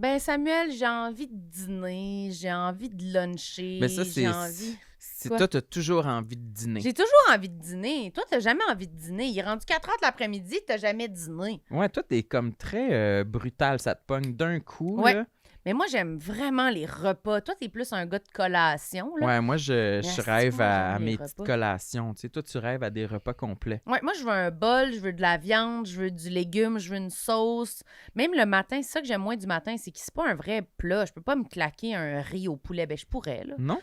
Ben Samuel, j'ai envie de dîner, j'ai envie de luncher, Mais ça, j'ai envie... c'est Quoi? toi, t'as toujours envie de dîner. J'ai toujours envie de dîner. Toi, t'as jamais envie de dîner. Il est rendu 4 heures de l'après-midi, t'as jamais dîné. Ouais, toi, t'es comme très brutal. Ça te pogne d'un coup, Ouais. là. Mais moi, j'aime vraiment les repas. Toi, t'es plus un gars de collation, là. Ouais, moi, je asti, rêve moi, à j'aime les mes petites repas. collations. Tu sais, toi, tu rêves à des repas complets. Ouais, moi, je veux un bol, je veux de la viande, je veux du légume, je veux une sauce. Même le matin, c'est ça que j'aime moins du matin, c'est que c'est pas un vrai plat. Je peux pas me claquer un riz au poulet. Ben, je pourrais, là. Non?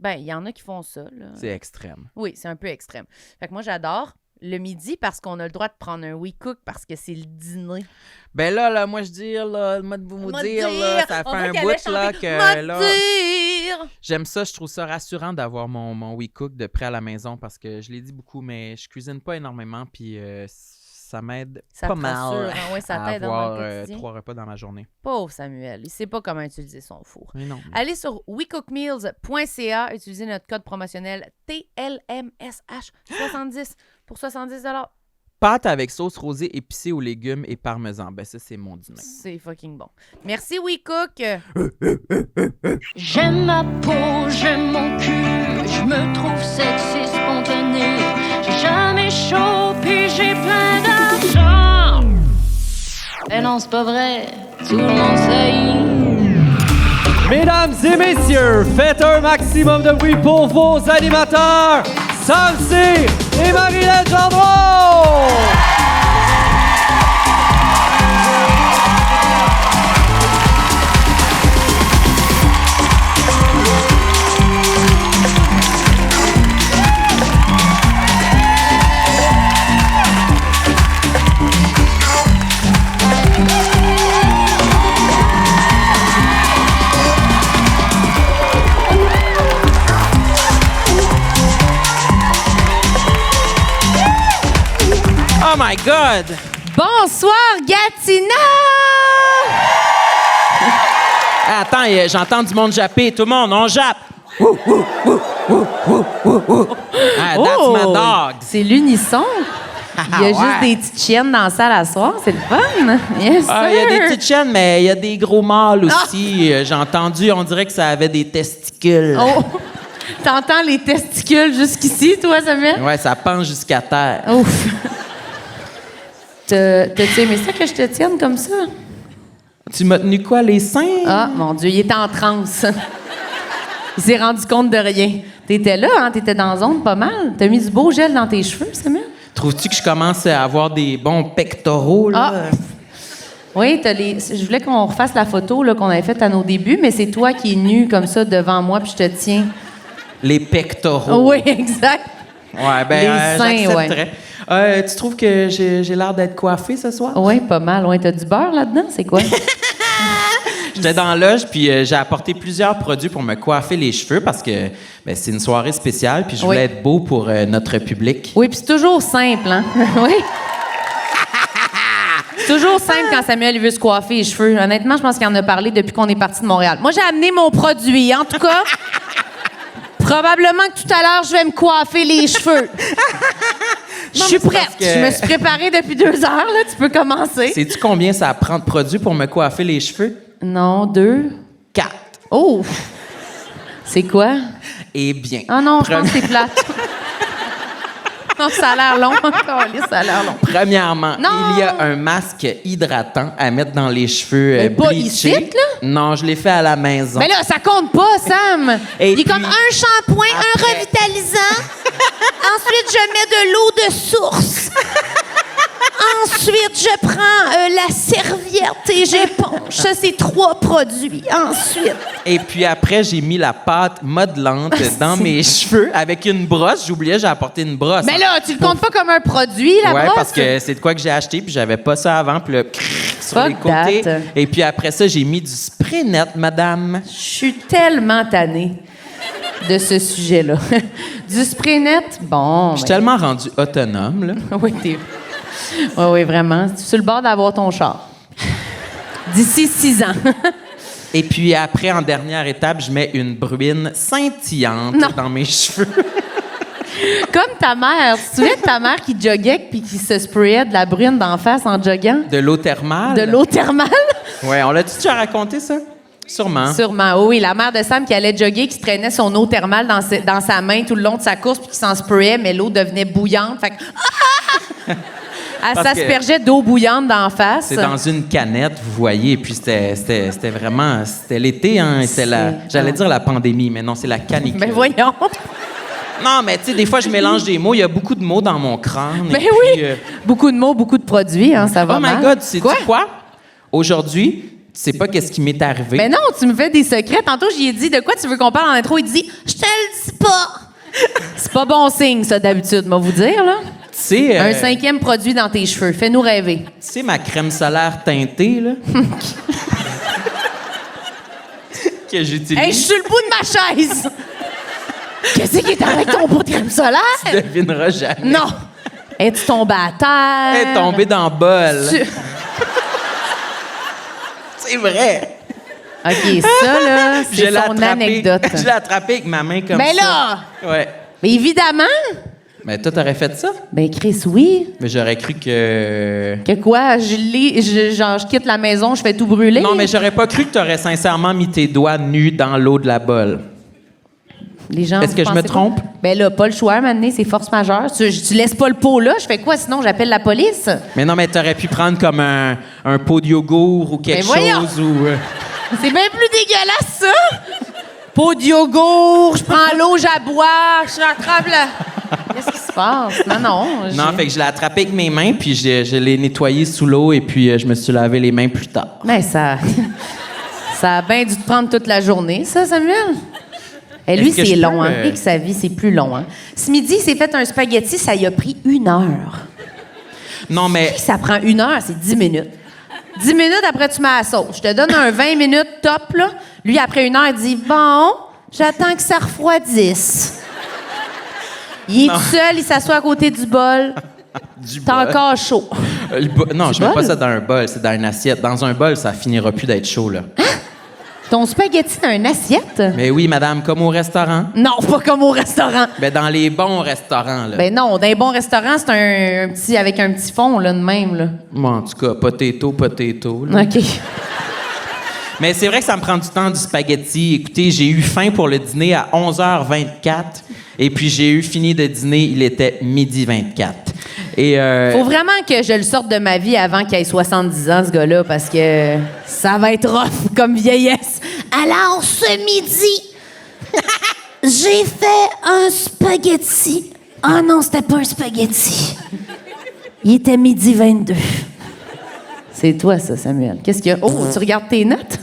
Ben, il y en a qui font ça, là. C'est extrême. Oui, c'est un peu extrême. Fait que moi, j'adore le midi parce qu'on a le droit de prendre un WeCook parce que c'est le dîner. Ben là, moi, je dis, là, moi, de vous dire, là, ça fait un bout, là, que, là... Dire! J'aime ça, je trouve ça rassurant d'avoir mon WeCook de près à la maison parce que je l'ai dit beaucoup, mais je cuisine pas énormément, puis ça m'aide Ça pas te mal rassure, hein? Ouais, ça à t'aide dans avoir le quotidien. 3 repas dans ma journée. Pauvre Samuel, il sait pas comment utiliser son four. Mais non. Allez sur wecookmeals.ca, utilisez notre code promotionnel TLMSH70 pour 70 $. Pâte avec sauce rosée épicée aux légumes et parmesan. Ben ça, c'est mon dîner. C'est fucking bon. Merci WeCook. J'aime ma peau, j'aime mon cul, je me trouve sexy spontané. J'ai jamais chaud, puis j'ai plein d'argent. Eh non, c'est pas vrai, tout le monde sait. Mesdames et messieurs, faites un maximum de bruit pour vos animateurs, Sam Cyr et Marie-Hélène Gendron! Oh my God! Bonsoir, Gatineau! Ah, attends, j'entends du monde japper. Tout le monde, on jappe! Ah, that's my dog! C'est l'unisson. Il y a Ouais. juste des petites chiennes dans la salle à soir. C'est le fun. Yes, Ah, il y a des sir. petites chiennes, mais il y a des gros mâles aussi. J'ai entendu, on dirait que ça avait des testicules. Oh! T'entends les testicules jusqu'ici, toi, Samuel? Ouais, ça penche jusqu'à terre. Ouf! T'as-tu aimé ça que je te tienne comme ça? Tu m'as tenu quoi, les seins? Ah, mon Dieu, il était en transe. Il s'est rendu compte de rien. T'étais là, hein? T'étais dans la zone pas mal. T'as mis du beau gel dans tes cheveux, Samuel? Trouves-tu que je commence à avoir des bons pectoraux, là? Ah. Oui, je voulais qu'on refasse la photo là, qu'on avait faite à nos débuts, mais c'est toi qui es nu comme ça devant moi, puis je te tiens. Les pectoraux. Oui, exact. Ouais, ben, Les seins, j'accepterais. Tu trouves que j'ai l'air d'être coiffée ce soir? Oui, pas mal. Ouais, t'as du beurre là-dedans? C'est quoi? J'étais dans la loge, puis j'ai apporté plusieurs produits pour me coiffer les cheveux parce que ben, c'est une soirée spéciale, puis je voulais Oui. être beau pour notre public. Oui, puis c'est toujours simple, hein? Oui. C'est toujours simple quand Samuel il veut se coiffer les cheveux. Honnêtement, je pense qu'il en a parlé depuis qu'on est parti de Montréal. Moi, j'ai amené mon produit. En tout cas, probablement que tout à l'heure, je vais me coiffer les cheveux. Je suis mais c'est prête. parce que- Je me suis préparée depuis 2 heures. Là. Tu peux commencer. Sais-tu combien ça prend de produits pour me coiffer les cheveux? Non, 2. 4. Oh! C'est quoi? Eh bien. Ah non, je pense que c'est plate. Non, ça a l'air long. Caliste, ça a l'air long. Premièrement, Non! il y a un masque hydratant à mettre dans les cheveux Mais pas bleachés. ici, là? Non, je l'ai fait à la maison. Mais là, ça compte pas, Sam. Et Il est puis, comme un shampoing, un après- revitalisant. Ensuite, je mets de l'eau de source. Ensuite, je prends la serviette et j'éponge. Ça, c'est 3 produits. Ensuite, Et puis après, j'ai mis la pâte modelante dans mes cheveux avec une brosse. J'oubliais, j'ai apporté une brosse. mais là, tu le comptes pas comme un produit, la Ouais, brosse? parce que c'est de quoi que j'ai acheté, puis j'avais pas ça avant, puis là, sur Fuck les côtés. that. Et puis après ça, j'ai mis du spray net, madame. Je suis tellement tannée de ce sujet-là. Du spray net, bon. Je suis tellement rendu autonome, là. Oui, t'es... Oui, vraiment. Tu es sur le bord d'avoir ton char. D'ici 6 ans. Et puis après, en dernière étape, je mets une bruine scintillante Non. dans mes cheveux. Comme ta mère. Tu te souviens de ta mère qui joguait puis qui se sprayait de la brune d'en face en joguant? De l'eau thermale. De l'eau thermale? Ouais, on l'a-tu déjà raconté, ça? Sûrement. Sûrement, oui. La mère de Sam qui allait jogger, qui traînait son eau thermale dans sa main tout le long de sa course, puis qui s'en sprayait, mais l'eau devenait bouillante. Fait que... Elle Parce que s'aspergeait d'eau bouillante d'en face. c'est dans une canette, vous voyez, et puis c'était vraiment... C'était l'été, hein? J'allais dire la pandémie, mais non, c'est la canicule. Ben voyons. Non, mais tu sais, des fois, je mélange des mots. Il y a beaucoup de mots dans mon crâne. Ben et oui. puis, Beaucoup de mots, beaucoup de produits, hein, ça va oh mal. my God, sais-tu Quoi? quoi? Aujourd'hui, tu sais pas qu'est-ce qui m'est arrivé. Mais non, tu me fais des secrets. Tantôt, j'y ai dit de quoi tu veux qu'on parle en intro. Il dit « Je te le dis pas! » C'est pas bon signe, ça, d'habitude, moi vous dire, là. Tu sais, Un 5e produit dans tes cheveux. Fais-nous rêver. tu sais, ma crème solaire teintée, là, que j'utilise. Hey, je suis sur le bout de ma chaise! Qu'est-ce qui est avec ton pot de crème solaire? Tu devineras jamais. Non! Es-tu tombée à terre? Elle est tombée dans le bol. Tu- C'est vrai. OK, ça, là, Je c'est l'ai son attrapé- anecdote. Je l'ai attrapé avec ma main comme Ben ça. là! Ouais. Mais évidemment! Mais toi, t'aurais fait ça? Ben, Chris, oui. Mais j'aurais cru que... Que quoi? Je quitte la maison, je fais tout brûler? Non, mais j'aurais pas cru que t'aurais sincèrement mis tes doigts nus dans l'eau de la bolle. Les gens, Est-ce que vous je me pensez trompe? pas? Ben là, pas le choix, maintenant, c'est force majeure. Tu laisses pas le pot là, je fais quoi? Sinon, j'appelle la police. Mais non, mais t'aurais pu prendre comme un pot de yogourt ou quelque Ben voyons! chose ou... C'est bien plus dégueulasse, ça! Pot de yogourt, je prends l'eau, j'aboie, je rattrape la... Qu'est-ce qui se passe? Non, non. Non, fait que je l'ai attrapé avec mes mains, puis je l'ai nettoyé sous l'eau, et puis je me suis lavé les mains plus tard. Mais ça... ça a bien dû te prendre toute la journée, ça, Samuel? Et lui, Est-ce que c'est je long, peux, hein? Et que sa vie, c'est plus long, hein? Ce midi, il s'est fait un spaghetti, ça y a pris 1 heure. Non, mais... Ça prend 1 heure, c'est 10 minutes. 10 minutes après, tu mets la sauce. Je te donne un 20 minutes top, là. Lui, après 1 heure, il dit « Bon, j'attends que ça refroidisse. » Il est tout seul, il s'assoit à côté du bol. Du T'es bol. encore chaud. Non, je mets bol? pas ça dans un bol, c'est dans une assiette. Dans un bol, ça finira plus d'être chaud, là. Ton spaghetti dans une assiette? Mais oui, madame, comme au restaurant. Non, pas comme au restaurant. Ben, dans les bons restaurants, là. Ben non, dans les bons restaurants, c'est un petit avec un petit fond, là, de même, là. Moi, en tout cas, potato, là. OK. Mais c'est vrai que ça me prend du temps, du spaghetti. Écoutez, j'ai eu faim pour le dîner à 11h24. Et puis, j'ai eu fini de dîner, il était 12h24. Et Faut vraiment que je le sorte de ma vie avant qu'il ait 70 ans, ce gars-là, parce que ça va être rough comme vieillesse. Alors, ce midi, j'ai fait un spaghetti. Ah non, c'était pas un spaghetti. Il était 12h22. C'est toi, ça, Samuel. Qu'est-ce qu'il y a? Oh, tu regardes tes notes?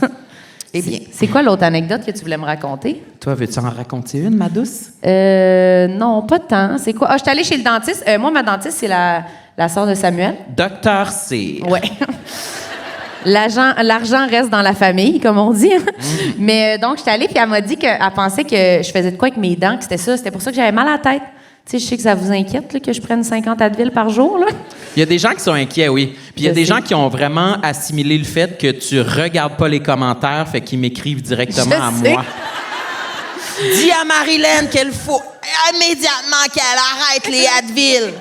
Eh bien. C'est quoi l'autre anecdote que tu voulais me raconter? toi, veux-tu en raconter une, ma douce? Non, pas tant. C'est quoi? Ah, je suis allée chez le dentiste. Moi, ma dentiste, c'est la sœur de Samuel. Docteur C. Ouais. L'argent reste dans la famille, comme on dit. Mais donc, j'étais allée, puis elle m'a dit qu'elle pensait que je faisais de quoi avec mes dents, que c'était ça. C'était pour ça que j'avais mal à la tête. Tu sais, je sais que ça vous inquiète là, que je prenne 50 Advil par jour. Là. Il y a des gens qui sont inquiets, oui. Puis il y a Je des sais. gens qui ont vraiment assimilé le fait que tu regardes pas les commentaires, fait qu'ils m'écrivent directement Je à sais. moi. Dis à Marilyn qu'elle faut immédiatement qu'elle arrête les Advil.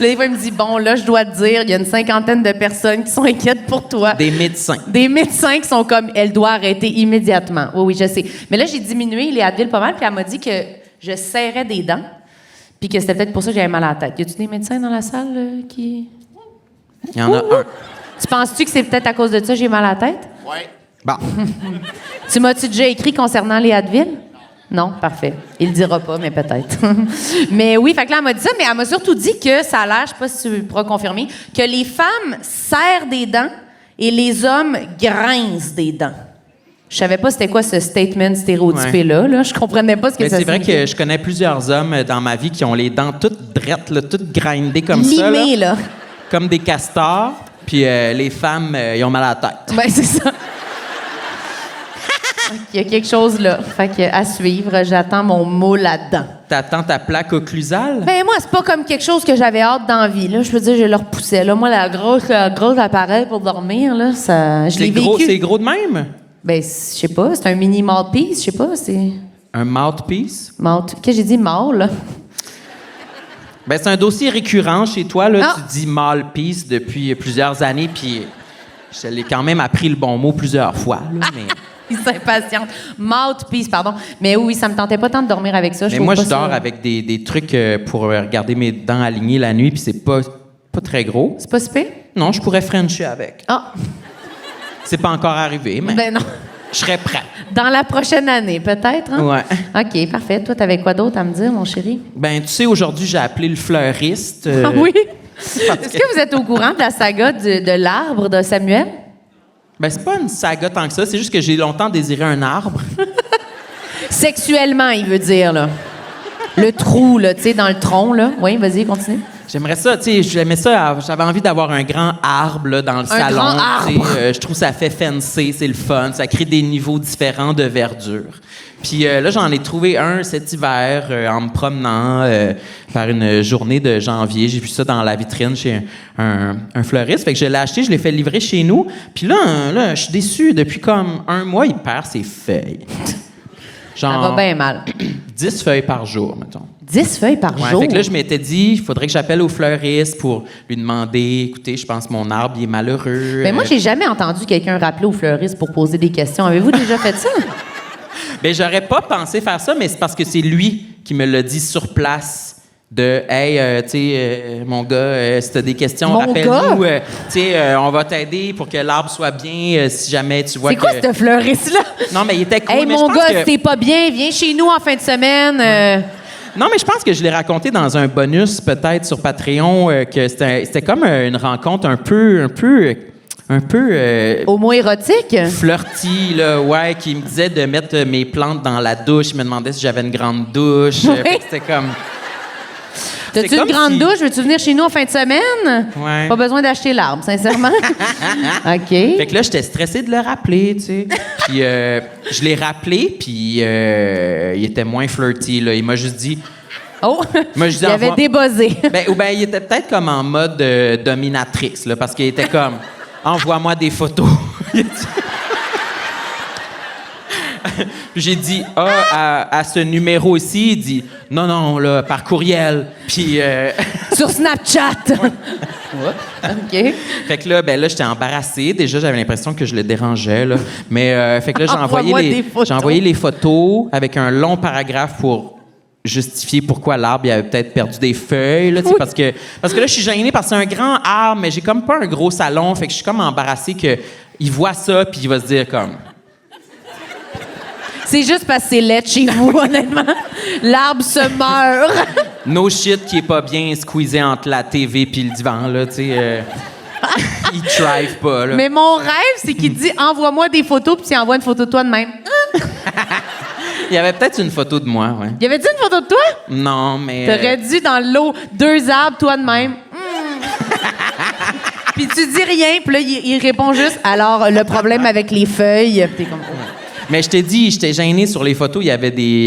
Là, des fois, il me dit, bon, là, je dois te dire, il y a une 50aine de personnes qui sont inquiètes pour toi. Des médecins. Des médecins qui sont comme, elle doit arrêter immédiatement. Oui, oui, je sais. Mais là, j'ai diminué les Advil pas mal, puis elle m'a dit que je serrais des dents, puis que c'était peut-être pour ça que j'avais mal à la tête. Y a-tu des médecins dans la salle qui... Il y en a un. Tu penses-tu que c'est peut-être à cause de ça que j'ai mal à la tête? Bon. Tu m'as-tu déjà écrit concernant les Advil? Non? Parfait. Il le dira pas, mais peut-être. Mais oui, fait que là, elle m'a dit ça, mais elle m'a surtout dit que ça a l'air, je sais pas si tu pourras confirmer, que les femmes serrent des dents et les hommes grincent des dents. Je savais pas c'était quoi ce statement stéréotypé-là. Là. Je comprenais pas ce que Mais ça c'est vrai signifiait. que je connais plusieurs hommes dans ma vie qui ont les dents toutes drettes, là, toutes grindées comme ça. Limé, là. Comme des castors. Puis les femmes, ils ont mal à la tête. Ben, c'est ça. Il y a quelque chose là. Fait que, à suivre, j'attends mon mot là-dedans. T'attends ta plaque occlusale? Ben moi, c'est pas comme quelque chose que j'avais hâte d'envie. Là. Je veux dire, je le repoussais. Là. Moi, la grosse appareil pour dormir, là, ça, je l'ai C'est gros, vécu. c'est gros de même? Ben, je sais pas, c'est un mini mouthpiece, je sais pas, c'est... Un mouthpiece? Qu'est-ce que j'ai dit, mâle, là? Ben, c'est un dossier récurrent chez toi. Là. Ah. Tu dis mouthpiece depuis plusieurs années, puis Je l'ai quand même appris le bon mot plusieurs fois, là, mais... Il s'impatiente. Mouthpiece, pardon. Mais oui, ça me tentait pas tant de dormir avec ça. Mais moi, je dors avec des trucs pour garder mes dents alignées la nuit, puis c'est pas très gros. C'est pas super? Non, je pourrais frencher avec. Ah, C'est pas encore arrivé, mais ben non. je serais prêt. Dans la prochaine année, peut-être, hein? Ouais. OK, parfait. Toi, t'avais quoi d'autre à me dire, mon chéri? Ben, tu sais, aujourd'hui, j'ai appelé le fleuriste. Ah oui? Est-ce que vous êtes au courant de la saga de l'arbre de Samuel? Ben, c'est pas une saga tant que ça, c'est juste que j'ai longtemps désiré un arbre. Sexuellement, il veut dire, là. Le trou, là, tu sais, dans le tronc, là. Oui, vas-y, continue. J'aimerais ça, tu sais, j'avais envie d'avoir un grand arbre là, dans le salon. grand arbre. Je trouve que ça fait fancy, c'est le fun, ça crée des niveaux différents de verdure. Puis là, j'en ai trouvé un cet hiver en me promenant vers une journée de janvier. J'ai vu ça dans la vitrine chez un fleuriste. Fait que je l'ai acheté, je l'ai fait livrer chez nous. Puis là, je suis déçu. Depuis comme un mois, il perd ses feuilles. Genre, Ça va bien mal. 10 feuilles par jour, mettons. 10 feuilles par Ouais, jour? fait que là, je m'étais dit, il faudrait que j'appelle au fleuriste pour lui demander, écoutez, je pense que mon arbre, il est malheureux. Mais moi, j'ai jamais entendu quelqu'un rappeler au fleuriste pour poser des questions. Avez-vous déjà fait ça? Ben, j'aurais pas pensé faire ça, mais c'est parce que c'est lui qui me l'a dit sur place. De, hey, tu sais, mon gars, si t'as des questions, Mon rappelle-nous. Tu sais, on va t'aider pour que l'arbre soit bien si jamais tu vois C'est quoi ce fleuriste-là? Non, mais il était cool. Hey, mais mon je pense gars, que... si t'es pas bien, viens chez nous en fin de semaine. Non, mais je pense que je l'ai raconté dans un bonus, peut-être, sur Patreon, que c'était comme une rencontre un peu Homo-érotique? flirty, là, ouais, qui me disait de mettre mes plantes dans la douche. Il me demandait si j'avais une grande douche. Oui. Fait que c'était comme... T'as-tu c'est une comme grande si- douche? Veux-tu venir chez nous en fin de semaine? Ouais. Pas besoin d'acheter l'arbre, sincèrement. OK. Fait que là, j'étais stressé de le rappeler, tu sais. Puis je l'ai rappelé, puis il était moins flirty, là. Il m'a juste dit... Oh! Moi, je dis Il avait envoie- débuzzé. ou ben, il était peut-être comme en mode dominatrix, là, parce qu'il était comme... Envoie-moi des photos. Puis j'ai dit à ce numéro ici, il dit non, là, par courriel. Puis Sur Snapchat. OK. fait que là, ben là, j'étais embarrassé. Déjà, j'avais l'impression que je le dérangeais, là. Mais fait que là, Envoie-moi des photos. j'ai envoyé les photos avec un long paragraphe pour justifier pourquoi l'arbre il avait peut-être perdu des feuilles, là, tu sais, parce que là, je suis gênée parce que c'est un grand arbre, mais j'ai comme pas un gros salon. Fait que je suis comme embarrassée qu'il voit ça, puis il va se dire comme... C'est juste parce que c'est laid chez vous, honnêtement. L'arbre se meurt. No shit qui est pas bien squeezé entre la TV puis le divan, là, tu sais. Il thrive pas, là. Mais mon rêve, c'est qu'il te dit envoie-moi des photos, puis il envoie une photo de toi de même. Il y avait peut-être une photo de moi, ouais. Il avait dit une photo de toi? Non, mais... T'aurais dit dans l'eau 2 arbres, toi de même. Puis tu dis rien, puis là, il répond juste alors le problème avec les feuilles. Puis t'es comme. Mais je t'ai dit, j'étais gêné sur les photos. Il y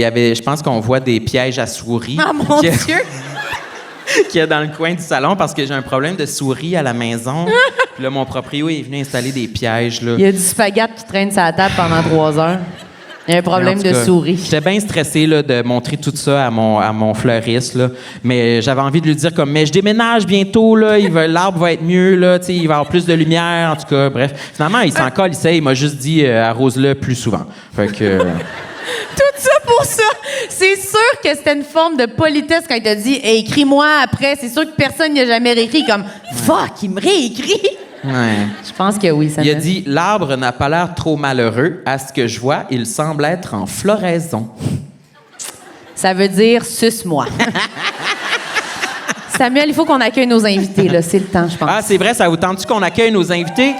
avait, je pense qu'on voit des pièges à souris. Ah mon Qu'il Dieu! y a dans le coin du salon parce que j'ai un problème de souris à la maison. Puis là, mon proprio est venu installer des pièges, là. Il y a du spaghette qui traîne sur la table pendant 3 heures. Il y a un problème En tout de cas, souris. J'étais bien stressé là, de montrer tout ça à mon fleuriste. Là. Mais j'avais envie de lui dire comme, mais je déménage bientôt, là, l'arbre va être mieux, là, il va y avoir plus de lumière, en tout cas, bref. Finalement, il s'en colle, il m'a juste dit arrose-le plus souvent. Fait que... Tout ça pour ça. C'est sûr que c'était une forme de politesse quand il t'a dit hey, écris-moi après. C'est sûr que personne n'y a jamais réécrit comme fuck, il me réécrit. ouais. Je pense que oui, ça Il a dit l'arbre n'a pas l'air trop malheureux. À ce que je vois, il semble être en floraison. Ça veut dire suce-moi. Samuel, il faut qu'on accueille nos invités, là. C'est le temps, je pense. Ah, c'est vrai, ça vous tente-tu qu'on accueille nos invités?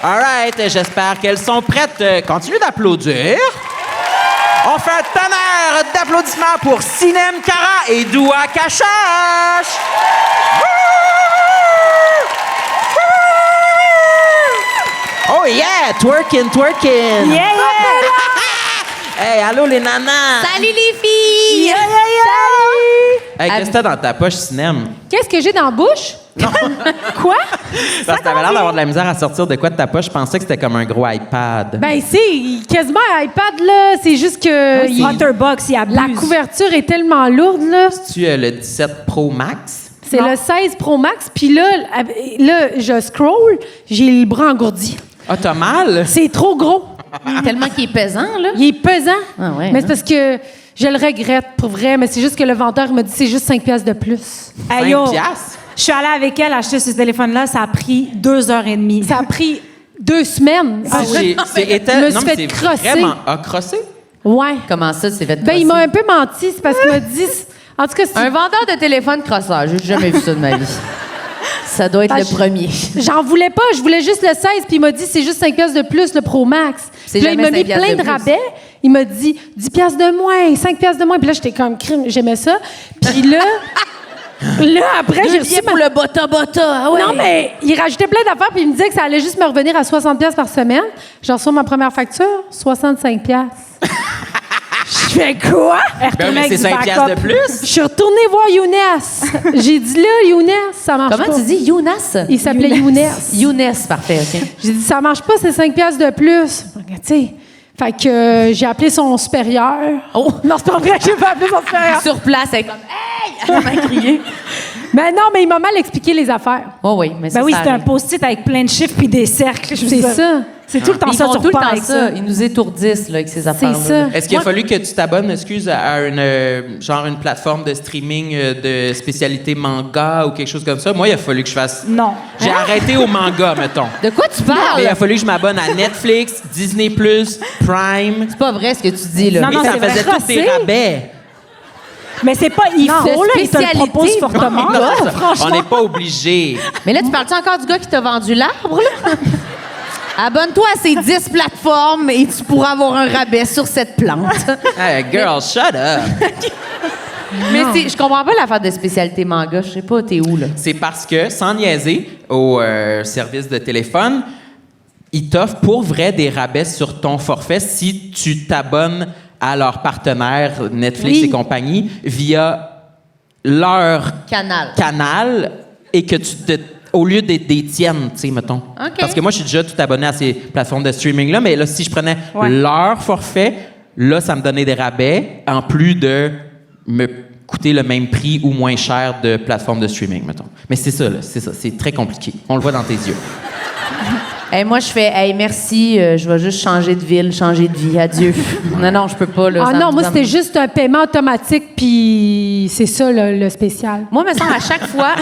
All right, j'espère qu'elles sont prêtes. Continuez d'applaudir. On fait un tonnerre d'applaudissements pour Sinem Cara et Doua Kachash. Oh yeah, twerking. Yeah, yeah! Hey, allô les nanas. Salut les filles! Hey, qu'est-ce que t'as dans ta poche, Sinem? Qu'est-ce que j'ai dans la bouche? Quoi? Parce que t'avais l'air d'avoir de la misère à sortir de quoi de ta poche. Je pensais que c'était comme un gros iPad. Ben, c'est quasiment un iPad, là. C'est juste que. Otterbox, il abuse. La couverture est tellement lourde, là. Tu le 17 Pro Max? C'est le 16 Pro Max. Puis là, je scroll, j'ai le bras engourdi. Ah, t'as mal? C'est trop gros. Tellement qu'il est pesant, là. Il est pesant. Ah ouais, mais hein? c'est parce que je le regrette, pour vrai. Mais c'est juste que le vendeur m'a dit c'est juste 5 piastres de plus. Hey, yo, 5 piastres? je suis allée avec elle acheter ce téléphone-là, ça a pris 2h30. Ça a pris 2 semaines. Ah, c'est Je me suis fait crosser. Vraiment... Ah, crosser? Ouais. Comment ça, c'est fait Ben, il m'a un peu menti. C'est parce qu'il m'a dit... En tout cas, c'est... Un vendeur de téléphone crosseur. J'ai jamais vu ça de ma vie. Ça doit être Ben, le premier. J'en voulais pas, je voulais juste le 16, puis il m'a dit c'est juste 5 piastres de plus, le Pro Max. C'est Puis là, il jamais m'a mis 5 plein piastres de de plus. rabais. Il m'a dit 10 piastres de moins, 5 piastres de moins. Puis là, j'étais comme crime, j'aimais ça. Puis là, après, j'ai reçu pour le bota-bota. Ah ouais. Non, mais il rajoutait plein d'affaires, puis il me disait que ça allait juste me revenir à 60 piastres par semaine. J'ai reçu ma première facture, 65 piastres. Je fais quoi? Ben, mais c'est 5 piastres de plus. Je suis retournée voir Younes. J'ai dit là, Younes, ça marche pas. Comment tu dis Younas? Il s'appelait Younes. Younes, parfait, OK. J'ai dit, ça marche pas, c'est 5 piastres de plus. Tu sais. Fait que j'ai appelé son supérieur. Oh, non, c'est pas vrai, j'ai pas appelé son supérieur. Sur place, elle est comme « Hey! » Elle m'a crié. Mais non, mais il m'a mal expliqué les affaires. Oh oui, mais ça, Ben oui, ça c'est un arrive. post-it avec plein de chiffres puis des cercles. C'est ça. C'est tout le temps Ils ça, font tu tout le repars temps avec ça. Ils nous étourdissent là, avec ces affaires-là. ça. Est-ce qu'il a fallu que tu t'abonnes, excuse, à une plateforme de streaming de spécialité manga ou quelque chose comme ça? Moi, il a fallu que je fasse... Non. J'ai arrêté au manga, mettons. De quoi tu Mais parles? il a fallu que je m'abonne à Netflix, Disney+, Prime. C'est pas vrai ce que tu dis, là. Non, Mais non, ça c'est vrai. faisait tous des rabais. Mais c'est pas il faut, là, il te le spécialité. propose fortement. Non, là, ça, franchement. on n'est pas obligé. Mais là, tu parles-tu encore du gars qui t'a vendu l'arbre, là? Abonne-toi à ces 10 plateformes et tu pourras avoir un rabais sur cette plante. Hey, girl, shut up. Mais je comprends pas l'affaire de spécialité manga. Je sais pas, t'es où, là? C'est parce que, sans niaiser, au service de téléphone, ils t'offrent pour vrai des rabais sur ton forfait si tu t'abonnes à leur partenaire Netflix et compagnie via leur canal et que au lieu des tiennes, tu sais, mettons. OK. Parce que moi, je suis déjà tout abonné à ces plateformes de streaming-là, mais là, si je prenais Ouais. leur forfait, là, ça me donnait des rabais, en plus de me coûter le même prix ou moins cher de plateforme de streaming, mettons. Mais c'est ça, là, c'est ça. C'est très compliqué. On le voit dans tes yeux. Hey, moi, je fais, hey, merci, je vais juste changer de ville, changer de vie. Adieu. Non, je peux pas, là. Ah ça non, me- moi, ça me- c'était juste un paiement automatique, puis c'est ça, le spécial. Moi, me semble, à chaque fois.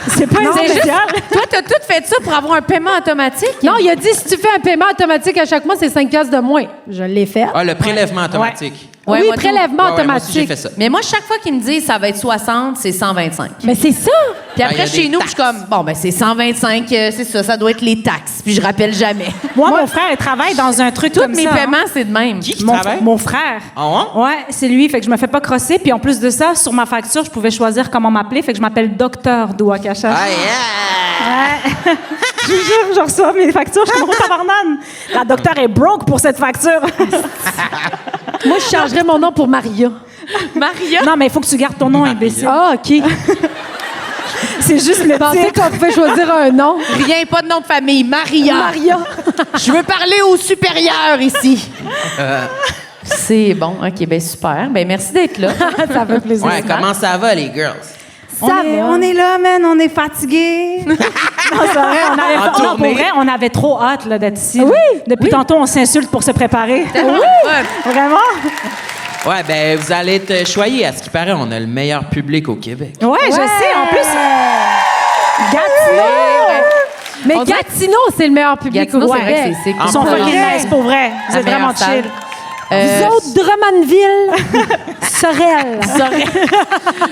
C'est pas Non, un mais spécial. Toi, t'as tout fait ça pour avoir un paiement automatique? Non, il a dit si tu fais un paiement automatique à chaque mois, c'est 5 piastres de moins. Je l'ai fait. Ah, le prélèvement automatique. Ouais, oui, moi, tout. prélèvement Ouais, moi aussi, j'ai automatique. fait ça. Mais moi, chaque fois qu'ils me disent ça va être 60, c'est 125. Mais c'est ça. Puis Ah, il y après, a chez des nous, puis je suis comme, bon, ben c'est 125, c'est ça doit être les taxes. Puis je rappelle jamais. Moi, mon frère, il travaille dans un truc Tous comme mes ça. paiements, c'est de même. Qui Mon, travaille? mon frère. Ah ouais? Ouais, c'est lui. Fait que je me fais pas crosser. Puis en plus de ça, sur ma facture, je pouvais choisir comment m'appeler. Fait que je m'appelle Docteur Douakasha. Ah, yeah! Ouais. Je vous jure, je reçois mes factures. Je suis comme oh, tabarnane. La docteur est broke pour cette facture. Moi, je changerais mon nom pour Maria. Maria? Non, mais il faut que tu gardes ton nom, imbécile. Ah, OK. C'est juste le Je pensais titre. qu'on pouvait choisir un nom. Rien, pas de nom de famille. Maria. Maria. Je veux parler au supérieur ici. C'est bon. OK, ben super. Ben merci d'être là. Ça fait plaisir. Ouais, comment ça va, les girls? On est là, man, on est fatigués. Non, c'est vrai, En pour tournée. vrai, on avait trop hâte là, d'être ici. Oui, Depuis tantôt, on s'insulte pour se préparer. Vraiment? Ouais, ben, vous allez être choyés. À ce qui paraît, on a le meilleur public au Québec. Ouais, je sais. En plus, Mais On dirait- Gatineau, c'est le meilleur public Gatineau, au c'est vrai Québec. que c'est En ils sont plus. fucking nice pour vrai. Vous La êtes vraiment meilleure salle. chill. Vous autres, Drummondville, Sorel.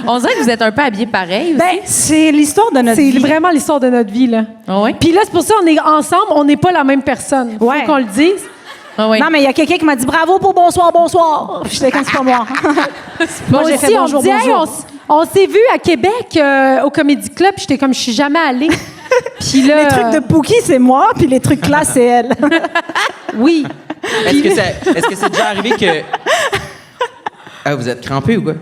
On dirait que vous êtes un peu habillés pareil aussi. Ben, c'est l'histoire de notre C'est vie. vraiment l'histoire de notre vie, là. Ah ouais? Puis là, c'est pour ça qu'on est ensemble, on n'est pas la même personne. Faut Ouais. qu'on le dise. Ah ouais. Non, mais il y a quelqu'un qui m'a dit bravo pour bonsoir, bonsoir. Puis j'étais comme c'est pas moi. Moi j'ai aussi, fait on bonjour, me dit, hey, bonjour. on s'est vu à Québec au Comedy Club. J'étais comme, je suis jamais allée. Puis là, Les trucs de Pookie, c'est moi, puis les trucs là, c'est elle. oui. Est-ce que c'est déjà arrivé que... Ah, vous êtes crampé ou quoi?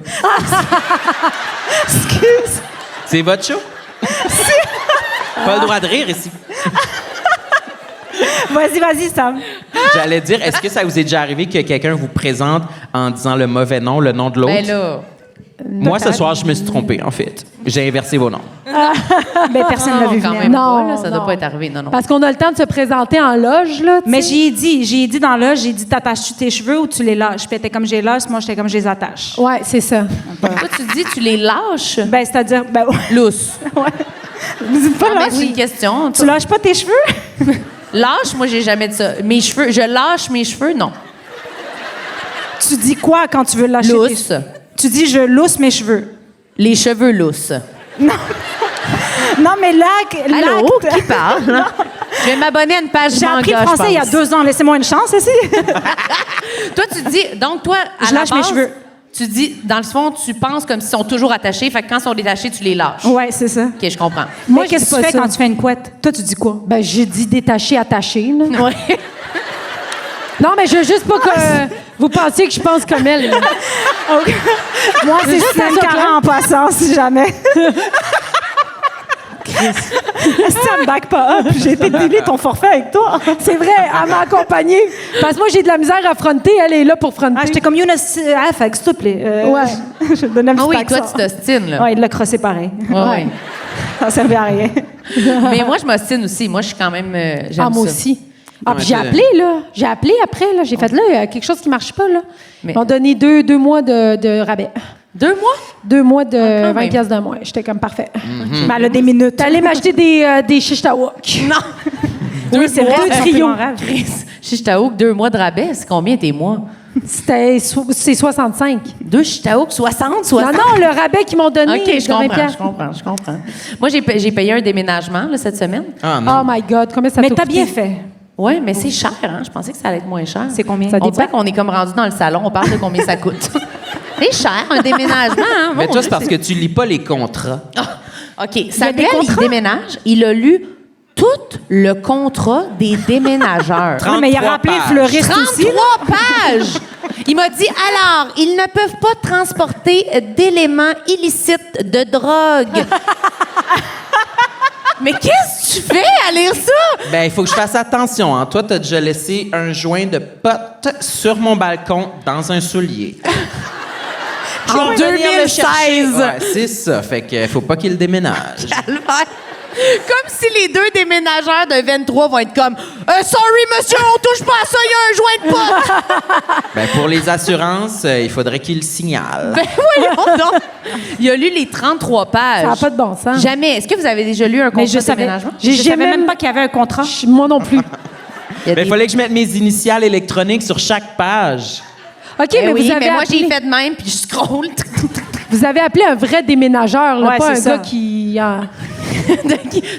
Excuse. C'est votre show? Pas le droit de rire ici. Vas-y, Sam. J'allais dire, est-ce que ça vous est déjà arrivé que quelqu'un vous présente en disant le mauvais nom, le nom de l'autre? Ben là. Moi, ce soir, je me suis trompé, en fait. J'ai inversé vos noms. Ben, personne ne l'a vu quand venir. même Non, pas, là, ça doit non. pas être arrivé. Non, non. Parce qu'on a le temps de se présenter en loge, là. tu Mais sais. j'ai dit dans l'âge, j'ai dit, t'attaches-tu tes cheveux ou tu les lâches? Puis elle était comme, je les lâche, moi, j'étais comme, je les attache. Ouais, c'est ça. Toi, tu dis, tu les lâches? Ben, c'est-à-dire, ben, ouais. Lousse. Vous dites pas Non, mais lâche. c'est une question. Tu lâches pas tes cheveux? Lâche, moi, j'ai jamais dit ça. Mes cheveux, je lâche mes cheveux, non. Tu dis quoi quand tu veux lâcher tes Lousse. cheveux? Tu dis, je lousse mes cheveux. Les cheveux lousses. Non, mais Allô, qui parle? Je vais m'abonner à une page J'ai manga, appris le français il y a je 2 ans. Laissez-moi une chance, ici. pense. Toi, tu dis... Donc, toi, à Je la lâche mes base, cheveux. Tu dis, dans le fond, tu penses comme s'ils sont toujours attachés. Fait que quand ils sont détachés, tu les lâches. Ouais, c'est ça. OK, je comprends. Moi, Mais qu'est-ce que je tu dis fais pas ça. quand tu fais une couette? Toi, tu dis quoi? Ben, j'ai dit détaché, attaché, là. Ouais. Non, mais je veux juste pas que vous pensiez que je pense comme elle. là. Moi, c'est juste Stan ça, Caron en passant, si jamais. Ça me back pas up. J'ai été délai ton forfait avec toi. C'est vrai, elle m'a accompagnée. Parce que moi, j'ai de la misère à fronter. Elle est là pour fronter. Ah, j'étais comme Younes Afak, s'il te plaît. Ouais. Je te donnais un petit Ah oui, accent. toi, tu t'ostines, là. Ouais, il l'a crossé pareil. Ouais. Ça servait à rien. Mais moi, je m'ostine aussi. Moi, je suis quand même... j'aime Ah, moi ça. aussi. Ah, puis j'ai Ouais, appelé, là. J'ai appelé après, là. J'ai fait, là, il y a quelque chose qui marche pas, là. Mais- Ils m'ont donné deux mois de rabais. 2 mois? 2 mois de Ah, quand 20 même. piastres de mois. J'étais comme parfait. Mais elle a des minutes. T'es allé m'acheter des shish tawok. Non! Oui, c'est vrai, mois, c'est un trio. peu mon rêve. Chris, Chichtaouk, 2 mois de rabais, c'est combien tes mois? C'est 65. 2 Chichtaouk, 60, Non, 60? non, le rabais qu'ils m'ont donné. OK, de 20 piastres. je comprends. Moi, j'ai payé un déménagement là, cette semaine. Ah non. Oh my God, combien ça Mais t'a t'as coûté? bien fait. Oui, mais c'est cher, hein? Je pensais que ça allait être moins cher. C'est combien? Ça On dépend. dirait qu'on est comme rendu dans le salon, on parle de combien ça coûte. C'est cher, un déménagement, hein? Mais Mon toi, Dieu, c'est parce que tu lis pas les contrats. Ah, OK, des Samuel, il contrats? déménage, il a lu tout le contrat des déménageurs. Non, mais il a 33 rappelé pages. fleuriste aussi. 33 pages! Il m'a dit, alors, ils ne peuvent pas transporter d'éléments illicites de drogue. Mais qu'est-ce que tu fais à lire ça? Ben, il faut que je fasse attention. Hein. Toi, t'as déjà laissé un joint de pote sur mon balcon dans un soulier. En Je vais venir le chercher. 2016. Ouais, c'est ça. Fait que faut pas qu'il déménage. Calvaire. Comme si les 2 déménageurs de 23 vont être comme sorry, monsieur, on touche pas à ça, il y a un joint de pote. Ben, pour les assurances, il faudrait qu'il le signale. Ben voyons donc. Il a lu les 33 pages. Ça n'a pas de bon sens. Jamais. Est-ce que vous avez déjà lu un contrat Mais je de savais, déménagement? je J'ai savais même- même pas qu'il y avait un contrat. Moi non plus. Il y a Ben, il des- fallait que je mette mes initiales électroniques sur chaque page. OK, Ben mais oui, vous avez mais moi, appelé, j'ai fait de même, puis je scroll. vous avez appelé un vrai déménageur, là, Ouais, pas un c'est ça. gars qui...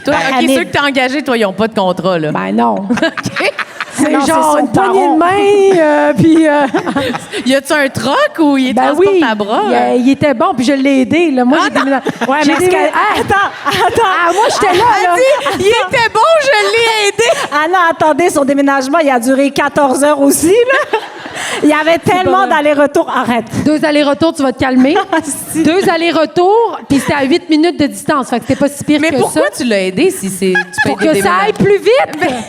Toi, OK, Annick. ceux que t'as engagés, toi, ils n'ont pas de contrat, là. Ben non. OK. C'est Non, c'est genre son une poignée daron. de main, puis... Y a-tu un troc ou il est ben transporte oui, à bras? il était bon, puis je l'ai aidé. Là. Moi, j'ai déménagé. Ouais, J'ai mais est-ce déménagé- que- Ah, Attends. ah, moi, j'étais là, là. Il était bon, je l'ai aidé. Ah non, attendez, son déménagement, il a duré 14 heures aussi, là. Il y avait tellement vrai. d'allers-retours. Arrête. 2 allers-retours, tu vas te calmer. 2 allers-retours, puis c'était à 8 minutes de distance. Fait que c'était pas si pire Mais que pourquoi ça. tu l'as aidé si c'est... tu Pour payes que des ça aille déménagements? plus vite.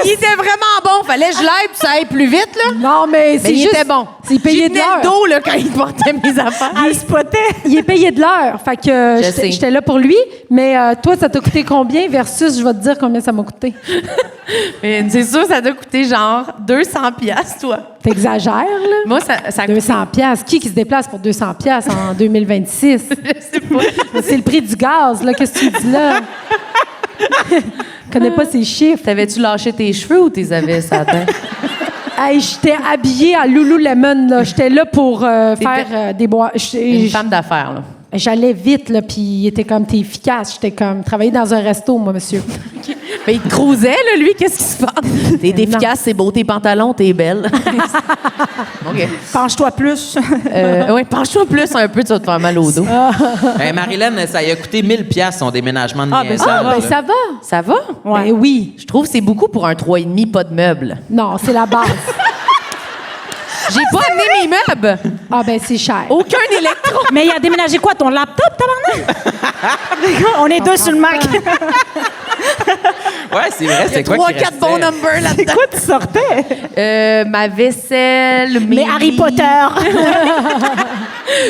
Il était vraiment bon. Fallait que je l'aide puis ça aille plus vite, là. Non, mais c'est Mais il juste... était bon. C'est payé de J'y tenais le l'heure. dos, là, quand il portait mes affaires. Elle spotait. Il est payé de l'heure. Fait que Je sais. j'étais là pour lui. Mais toi, ça t'a coûté combien versus, je vais te dire combien ça m'a coûté. Mais c'est sûr, ça doit coûter genre 200 piastres, toi. T'exagères, là? Moi, ça 200 piastres. Qui se déplace pour 200 piastres en 2026? je sais pas. C'est le prix du gaz, là. Qu'est-ce que tu dis là? Je connais pas ces chiffres. T'avais-tu lâché tes cheveux ou t'es avais ça dedans? Hey, j'étais habillée à Lululemon, là. J'étais là pour faire des bois. Une femme d'affaires, là. J'allais vite, là, puis il était comme, t'es efficace. J'étais comme, travailler dans un resto, moi, monsieur. Mais il te crousait, là, lui. Qu'est-ce qui se passe? T'es efficace, c'est beau, tes pantalons, t'es belle. OK. Penche-toi plus. Oui, penche-toi plus un peu, tu vas te faire mal au dos. Hey, Marilyn, ça lui a coûté 1000 piastres son déménagement de niaisage, Ah, ben là. ça va. Ça va? Ben oui. Je trouve que c'est beaucoup pour un 3,5 pas de meubles. Non, c'est la base. J'ai pas amené mes meubles. Ah, ben c'est cher. Aucun électro. Mais il a déménagé quoi, ton laptop, tabarnak? On est deux sur le Mac. Ouais, c'est vrai, c'est quoi qui 3-4 restait? bons numbers là-dedans. Quoi, tu sortais? Ma vaisselle, Mais Harry Potter.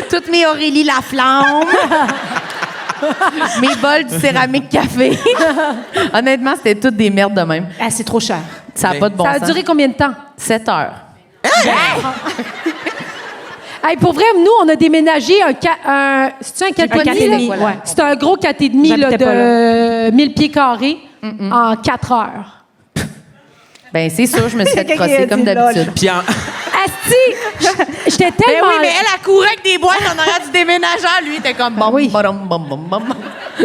toutes mes Aurélie Laflamme. Mes bols du céramique café. Honnêtement, c'était toutes des merdes de même. Ah, c'est trop cher. Ça n'a Mais- pas de bon Ça a sens. duré combien de temps? 7 heures. Hey, pour vrai, nous, on a déménagé c'est-tu un 4,5? 4,5, ouais. C'est un gros 4,5 là, J'habitais pas de 1000 pieds carrés en 4 heures. Ben c'est sûr, je me suis fait Quelqu'un qui crosser a comme dit lol. d'habitude. Puis en... Asti, j'étais Ben tellement... oui, mais elle courait avec des boîtes en arrière du déménageur. Lui, il était comme bam, oui. bam, bam, bam, bam.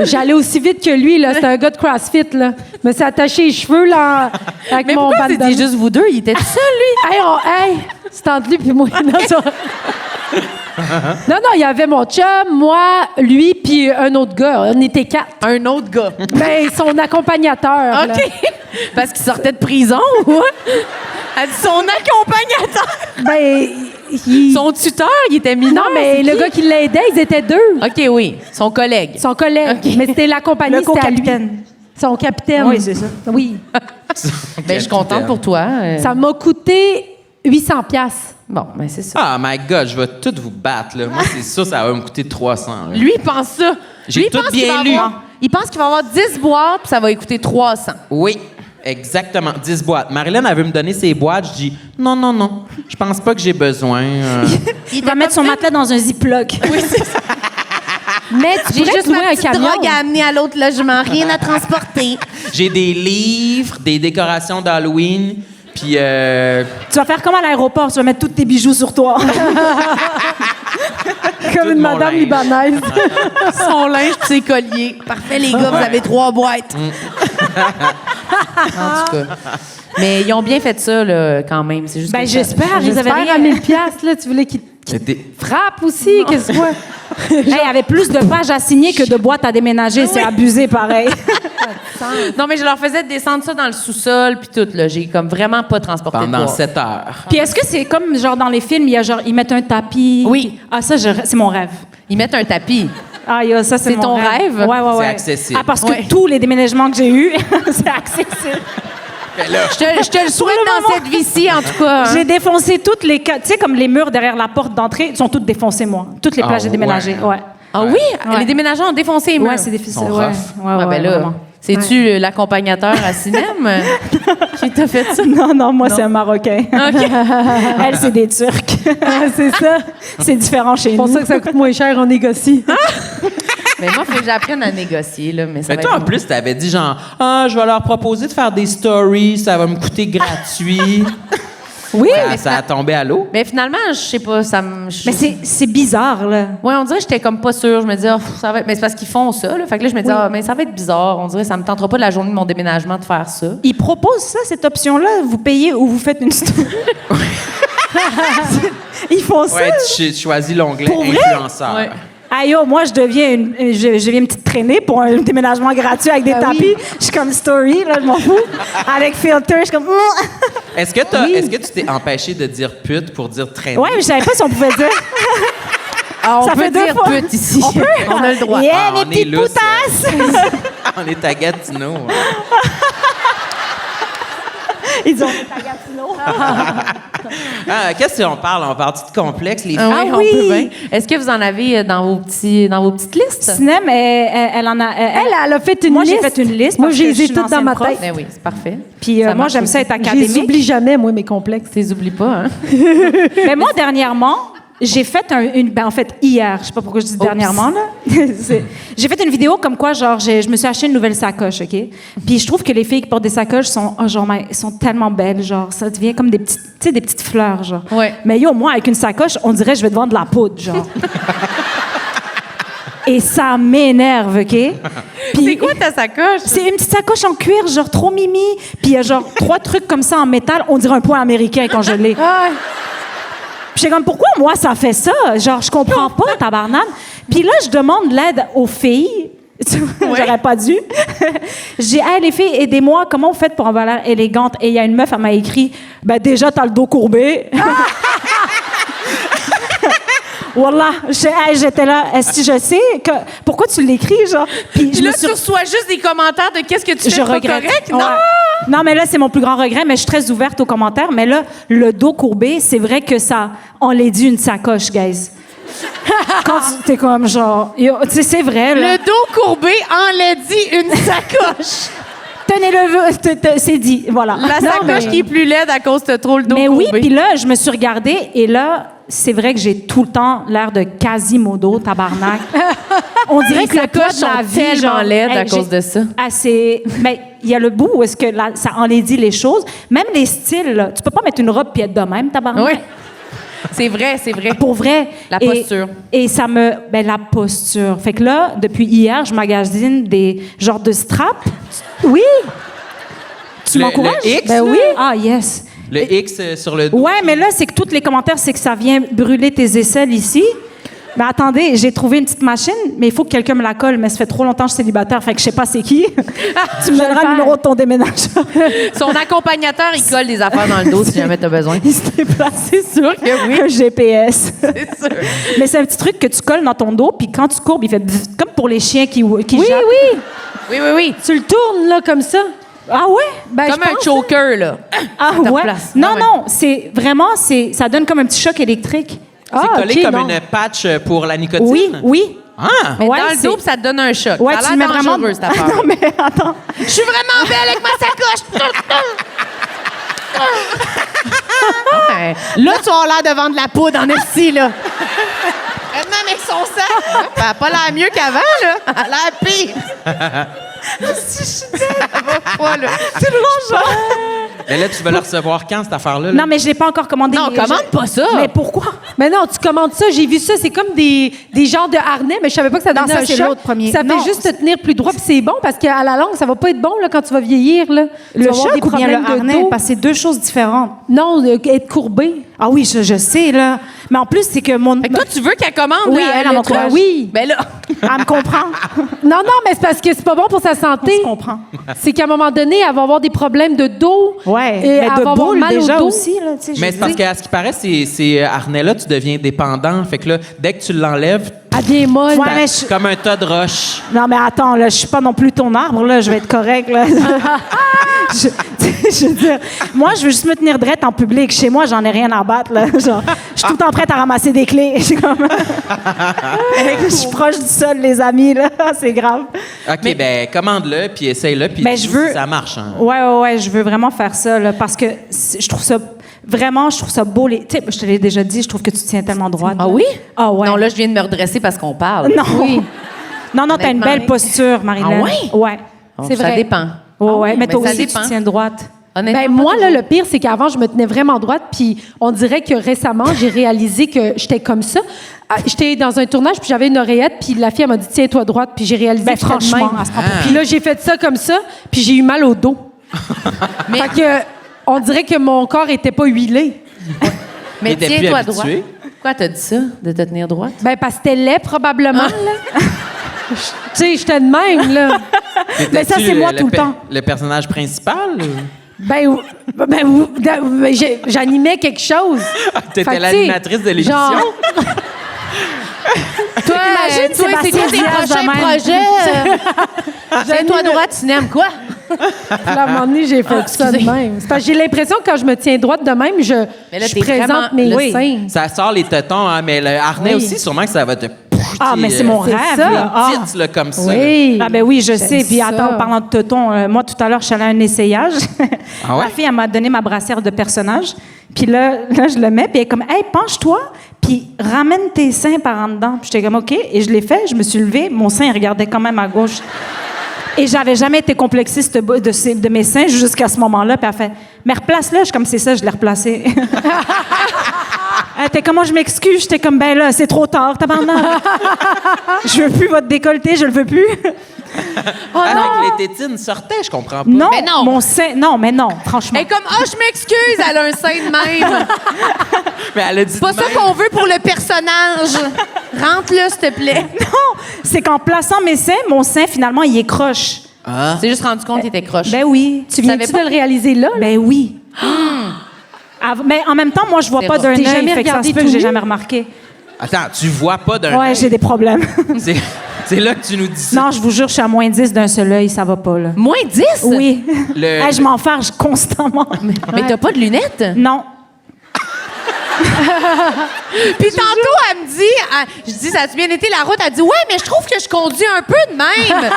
J'allais aussi vite que lui, là. C'était un gars de CrossFit, là. Je me suis attaché les cheveux, là, avec Mais mon pourquoi bandana. c'était juste vous deux? Il était tout seul, lui. Hey, c'est entre lui puis moi. Non, il y avait mon chum, moi, lui, puis un autre gars. On était 4. Un autre gars. Ben, son accompagnateur. là. OK. Parce qu'il sortait de prison, ou quoi? Elle dit son accompagnateur. Ben, il... Son tuteur, il était mineur. Non, mais c'est le qui? gars qui l'aidait, ils étaient 2. OK, oui. Son collègue. Son collègue. Ok. Mais c'était la compagnie, Le c'était à lui. co-capitaine. Son capitaine. Oui, c'est ça. Oui. Ben, je suis contente pour toi. Ça m'a coûté 800$. Bon, ben c'est ça. Ah, my God, je vais tout vous battre, là. Moi, c'est sûr, ça va me coûter 300. là. Lui, il pense ça. J'ai Lui, il tout pense qu'il bien va lu. il pense qu'il va avoir 10 boîtes, puis ça va lui coûter 300. Oui, exactement. 10 boîtes. Marilyn, elle veut me donner ses boîtes. Je dis, non. Je pense pas que j'ai besoin. Il va mettre son matelas dans un ziploc. Oui, c'est ça. Mais tu J'ai pourrais juste louer ma un petite camion. drogue à amener à l'autre logement. Rien à transporter. J'ai des livres, des décorations d'Halloween, puis... Tu vas faire comme à l'aéroport, tu vas mettre tous tes bijoux sur toi. Comme Tout une mon madame linge. libanaise. Son linge puis ses colliers. Parfait, les gars, vous avez 3 boîtes. En tout cas. Mais ils ont bien fait ça, là, quand même. C'est juste Ben, que ça- j'espère. Ils avaient J'espère à rien. 1000$, là. Tu voulais qu'il C'était... frappe aussi. Qu'est-ce que c'est? Hey, il y avait plus de pages à signer que de boîtes à déménager. C'est abusé, pareil. Non, mais je leur faisais descendre ça dans le sous-sol puis tout, là. J'ai comme vraiment pas transporté de Pendant boîte. 7 heures. Puis est-ce que c'est comme genre dans les films, il y a genre ils mettent un tapis. Oui. Ah ça, c'est mon rêve. Ils mettent un tapis. Ah, ça, c'est C'est mon ton rêve? Ouais. C'est accessible. Ah, parce que Ouais. tous les déménagements que j'ai eus, c'est accessible. Je te le souhaite le dans moment. cette vie-ci, en tout cas. hein. J'ai défoncé toutes les... Tu sais, comme les murs derrière la porte d'entrée, ils sont toutes défoncées, moi. Toutes les Ah, plages, j'ai déménagé. ouais. Ouais. Ah oui? Ouais. Les déménageurs ont défoncé les murs. Ouais, c'est difficile. Sont Ouais. rough. Ouais, Ah, ben là, vraiment. c'est-tu l'accompagnateur à cinéma qui t'a fait ça? Non, moi, c'est un Marocain. Elle, c'est des Turcs. C'est ça. C'est différent chez C'est pour nous. ça que ça coûte moins cher, on négocie. Mais moi, il faut que j'apprenne à négocier, là. Mais ça Mais va toi, en être- plus, t'avais dit genre, je vais leur proposer de faire des stories, ça va me coûter gratuit. Oui, Ça, mais, ça a tombé à l'eau. mais finalement, je sais pas, ça me... Mais c'est bizarre, là. Ouais, on dirait que j'étais comme pas sûre. Je me disais, ça va être... Mais c'est parce qu'ils font ça, là. Fait que là, je me disais, mais ça va être bizarre. On dirait, ça me tentera pas de la journée de mon déménagement de faire ça. Ils proposent ça, cette option-là. Vous payez ou vous faites une story. Ils font ça. Ouais, tu choisis l'onglet Pour vrai? influenceur. Ouais. Aïe, moi, je deviens une petite traînée pour un déménagement gratuit avec des Ah tapis. oui. Je suis comme story, là, je m'en fous. Avec filter, je suis comme... Est-ce que, est-ce que tu t'es empêché de dire pute pour dire traîner? Ouais, mais je savais pas si on pouvait dire. Ah, on Ça peut fait deux dire fois. pute ici. On peut? On a le droit. Yeah, Ah, les on est petites lousse, poutasses! On est à Gatineau. Ils ont à Gatineau. Qu'est-ce qu'on parle? On parle de complexe, les Ah, filles? oui, oui. on peut bien. Est-ce que vous en avez dans vos petites listes? Sinem, elle en a... Elle a fait une Moi, liste. j'ai fait une liste. Moi, parce j'ai que les je ai suis toutes dans une ma ancienne tête. prof. Ben oui, c'est parfait. Puis Ça moi, marche j'aime aussi. ça être Je les académique. oublie jamais, moi, mes complexes. Tu les oublies pas, hein? Mais moi, dernièrement, j'ai fait en fait, hier, je sais pas pourquoi je dis dernièrement, là. J'ai fait une vidéo comme quoi, genre, je me suis acheté une nouvelle sacoche, OK? Puis je trouve que les filles qui portent des sacoches sont, elles sont tellement belles, genre, ça devient comme des petites, tu sais, des petites fleurs, genre. Ouais. Mais yo, moi, avec une sacoche, on dirait que je vais te vendre de la poudre, genre. Et ça m'énerve, OK? Puis- C'est quoi ta sacoche? c'est une petite sacoche en cuir, genre trop mimi. Puis il y a genre 3 trucs comme ça en métal. On dirait un poids américain quand je l'ai. Puis j'étais comme, pourquoi moi ça fait ça? Genre, je comprends pas, tabarnane. Puis là, je demande l'aide aux filles. J'aurais pas dû. J'ai dit, hey, les filles, aidez-moi. Comment vous faites pour avoir l'air élégante? Et il y a une meuf, elle m'a écrit, ben déjà, t'as le dos courbé. Wallah, j'étais là. Est-ce que je sais que pourquoi tu l'écris, genre? Puis Puis là, tu reçois juste des commentaires de qu'est-ce que tu fais je pas regrette. correct. Non! Ouais. Non, mais là, c'est mon plus grand regret, mais je suis très ouverte aux commentaires. Mais là, le dos courbé, c'est vrai que ça enlaidit une sacoche, guys. Quand t'es comme genre... Tu sais, c'est vrai, là. Le dos courbé enlaidit une sacoche. Tenez-le, c'est dit, voilà. La Non, sacoche mais- qui est plus laide à cause de trop le dos Mais courbé. oui, puis là, je me suis regardée et là, c'est vrai que j'ai tout le temps l'air de Quasimodo, tabarnak. On dirait Les que le poids sacoches de la sont vie, tellement genre, laides à hey, cause de ça. Mais il y a le bout où est-ce que ça enlaidit les choses. Même les styles, là, tu peux pas mettre une robe puis être de même, tabarnak. Oui. C'est vrai, c'est vrai. Pour vrai. La posture. Et ça me... Ben, la posture. Fait que là, depuis hier, je magasine des genres de straps. Oui! Tu Le- m'encourages? le X, Ben là? oui. Ah, yes. Le X sur le dos. Ouais, mais là, c'est que tous les commentaires, c'est que ça vient brûler tes aisselles ici. Mais attendez, j'ai trouvé une petite machine, mais il faut que quelqu'un me la colle. Mais ça fait trop longtemps que je suis célibataire, fait que je sais pas c'est qui. Tu me donneras le numéro de ton déménageur. Son accompagnateur, il colle des affaires dans le dos si jamais t'as besoin. Il se déplace, c'est sûr. que oui. Un GPS. C'est sûr. Mais c'est un petit truc que tu colles dans ton dos, puis quand tu courbes, il fait bzz, comme pour les chiens qui Oui, jappent. oui. Oui, oui, oui. Tu le tournes, là, comme ça. Ah ouais? Ben, Comme je un pense, choker, là. Ah te ouais? replace. Non, Ah ouais. non, c'est vraiment, ça donne comme un petit choc électrique. C'est collé ok, comme non. une patch pour la nicotine? Oui, oui. Ah! Mais Ouais, dans le c'est- dos, puis ça te donne un choc. Ouais, ça a tu l'air mets vraiment... dangereux, cette affaire. Non, mais attends. Je suis vraiment belle avec ma sacoche. Ouais. Là, tu as l'air de vendre de la poudre en esti, là. Maintenant, avec son sac, elle a pas l'air mieux qu'avant, là. Elle a l'air pire. Si je disais, elle va pas, là. C'est drôle, Mais là, tu vas le recevoir quand, cette affaire-là? là? Non, mais je l'ai pas encore commandé. Non, commande pas ça. Mais pourquoi? Mais non, tu commandes ça. J'ai vu ça. C'est comme des genres de harnais, mais je savais pas que ça Non, donnait ça, un c'est choc. l'autre premier. Ça fait Non, juste te tenir plus droit, puis c'est bon parce qu'à la longue, ça va pas être bon là, quand tu vas vieillir. Là. Tu Le vas avoir choc des ou bien le problèmes de harnais? dos. Parce que c'est deux choses différentes. Non, être courbé. Ah oui, je sais, là. Mais en plus, c'est que mon... Fait que toi, tu veux qu'elle commande Oui, là, elle, elle m'encourage. Oui. Ben là, Elle me comprend. Non, non, mais c'est parce que c'est pas bon pour sa santé. Je comprends. C'est qu'à un moment donné, elle va avoir des problèmes de dos. Ouais. Et Mais elle de va avoir boule, mal déjà au dos. aussi, là. Tu sais, Mais je c'est parce dis. qu'à ce qui paraît, ces harnais-là, tu deviens dépendant. Fait que là, dès que tu l'enlèves, Elle devient molle. Ouais, t'as mais je- comme un tas de roches. Non, mais attends, là, je suis pas non plus ton arbre, là. Je vais être correct, là. je veux dire, moi, je veux juste me tenir drette en public. Chez moi, j'en ai rien à battre, là. Genre, je suis tout le temps prête à ramasser des clés. Je suis comme... je suis proche du sol, les amis, là. C'est grave. OK, ben commande-le, puis essaye-le, puis Ben, dis je veux- si ça marche. Hein. Ouais, je veux vraiment faire ça, là, parce que je trouve ça... Vraiment, je trouve ça beau. Tu sais, je te l'ai déjà dit, je trouve que tu tiens tellement droite. Ah là. oui? Ah ouais. non, là, je viens de me redresser parce qu'on parle. Non. Non, t'as une Honnêtement, belle oui. posture, Marilyn. Ah ouais? Ouais. C'est Ça vrai. dépend. Ouais, Ah ouais. oui, Mais toi ça aussi, dépend. tu tiens droite. Honnêtement, Ben, pas moi, là, toujours. le pire, c'est qu'avant, je me tenais vraiment droite, puis on dirait que récemment, j'ai réalisé que j'étais comme ça. Ah, j'étais dans un tournage, puis j'avais une oreillette, puis la fille, elle m'a dit, tiens-toi droite, puis j'ai réalisé Ben, que j'étais de franchement, même. elle se prend pour Puis là, j'ai fait ça comme ça, puis j'ai eu mal au dos. Mais- Fait que, on dirait que mon corps était pas huilé. Mais Il était plus tiens-toi droit. habitué. Pourquoi t'as dit ça, de te tenir droite? Ben, parce que c'était laid, probablement, là. Tu sais, j'étais de même, là. Mais ça, c'est moi tout le temps. Le personnage principal? Ben, j'animais quelque chose. T'étais Fait que, l'animatrice de l'émission? genre- Toi, Imagine toi, c'est Sébastien quoi tes Diaz de prochains même. projets? Tiens-toi droite, tu n'aimes quoi? Puis là, à un moment donné, j'ai fait ça de excusez. même. C'est parce que j'ai l'impression que quand je me tiens droite de même, Mais là, je t'es présente vraiment- mes oui. seins. Ça sort les tétons, hein, mais le harnais Oui. aussi, sûrement que ça va te... Ah, mais c'est mon c'est rêve, ça. là. Ah. Tits, là, comme ça. là. Oui. Ah ben oui, je J'aime sais. Puis ça. attends, en parlant de tétons, moi, tout à l'heure, je suis allée à un essayage. Ah ouais? La fille, elle m'a donné ma brassière de personnage. Puis là, je le mets, puis elle est comme, « Hey, penche-toi, puis ramène tes seins par en dedans. » Puis j'étais comme, « OK. » Et je l'ai fait, je me suis levée, mon sein, il regardait quand même à gauche. Et j'avais jamais été complexiste de mes seins jusqu'à ce moment-là. Puis elle fait, « Mais replace-le. » Je suis comme, « C'est ça, je l'ai replacé. » Elle était comment je m'excuse? J'étais comme, ben là, c'est trop tard, tabarnak. Je veux plus votre décolleté, je le veux plus. Ah, fait que les tétines sortaient, je comprends pas. Non, Mais non. mon sein, non, mais non, franchement. Elle est comme, oh, je m'excuse, elle a un sein de même. Mais elle a dit C'est pas de ça même. qu'on veut pour le personnage. Rentre-le, s'il te plaît. Non, c'est qu'en plaçant mes seins, mon sein, finalement, il est croche. C'est juste rendu compte qu'il était croche. Ben oui. Tu viens-tu de le réaliser là? Ben oui. Mais en même temps, moi, je vois C'est pas vrai. d'un T'es œil, jamais fait que ça regardé se peut tout que j'ai nu? jamais remarqué. Attends, tu vois pas d'un Ouais, œil? j'ai des problèmes. C'est là que tu nous dis ça. Non, je vous jure, je suis à moins 10 d'un seul œil, ça va pas, là. Moins 10? Oui. Le- Je m'enfarge constamment. Mais t'as pas de lunettes? Non. Puis tantôt, elle me dit, je dis, ça a bien été la route? Elle dit, ouais, mais je trouve que je conduis un peu de même.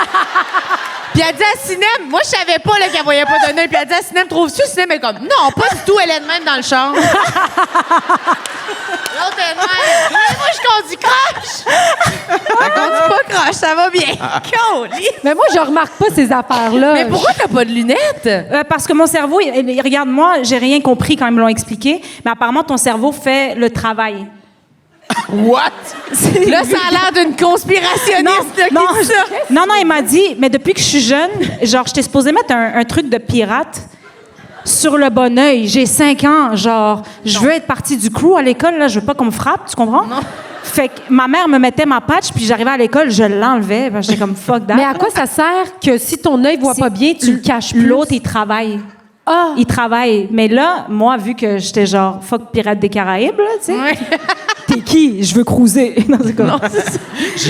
Puis elle dit à Sinem, moi, je savais pas là, qu'elle voyait pas d'un œil. Puis elle dit à Sinem, trouves-tu? Sinem est comme, non, pas du tout, elle est de même dans le char. L'autre est de même. Ouais, moi, je conduis croche. Elle conduit pas croche, ça va bien. Coli. Mais moi, je remarque pas ces affaires-là. Mais pourquoi t'as pas de lunettes? Parce que mon cerveau, regarde-moi, j'ai rien compris quand ils me l'ont expliqué, mais apparemment, ton cerveau fait le travail. What? Là, ça a l'air d'une conspirationniste qui dit ça. Non, il m'a dit, mais depuis que je suis jeune, genre, j'étais supposée mettre un truc de pirate sur le bon œil. J'ai 5 ans, genre, je veux être partie du crew à l'école, là, je veux pas qu'on me frappe, tu comprends? Non. Fait que ma mère me mettait ma patch, puis j'arrivais à l'école, je l'enlevais. J'étais comme fuck that. Mais à quoi ça sert que si ton œil voit pas bien, tu le caches plus? L'autre, il travaille. Ah! Il travaille. Mais là, moi, vu que j'étais genre fuck pirate des Caraïbes, là, tu sais. Ouais. T'es qui? Je veux cruiser. Non, c'est comme... Je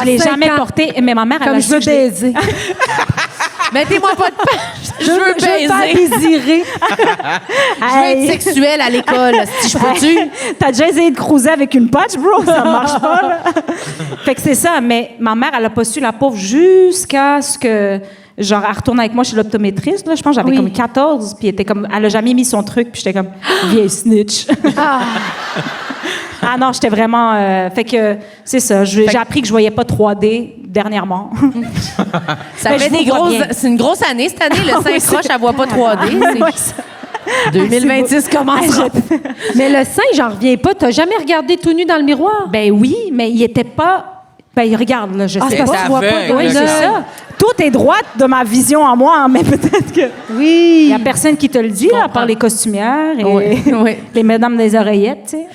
l'ai J'ai jamais 5 ans. porté, mais ma mère, elle Comme a je veux su que l'ai- baiser. Mettez-moi pas de page. Je veux Je veux faire baiser. désirer. Je veux être sexuelle à l'école. Si je peux-tu? T'as déjà essayé de cruiser avec une patch, bro? Ça marche pas, là. Fait que c'est ça. Mais ma mère, elle a pas su la pauvre jusqu'à ce que... Genre, elle retourne avec moi chez l'optométriste, là. Je pense que j'avais Oui. comme 14, puis elle a jamais mis son truc, puis j'étais comme, vieille snitch. Ah non, j'étais vraiment... fait que, c'est ça. J'ai appris que je voyais pas 3D dernièrement. Ça Mais fait je vous des vois grosses. bien. C'est une grosse année cette année. Le 5 Oui, croche, elle voit pas 3D. Ouais, C'est- 2026 commence. Mais le sein, j'en reviens pas. T'as jamais regardé tout nu dans le miroir? Ben oui, mais il était pas... Ben, regarde, là, je sais c'est pas. parce que tu vois pas. aveugle, Oui, là, c'est que- ça. Tout est droite de ma vision en moi, hein, mais peut-être que... Il Oui. y a personne qui te le dit, là, à part les costumières et Oui, oui. les mesdames des oreillettes, tu sais.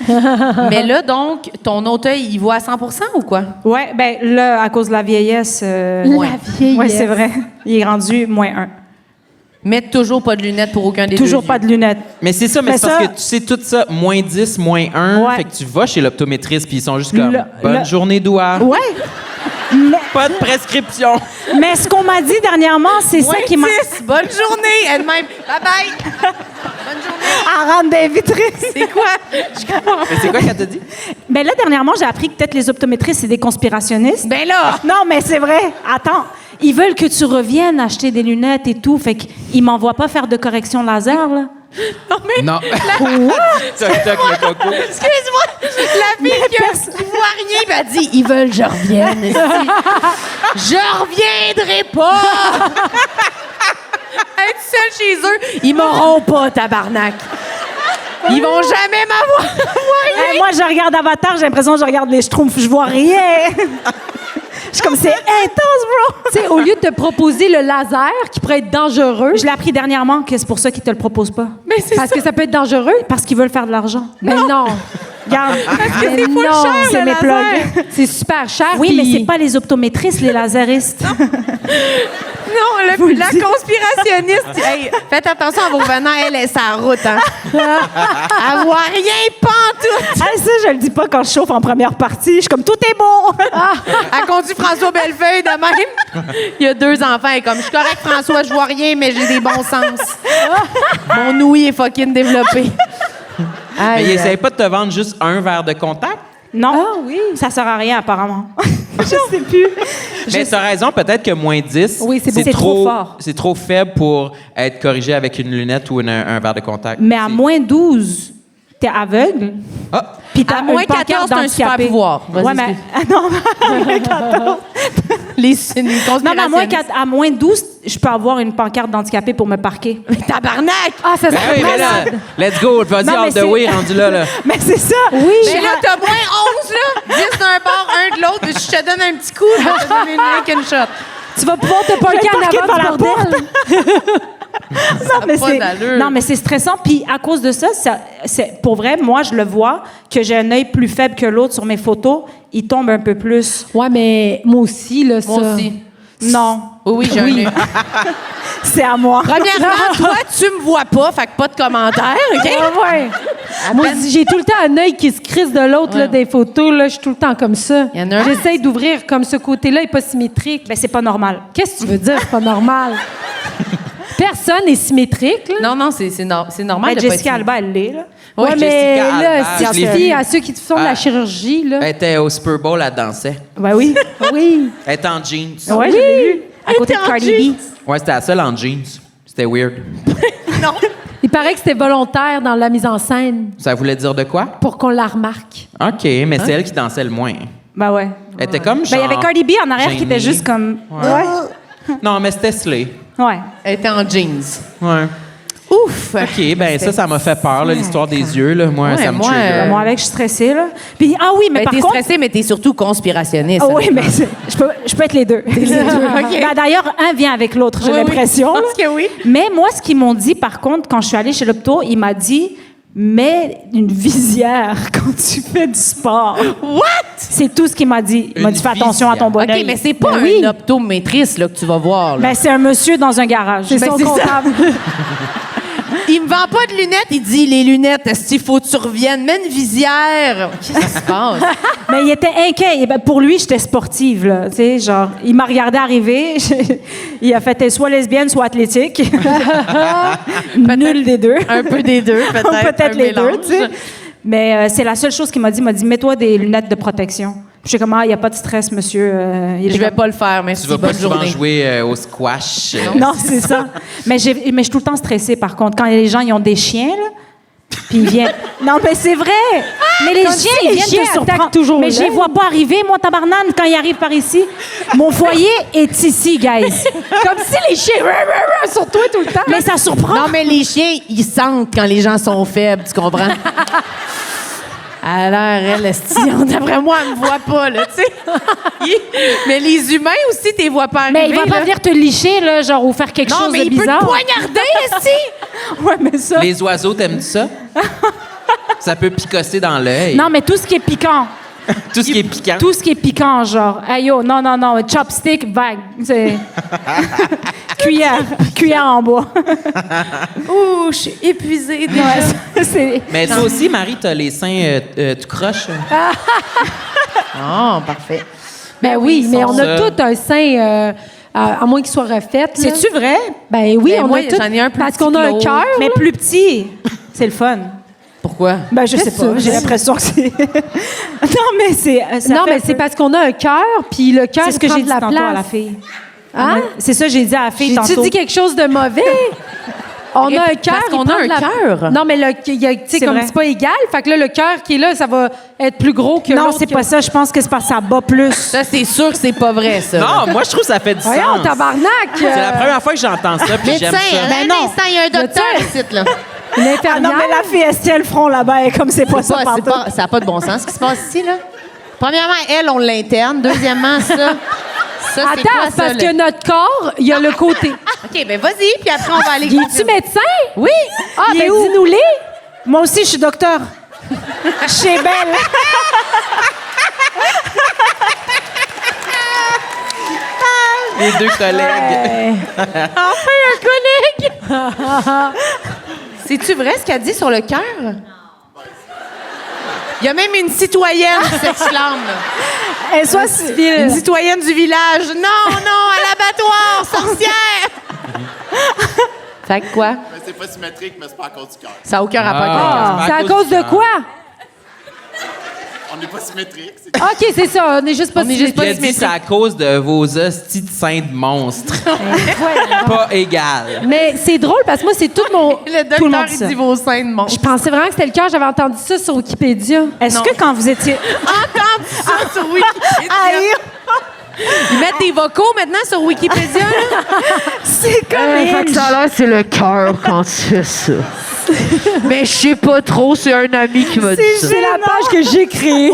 Mais là, donc, ton autre œil, il voit à 100 ou quoi? Ouais, ben là, à cause de la vieillesse... La vieillesse. Oui, c'est vrai. Il est rendu -1. Mais toujours pas de lunettes pour aucun des Toujours deux pas yeux. de lunettes. Mais c'est ça, mais Mais c'est parce ça- que tu sais tout ça, -10, -1, Ouais. fait que tu vas chez l'optométriste puis ils sont juste comme bonne le- journée doigt. Ouais. Mais, Pas de prescription. mais ce qu'on m'a dit dernièrement, c'est ça qui m'a... 10, bonne journée, elle-même. Bye-bye. Bonne journée. À rendre des vitrices. C'est quoi? Mais c'est quoi qu'elle t'a dit? Ben là, dernièrement, j'ai appris que peut-être les optométristes, c'est des conspirationnistes. Ben là! Non, mais c'est vrai. Attends. Ils veulent que tu reviennes acheter des lunettes et tout. Fait qu'ils m'envoient pas faire de correction laser, là. Non. Toc, toc, le coco. Excuse-moi, la fille qui voit rien, elle a dit, ils veulent que je revienne. Je reviendrai pas! Être seule chez eux, ils m'auront pas, tabarnak. Ils vont jamais m'avoir. Hey, moi, je regarde Avatar, j'ai l'impression que je regarde les Schtroumpfs. Je vois rien. Je suis comme, c'est intense, bro. Tu sais, au lieu de te proposer le laser, qui pourrait être dangereux, Je l'ai appris dernièrement que c'est pour ça qu'ils te le proposent pas. Mais c'est parce que ça peut être dangereux. Parce qu'ils veulent faire de l'argent. Mais non. Regarde. Mais non. C'est mes plugs. C'est super cher. Oui, puis- mais c'est pas les optométristes, les laseristes. Non, la conspirationniste. Hey, faites attention à vos venants, elle est sa route. Hein. Elle voit rien, pantoute. Ah, ça, je le dis pas quand je chauffe en première partie. Je suis comme, tout est beau. Elle conduit François Bellefeuille de même. Il y a 2 enfants. Elle est comme, je suis correct, François, je vois rien, mais j'ai des bons sens. Mon ouïe est fucking développé. Mais Aïe, ils aïe. essayent pas de te vendre juste un verre de contact? Non. Ah oui. Ça sert à rien, apparemment. Je sais plus. Mais t'as raison, peut-être que -10, Oui, c'est trop fort. C'est trop faible pour être corrigé avec une lunette ou un verre de contact. Mais à C'est- -12, t'es aveugle. Ah! Puis t'as À une moins pancarte 14, t'as un super d'handicapé. pouvoir. Vas-y, Ouais, mais... excuse. Non, à moins 14. Les Non, mais conspirationnistes. à -12, je peux avoir une pancarte d'handicapé pour me parquer. Tabarnak! Ah, ça Ben serait oui, mais là, malade. let's go, vas-y, Non, mais all the way, rendu là, là. Mais c'est ça. Oui. Mais là, t'as moins 11, là. 10 d'un bord, 1 de l'autre. Je te donne un petit coup, je vais te donner une lick, une shot. Tu vas pouvoir te parquer en parquer avant par du la bordel. Non, mais c'est stressant. Puis à cause de ça, c'est pour vrai, moi, je le vois, que j'ai un œil plus faible que l'autre sur mes photos. Il tombe un peu plus. Ouais, mais moi aussi, là, ça. Moi aussi. Non. Oui, j'ai un œil. C'est à moi. Premièrement, toi, tu me vois pas, fait que pas de commentaires, OK? Ah ouais. Moi, j'ai tout le temps un œil qui se crisse de l'autre là, des photos. Là, je suis tout le temps comme ça. Il y en a un. J'essaie d'ouvrir comme ce côté-là n'est pas symétrique. Ben, c'est pas normal. Qu'est-ce que tu veux dire? C'est pas normal. Personne n'est symétrique. Là. Non, c'est normal Ben, de pas Jessica être- Alba, elle l'est, là. Ouais, mais Jessica là, Alba, si je l'ai tu vue. dis à ceux qui te font de la Ah. chirurgie, là. Elle était au Super Bowl, elle dansait. Ben oui. Oui. Elle était en jeans. Ouais, je l'ai vu. À côté de Cardi B. Ouais, c'était la seule en jeans. C'était weird. Il paraît que c'était volontaire dans la mise en scène Ça voulait dire de quoi? pour qu'on la remarque. OK, mais c'est elle qui dansait le moins. Ben ouais. Elle était comme Ben, il y avait genre Cardi B en arrière qui était gênée. juste comme. Non, mais c'était slay. Ouais. Elle était en jeans. Ouais. Ouf! OK, ben ça m'a fait peur, là, l'histoire des yeux. Là. Moi, Ouais, ça me moi, trigger. Ben, moi, avec, je suis stressée, là. Puis, ah oui, mais Ben, par t'es contre. stressé, mais t'es surtout conspirationniste. Ah oui, mais je peux être les deux. Ben, d'ailleurs, un vient avec l'autre, j'ai l'impression. Je là. pense que oui. Mais moi, ce qu'ils m'ont dit, par contre, quand je suis allée chez l'opto, il m'a dit mets une visière quand tu fais du sport. What? C'est tout ce qu'il m'a dit. Il m'a Une dit fais attention à ton visière. bon OK, œil. mais c'est pas Ben un oui. optométriste là, que tu vas voir. Là. Ben, c'est un monsieur dans un garage. C'est Ben, son ça. comptable. Il me vend pas de lunettes, il dit les lunettes, est-ce qu'il faut que tu reviennes? Mets une visière. Qu'est-ce qui se passe? Mais il était inquiet. Et ben, pour lui, j'étais sportive, là. Tu sais, genre, il m'a regardé arriver. Il a fait t'es soit lesbienne, soit athlétique. Nul des deux. Un peu des deux, peut-être. Peut-être un les deux, mélange. tu sais. Mais c'est la seule chose qu'il m'a dit. Il m'a dit, mets-toi des lunettes de protection. Je sais comment, il n'y a pas de stress, monsieur. Je vais pas le faire, merci. Tu vas pas Bonne souvent journée. jouer au squash. Non, c'est ça. Mais je suis tout le temps stressée, par contre. Quand les gens, ils ont des chiens, là, puis ils viennent... Non, mais c'est vrai! Mais les Comme chiens, si ils les viennent chiens te surprendre. attaquent toujours Mais je les l'œil. vois pas arriver, moi, tabarnane, quand ils arrivent par ici. Mon foyer est ici, guys. Comme si les chiens sur toi tout le temps. Mais ça surprend. Non, mais les chiens, ils sentent quand les gens sont faibles, tu comprends? Alors, elle, esti, d'après moi, elle me voit pas, là, tu sais. Mais les humains aussi, t'es vois pas arriver. Mais il va pas là. venir te licher, là, genre, ou faire quelque Non, chose mais de il peut bizarre. te poignarder, esti! Ouais, mais ça... Les oiseaux, t'aimes ça? Ça peut picosser dans l'œil. Non, mais tout ce qui est piquant. Tout ce qui est piquant. Tout ce qui est piquant, genre, aïe, oh, non, chopstick, vague. C'est... cuillère en bois. Ouh, je suis épuisée déjà. Ouais, c'est... Mais toi aussi, Marie, t'as les seins tout croche. Oh, parfait. Ben oui, mais on a ça. tout un sein, à moins qu'il soit refait. là. C'est-tu vrai? Ben oui, Ben on moi, a tout. j'en ai un plus Parce petit qu'on a que un l'autre. cœur. Mais plus petit. C'est le fun. Pourquoi? Ben, je sais Qu'est-ce pas. que J'ai c'est? l'impression que c'est... non, mais c'est... ça Non, fait mais un c'est peu- parce qu'on a un cœur, puis le cœur C'est ce que prend j'ai de dit la tantôt place. à la fille. Hein? C'est ça que j'ai dit à la fille J'ai-tu tantôt. dit quelque chose de mauvais? On a un cœur. Parce qu'on il prend a un de la- cœur. Non, mais tu sais, C'est comme vrai. c'est pas égal, fait que là, le cœur qui est là, ça va être plus gros que Non, l'autre. c'est pas ça. Je pense que c'est parce que ça bat plus. Ça, c'est sûr que c'est pas vrai, ça. Non, moi, je trouve que ça fait du Voyons, sens. tabarnak! C'est la première fois que j'entends ça, puis Médecin, j'aime ça. un instant, il y a un docteur ici, là. Une Ah infirmière. non, mais la fille, elle se tient le front là-bas, et comme c'est pas ça partout. Ça n'a pas de bon sens, ce qui se passe ici, là. Premièrement, elle, on l'interne. Deuxièmement, ça c'est Attends, quoi, c'est ça, parce là? que notre corps, il y a le côté. OK, ben vas-y, puis après, on va aller... Es-tu médecin? Oui! Ah, Il ben est où? dis-nous-les. Moi aussi, je suis docteur. Chez Belle. Les deux collègues. Enfin, un collègue! C'est-tu vrai ce qu'elle dit sur le cœur? Il y a même une citoyenne qui s'exclame, là. Elle soit Une citoyenne du village. Non, non, à l'abattoir, sorcière! Fait que quoi? Mais c'est pas symétrique, mais c'est pas à cause du cœur. Ça n'a aucun rapport Ah. avec C'est à cause du de cœur. quoi? On n'est pas symétrique. C'est OK, c'est ça. On est juste pas On est juste Il a dit c'est à cause de vos hosties de seins de monstres. Pas égal. Mais c'est drôle parce que moi, c'est tout mon. le Tout le monde docteur, dit il ça. dit vos seins de Je monstre. pensais vraiment que c'était le cœur. J'avais entendu ça sur Wikipédia. Est-ce Non. que quand vous étiez... Entendu ça sur Wikipédia. Ils mettent des vocaux maintenant sur Wikipédia, là. C'est comme... ça a l'air, c'est le cœur quand tu fais ça. Mais je sais pas trop, c'est un ami qui m'a dit ça. C'est la page que j'ai créée.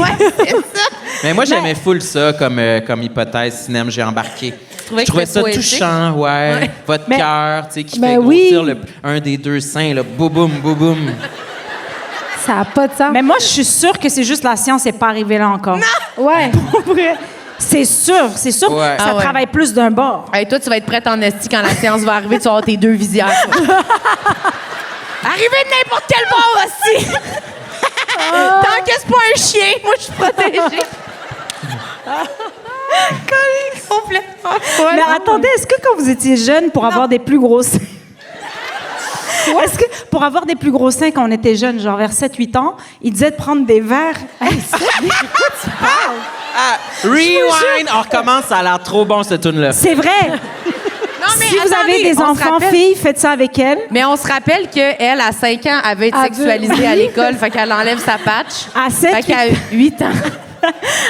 Mais moi, j'aimais full ça comme hypothèse cinéma. J'ai embarqué. trouvais Je que trouvais c'était ça poétique? touchant, ouais. Votre Mais- cœur, tu sais, qui Ben fait oui. grossir un des deux seins, là. Boum, boum, boum. Ça n'a pas de sens. Mais moi, je suis sûre que c'est juste la science n'est pas arrivée là encore. Ouais. Pour vrai. C'est sûr. Ouais. Ça Ah ouais. travaille plus d'un bord. Hey, toi, tu vas être prête en esti quand la séance va arriver, tu vas avoir tes deux visières. toi. Arrivez de n'importe quel bord aussi! Tant que c'est pas un chien, moi, je suis protégée. Complètement folle. Mais attendez, est-ce que quand vous étiez jeune, pour avoir des plus gros seins... Est-ce que pour avoir des plus gros seins quand on était jeune, genre vers 7-8 ans, ils disaient de prendre des verres... Rewind! On recommence, ça a l'air trop bon, cette tune-là. C'est vrai! Non, mais Si vous attendez, avez des on se enfants, rappelle- filles, faites ça avec elles. Mais on se rappelle qu'elle, à 5 ans, elle veut être Elle veut- sexualisée à l'école, fait qu'elle enlève sa patch. À 7, Fait qu'à 8 ans,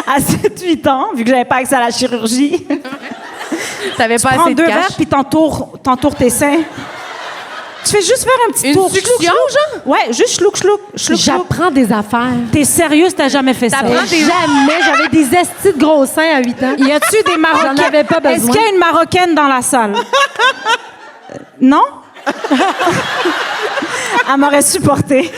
à 7-8 ans, vu que j'avais pas accès à la chirurgie, t'avais pas prends assez de 2 cash. verres puis t'entoures tes seins. Tu fais juste faire un petit Une tour. succion, genre? Ouais, juste chlouk. J'apprends des affaires. T'es sérieuse, t'as jamais fait ça? T'apprends des- Jamais. J'avais des estis de gros seins à 8 ans. Y a-tu des Marocaines? J'en avais pas besoin. Est-ce qu'il y a une Marocaine dans la salle? Non? Elle m'aurait supporté.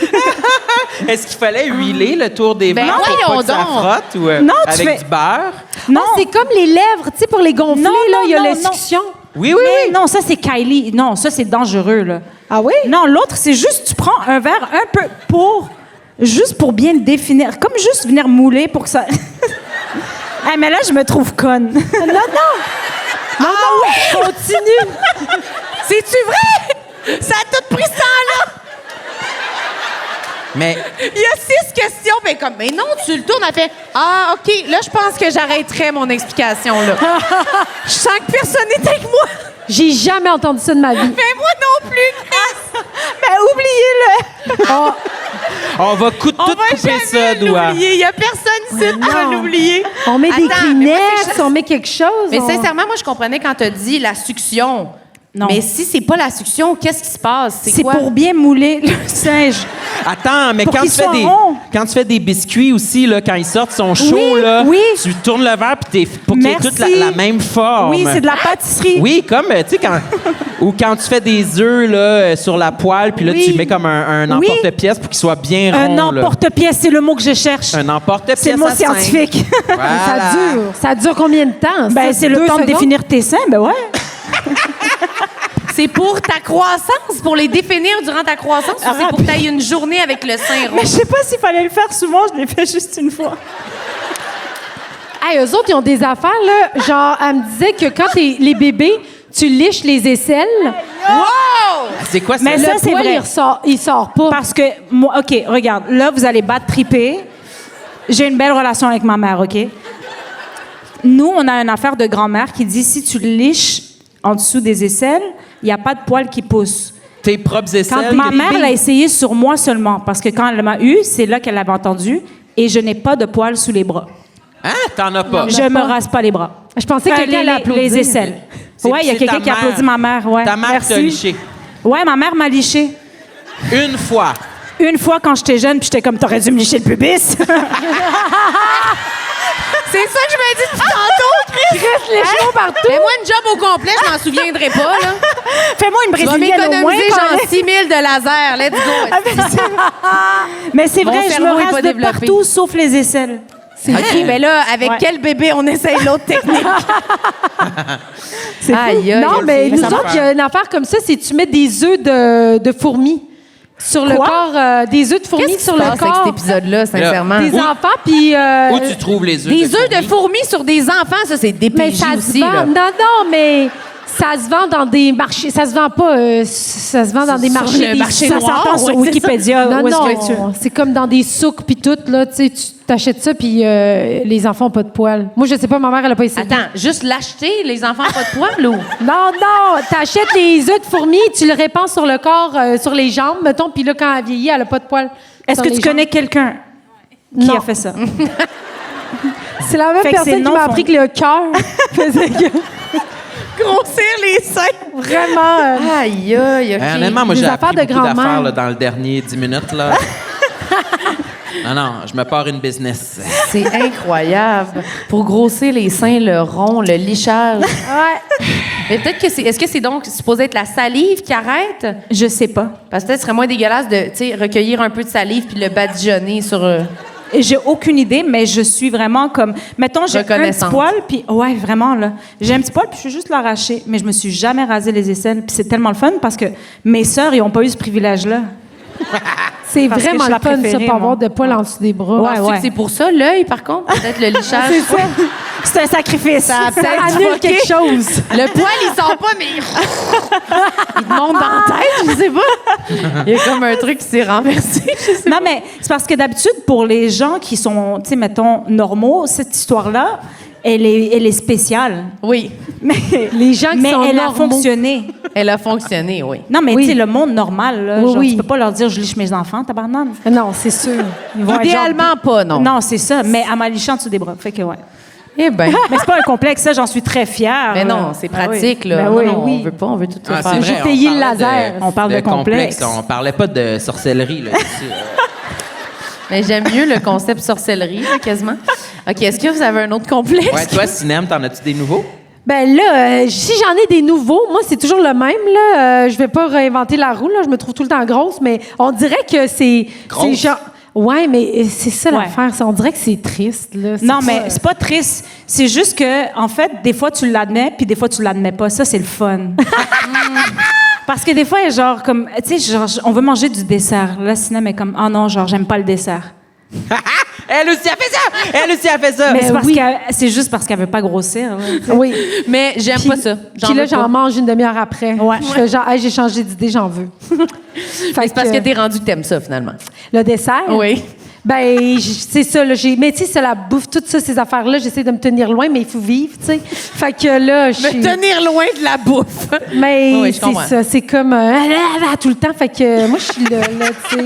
Est-ce qu'il fallait huiler le tour des Ben verres pour voyons pas que ça donc. frotte ou Non, tu avec fais- du beurre? Non, Ah, c'est comme les lèvres, tu sais, pour les gonfler, Non, là, il y a non, la non. succion. Oui. mais non, ça c'est Kylie. Non, ça c'est dangereux là. Ah oui? Non, l'autre c'est juste tu prends un verre un peu juste pour bien définir, comme juste venir mouler pour que ça. Ah mais là je me trouve conne. Non, continue. C'est-tu vrai? Ça a tout pris ce temps-là! Mais Il y a 6 questions, mais comme, mais non, tu le tournes, elle fait ah, OK, là, je pense que j'arrêterai mon explication, là. Je sens que personne n'est avec moi. J'ai jamais entendu ça de ma vie. Mais moi non plus. Mais oubliez-le. on va tout On va couper ça, jamais Doua. l'oublier. Il y a personne ici qui va non. l'oublier. On met des Attends, mais moi, Kleenex, on met quelque chose. Mais on- sincèrement, moi, je comprenais quand tu as dit la succion. Non. Mais si c'est pas la succion, qu'est-ce qui se passe? C'est quoi? pour bien mouler le singe. Attends, mais Pour quand qu'ils tu, fais soient des, ronds. quand tu fais des biscuits aussi, là, quand ils sortent, ils sont chauds, Oui, là, oui. tu tournes le verre puis pour qu'ils aient Merci. toute la même forme. Oui, c'est de la pâtisserie. Oui, comme, tu sais, quand... ou quand tu fais des œufs, là, sur la poêle, puis là, Oui. tu mets comme un Oui. emporte-pièce pour qu'ils soient bien Un ronds, là. emporte-pièce, c'est le mot que je cherche. Un emporte-pièce C'est le mot à cinq. scientifique. Voilà. Ça dure. Ça dure combien de temps? Ben, ça? c'est le 2 temps de secondes? définir tes seins, ben ouais. C'est pour ta croissance, pour les définir durant ta croissance, ou c'est pour que tu aies une journée avec le sein rond? Mais je sais pas s'il fallait le faire souvent, je l'ai fait juste une fois. Hey, eux autres, ils ont des affaires, là. Genre, elle me disait que quand les bébés, tu liches les aisselles, C'est quoi ça? Mais ça, le c'est poil, vrai. il sort pas. Parce que, moi, OK, regarde, là, vous allez battre triper. J'ai une belle relation avec ma mère, OK? Nous, on a une affaire de grand-mère qui dit si tu liches en dessous des aisselles, il n'y a pas de poils qui poussent. Tes propres aisselles. Quand ma mère l'a essayé sur moi seulement, parce que quand elle m'a eu, c'est là qu'elle l'avait entendu, et je n'ai pas de poils sous les bras. Hein? T'en as pas? Je me rase pas les bras. Je pensais que quelqu'un allait applaudir. les aisselles. C'est- Ouais, il y a c'est quelqu'un ta qui mère. applaudit ma mère. Ouais. Ta mère Merci. t'a liché. Ouais, ma mère m'a liché. Une fois. Une fois quand j'étais jeune, puis j'étais comme, t'aurais dû me licher le pubis. C'est ça que je me dis depuis tantôt, Chris. Les cheveux partout. Fais-moi une job au complet, je m'en souviendrai pas, là. Fais-moi une Tu vas brésilienne au moins. m'économiser quand genre même. 6 000 de laser. Let's go. Mais c'est Mon vrai, je me cerveau est pas rase de développé. partout, sauf les aisselles. OK, mais là, avec Ouais. quel bébé on essaye l'autre technique? C'est fou. Aïe, aïe. Non, mais Mais nous ça va autres, il y faire. a une affaire comme ça, c'est tu mets des œufs de fourmis sur le Quoi? corps, des œufs de fourmis Qu'est-ce qui sur se le passe avec corps cet épisode-là, sincèrement? des Où- enfants, puis... Où tu trouves les œufs? Des œufs de fourmis sur des enfants, ça, c'est mais DPJ ça se aussi, vend. là. Non, mais ça se vend dans des marchés. Ça se vend pas. Ça se vend dans des Sur marchés. le des- marché ça noir, s'entend sur ouais, Wikipédia, c'est ça. où est-ce Non, que tu- non, c'est comme dans des souks puis tout là. Tu sais, tu t'achètes ça puis les enfants ont pas de poils. Moi, je sais pas, ma mère elle a pas essayé. Attends, juste l'acheter, les enfants pas de poils, ou? Non, t'achètes les œufs de fourmis, tu le répands sur le corps, sur les jambes, mettons, puis là quand elle vieillit, elle a pas de poils. Est-ce sur que les tu jambes. connais quelqu'un qui Non. a fait ça? C'est la même Fait que c'est personne qui non m'a fondé. appris que le cœur faisait que Grossir les seins. vraiment. Aïe, aïe, OK. Honnêtement, moi, Des j'ai affaires appris de beaucoup d'affaires grand-mère. là, dans le dernier 10 minutes. Là. non, je me pars une business. C'est incroyable. Pour grossir les seins, le rond, le lichage. Ouais. Mais peut-être que c'est... Est-ce que c'est donc supposé être la salive qui arrête? Je sais pas. Parce que peut-être ce serait moins dégueulasse de, tu sais, recueillir un peu de salive puis le badigeonner sur... J'ai aucune idée, mais je suis vraiment comme... Mettons, j'ai un petit Reconnaissante. poil, puis... Ouais, vraiment, là. J'ai un petit poil, puis je suis juste l'arracher. Mais je me suis jamais rasé les aisselles. Puis c'est tellement le fun, parce que mes sœurs, ils ont pas eu ce privilège-là. C'est Parce que vraiment je le la fun, ça, préférée, pas avoir moi. de poils en dessous des bras. Ouais, Penses-tu que c'est pour ça, l'œil, par contre? Peut-être le lichage. C'est ça. C'est un sacrifice. Ça annule quelque chose. Le poil, il sort pas, mais il te monte dans la tête, je sais pas. Il y a comme un truc qui s'est renversé. Je sais Non, mais c'est parce que d'habitude, pour les gens qui sont, tu sais, mettons, normaux, cette histoire-là, elle est spéciale. Oui, Mais Les gens qui mais sont elle a normaux. fonctionné. elle a fonctionné, oui. Non, mais Oui. tu sais, le monde normal, là, Oui, genre, oui. tu peux pas leur dire « je liche mes enfants, tabarnak ». Non, c'est sûr. Ils vont être Idéalement genre- pas, non. Non, c'est ça, mais elle m'a liché en dessous des bras. Fait que, ouais. Eh ben. Mais c'est pas un complexe, ça, j'en suis très fière. Mais là. non, c'est Ah oui. pratique, là. Ben Non, oui, non, oui. on veut pas, on veut tout Ah, faire. c'est J'ai vrai, payé on le parlait laser. On parle de complexe. On parlait pas de sorcellerie, là. ici. Mais j'aime mieux le concept sorcellerie, là, quasiment. OK, est-ce que vous avez un autre complexe? Ouais, toi, Sinem, t'en as-tu des nouveaux? Ben là, si j'en ai des nouveaux, moi, c'est toujours le même. Là. Je vais pas réinventer la roue. Là. Je me trouve tout le temps grosse, mais on dirait que c'est Grosse? genre... Ouais, mais c'est ça Ouais. l'affaire. On dirait que c'est triste. Là. Non, pas- mais c'est pas triste. C'est juste que, en fait, des fois, tu l'admets, puis des fois, tu l'admets pas. Ça, c'est le fun. Parce que des fois, genre, comme, tu sais, genre, on veut manger du dessert. Là, Sinem est comme, oh non, genre, j'aime pas le dessert. Elle aussi a fait ça! Elle aussi a fait ça! Mais c'est parce oui. c'est juste parce qu'elle veut pas grossir. là, tu sais. Oui. Mais j'aime Puis- pas ça. Puis là, veux j'en pas. mange une demi-heure après. Ouais. Je fais genre, hey, j'ai changé d'idée, j'en veux. Fait C'est parce que t'es rendu que t'aimes ça, finalement. Le dessert? Oui. Ben, c'est ça, là. Mais tu sais, c'est la bouffe, tout ça, ces affaires-là, j'essaie de me tenir loin, mais il faut vivre, tu sais. Fait que là, je suis. Me tenir loin de la bouffe. Mais Oui, je c'est comprends. ça, c'est comme tout le temps. Fait que moi, je suis là, tu sais.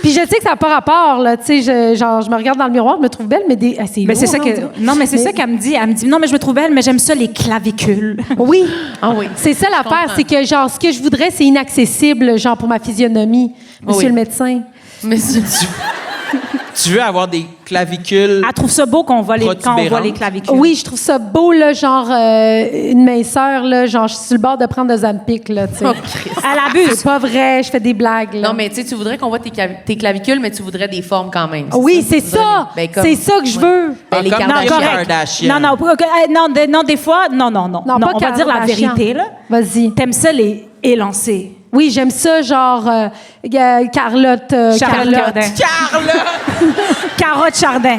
Puis je sais que ça n'a pas rapport, là, tu sais. Je me regarde dans le miroir, je me trouve belle, mais c'est Mais c'est lourd, ça hein, on que. dirait. Non, mais c'est ça qu'elle me dit. Elle me dit, non, mais je me trouve belle, mais j'aime ça, les clavicules. Oui. Ah oui. C'est ça l'affaire, comprends. c'est que, genre, ce que je voudrais, c'est inaccessible, genre, pour ma physionomie, monsieur Oui. le médecin. Mais Tu veux avoir des clavicules? Elle trouve ça beau quand on voit les Protubérantes. clavicules. Oui, je trouve ça beau, là, genre, une minceur, là, genre, je suis sur le bord de prendre de Zampic, là, tu sais. Elle abuse. C'est pas vrai, je fais des blagues, là. non, mais tu sais, tu voudrais qu'on voit tes clavicules, mais tu voudrais des formes quand même. Oui, c'est Tu voudrais ça! des- ben, comme- C'est ça que je Ouais. veux! Ben, les comme dans Kardashians. Kardashian. Non, des fois, non. Non, pas on va dire la Kardashian. vérité, là. Vas-y. T'aimes ça, les élancés. Oui, j'aime ça, genre, Carlotte. Charlotte Carlotte. Cardin. Carotte Chardin.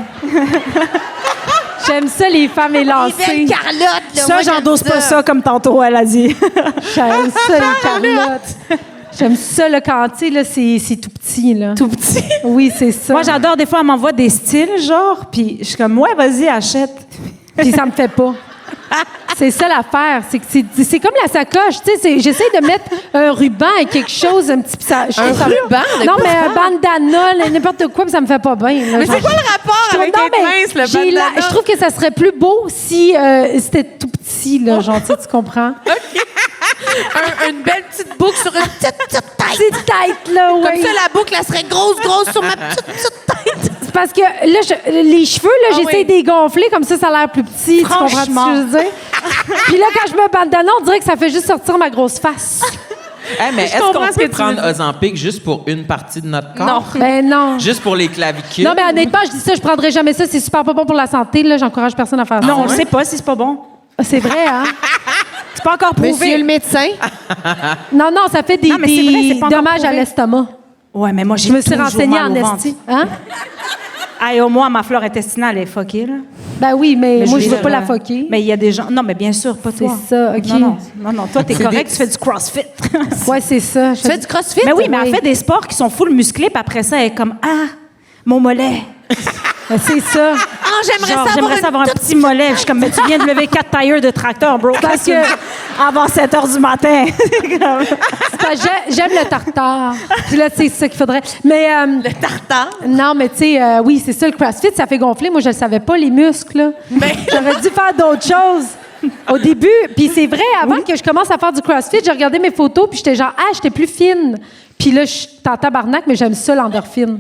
J'aime ça, les femmes élancées. Carlotte, là, Ça, moi, j'endosse j'aime pas ça comme tantôt, elle a dit. J'aime ça, les Carlottes. J'aime ça, là, quand, tu sais, là, c'est tout petit, là. Tout petit. Oui, c'est ça. Moi, j'adore, des fois, elle m'envoie des styles, genre, puis je suis comme, ouais, vas-y, achète. Puis ça me fait pas. C'est ça l'affaire. C'est comme la sacoche. Tu sais, j'essaie de mettre un ruban et quelque chose, un petit. Ça, je Un trouve ça- ruban? De Non, quoi mais tu un bandana, là, n'importe quoi, puis ça me fait pas bien. là. Mais Genre, c'est quoi le rapport je- avec non, être mais mince, le j'ai bandana? je trouve que ça serait plus beau si c'était tout petit, là. Genre, tu comprends? Une belle petite boucle sur une petite tête. Petite tête, là, oui. Comme ça, la boucle, elle serait grosse sur ma petite tête. C'est parce que là, les cheveux, là, Ah j'essaie oui. de les gonfler, comme ça a l'air plus petit. Tu comprends ce que Franchement. je veux dire? Puis là, quand je me bandana, on dirait que ça fait juste sortir ma grosse face. Hey, mais est-ce comprends qu'on ce que peut tu prendre veux Ozempic juste pour une partie de notre corps? Ben non. Juste pour les clavicules? Non, mais honnêtement, je dis ça, je prendrais jamais ça. C'est super pas bon pour la santé. Là, j'encourage personne à faire ça. Non, on sait pas si c'est pas bon. Ah, c'est vrai, hein? C'est pas encore prouvé. Monsieur le médecin. Non, non, ça fait des, Non, mais c'est vrai, c'est pas encore dommages à prouvé. l'estomac. Ouais, mais moi, j'ai Je me suis toujours renseignée mal en au ventre. esti. Hein? Hey, au moins, ma flore intestinale est fuckée, là. Ben oui, mais moi, je veux veux pas la foquer. Mais il y a des gens... Non, mais bien sûr, pas toi. C'est ça, OK. Non, toi, t'es correct, tu fais du crossfit. Ouais, c'est ça. Tu fais du crossfit? Mais oui, mais elle fait des sports qui sont full musclés, puis après ça, elle est comme, ah, mon mollet. Ben, c'est ça. Ah, J'aimerais ça avoir un petit mollet. Je suis comme, mais tu viens de lever 4 tailleurs de tracteur, bro. Parce que Avant 7 h du matin. c'est parce que j'aime le tartare. Puis là, c'est ça qu'il faudrait. Mais Le tartare. non, mais tu sais, oui, c'est ça, le CrossFit, ça fait gonfler. Moi, je ne savais pas, les muscles. Là. J'aurais dû faire d'autres choses au début. Puis c'est vrai, avant que je commence à faire du CrossFit, j'ai regardé mes photos, puis j'étais genre, ah, j'étais plus fine. Puis là, je suis en tabarnak, mais j'aime ça, l'endorphine.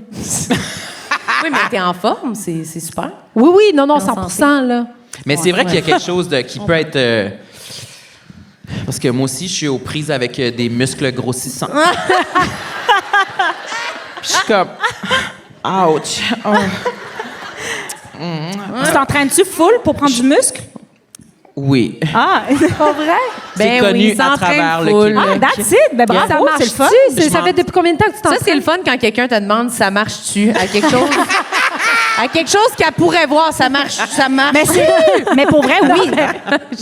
Oui, mais t'es en forme, c'est super. Oui, oui, non, non, En 100 là. Mais c'est vrai qu'il y a quelque chose qui peut être... parce que moi aussi, je suis aux prises avec des muscles grossissants. Puis je suis comme... Ouch! Oh. Tu t'entraînes-tu full pour prendre du muscle? Oui. Ah, Pas vrai? C'est connu il à s'entraîne travers le full. Québec. ah, that's it. Ben bravo, Ça c'est le fun. marche-tu? Ça fait depuis combien de temps que tu t'entraînes? Ça, c'est le fun quand quelqu'un te demande si ça marche-tu à quelque chose. À quelque chose qu'elle pourrait voir, ça marche. Mais pour vrai, oui.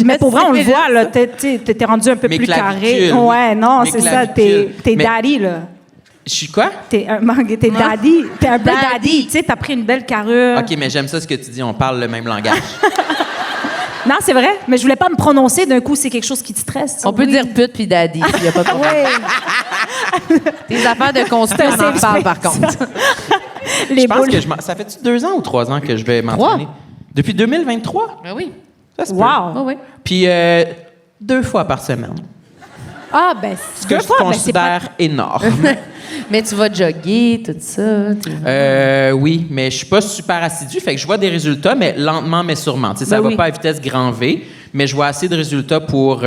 Mais pour vrai, on le voit, là. T'es rendu un peu Mes plus carré. clavicules. Ouais, non, Mes c'est ça. clavicules. T'es Mais- daddy, là. Je suis quoi? T'es daddy. T'es un peu daddy. Tu sais, t'as pris une belle carrure. OK, mais j'aime ça ce que tu dis. On parle le même langage. Non, c'est vrai. Mais je voulais pas me prononcer d'un coup, c'est quelque chose qui te stresse. On peut dire pute puis daddy. Il y a pas de problème. Oui. Tes affaires de construire, on en safe parle par space. contre. Les Je pense boules. que ça fait-tu 2 ans ou 3 ans que je vais m'entraîner? Depuis 2023? Ben oui. Ça se peut. Wow. Oui, oui. Puis 2 fois par semaine. Ah, ben, Ce que je fois, ben, c'est considère énorme. Mais tu vas jogger, tout ça. Oui, mais je suis pas super assidu, fait que je vois des résultats, mais lentement, mais sûrement. Tu sais, ça Ben va oui. pas à vitesse grand V, mais je vois assez de résultats pour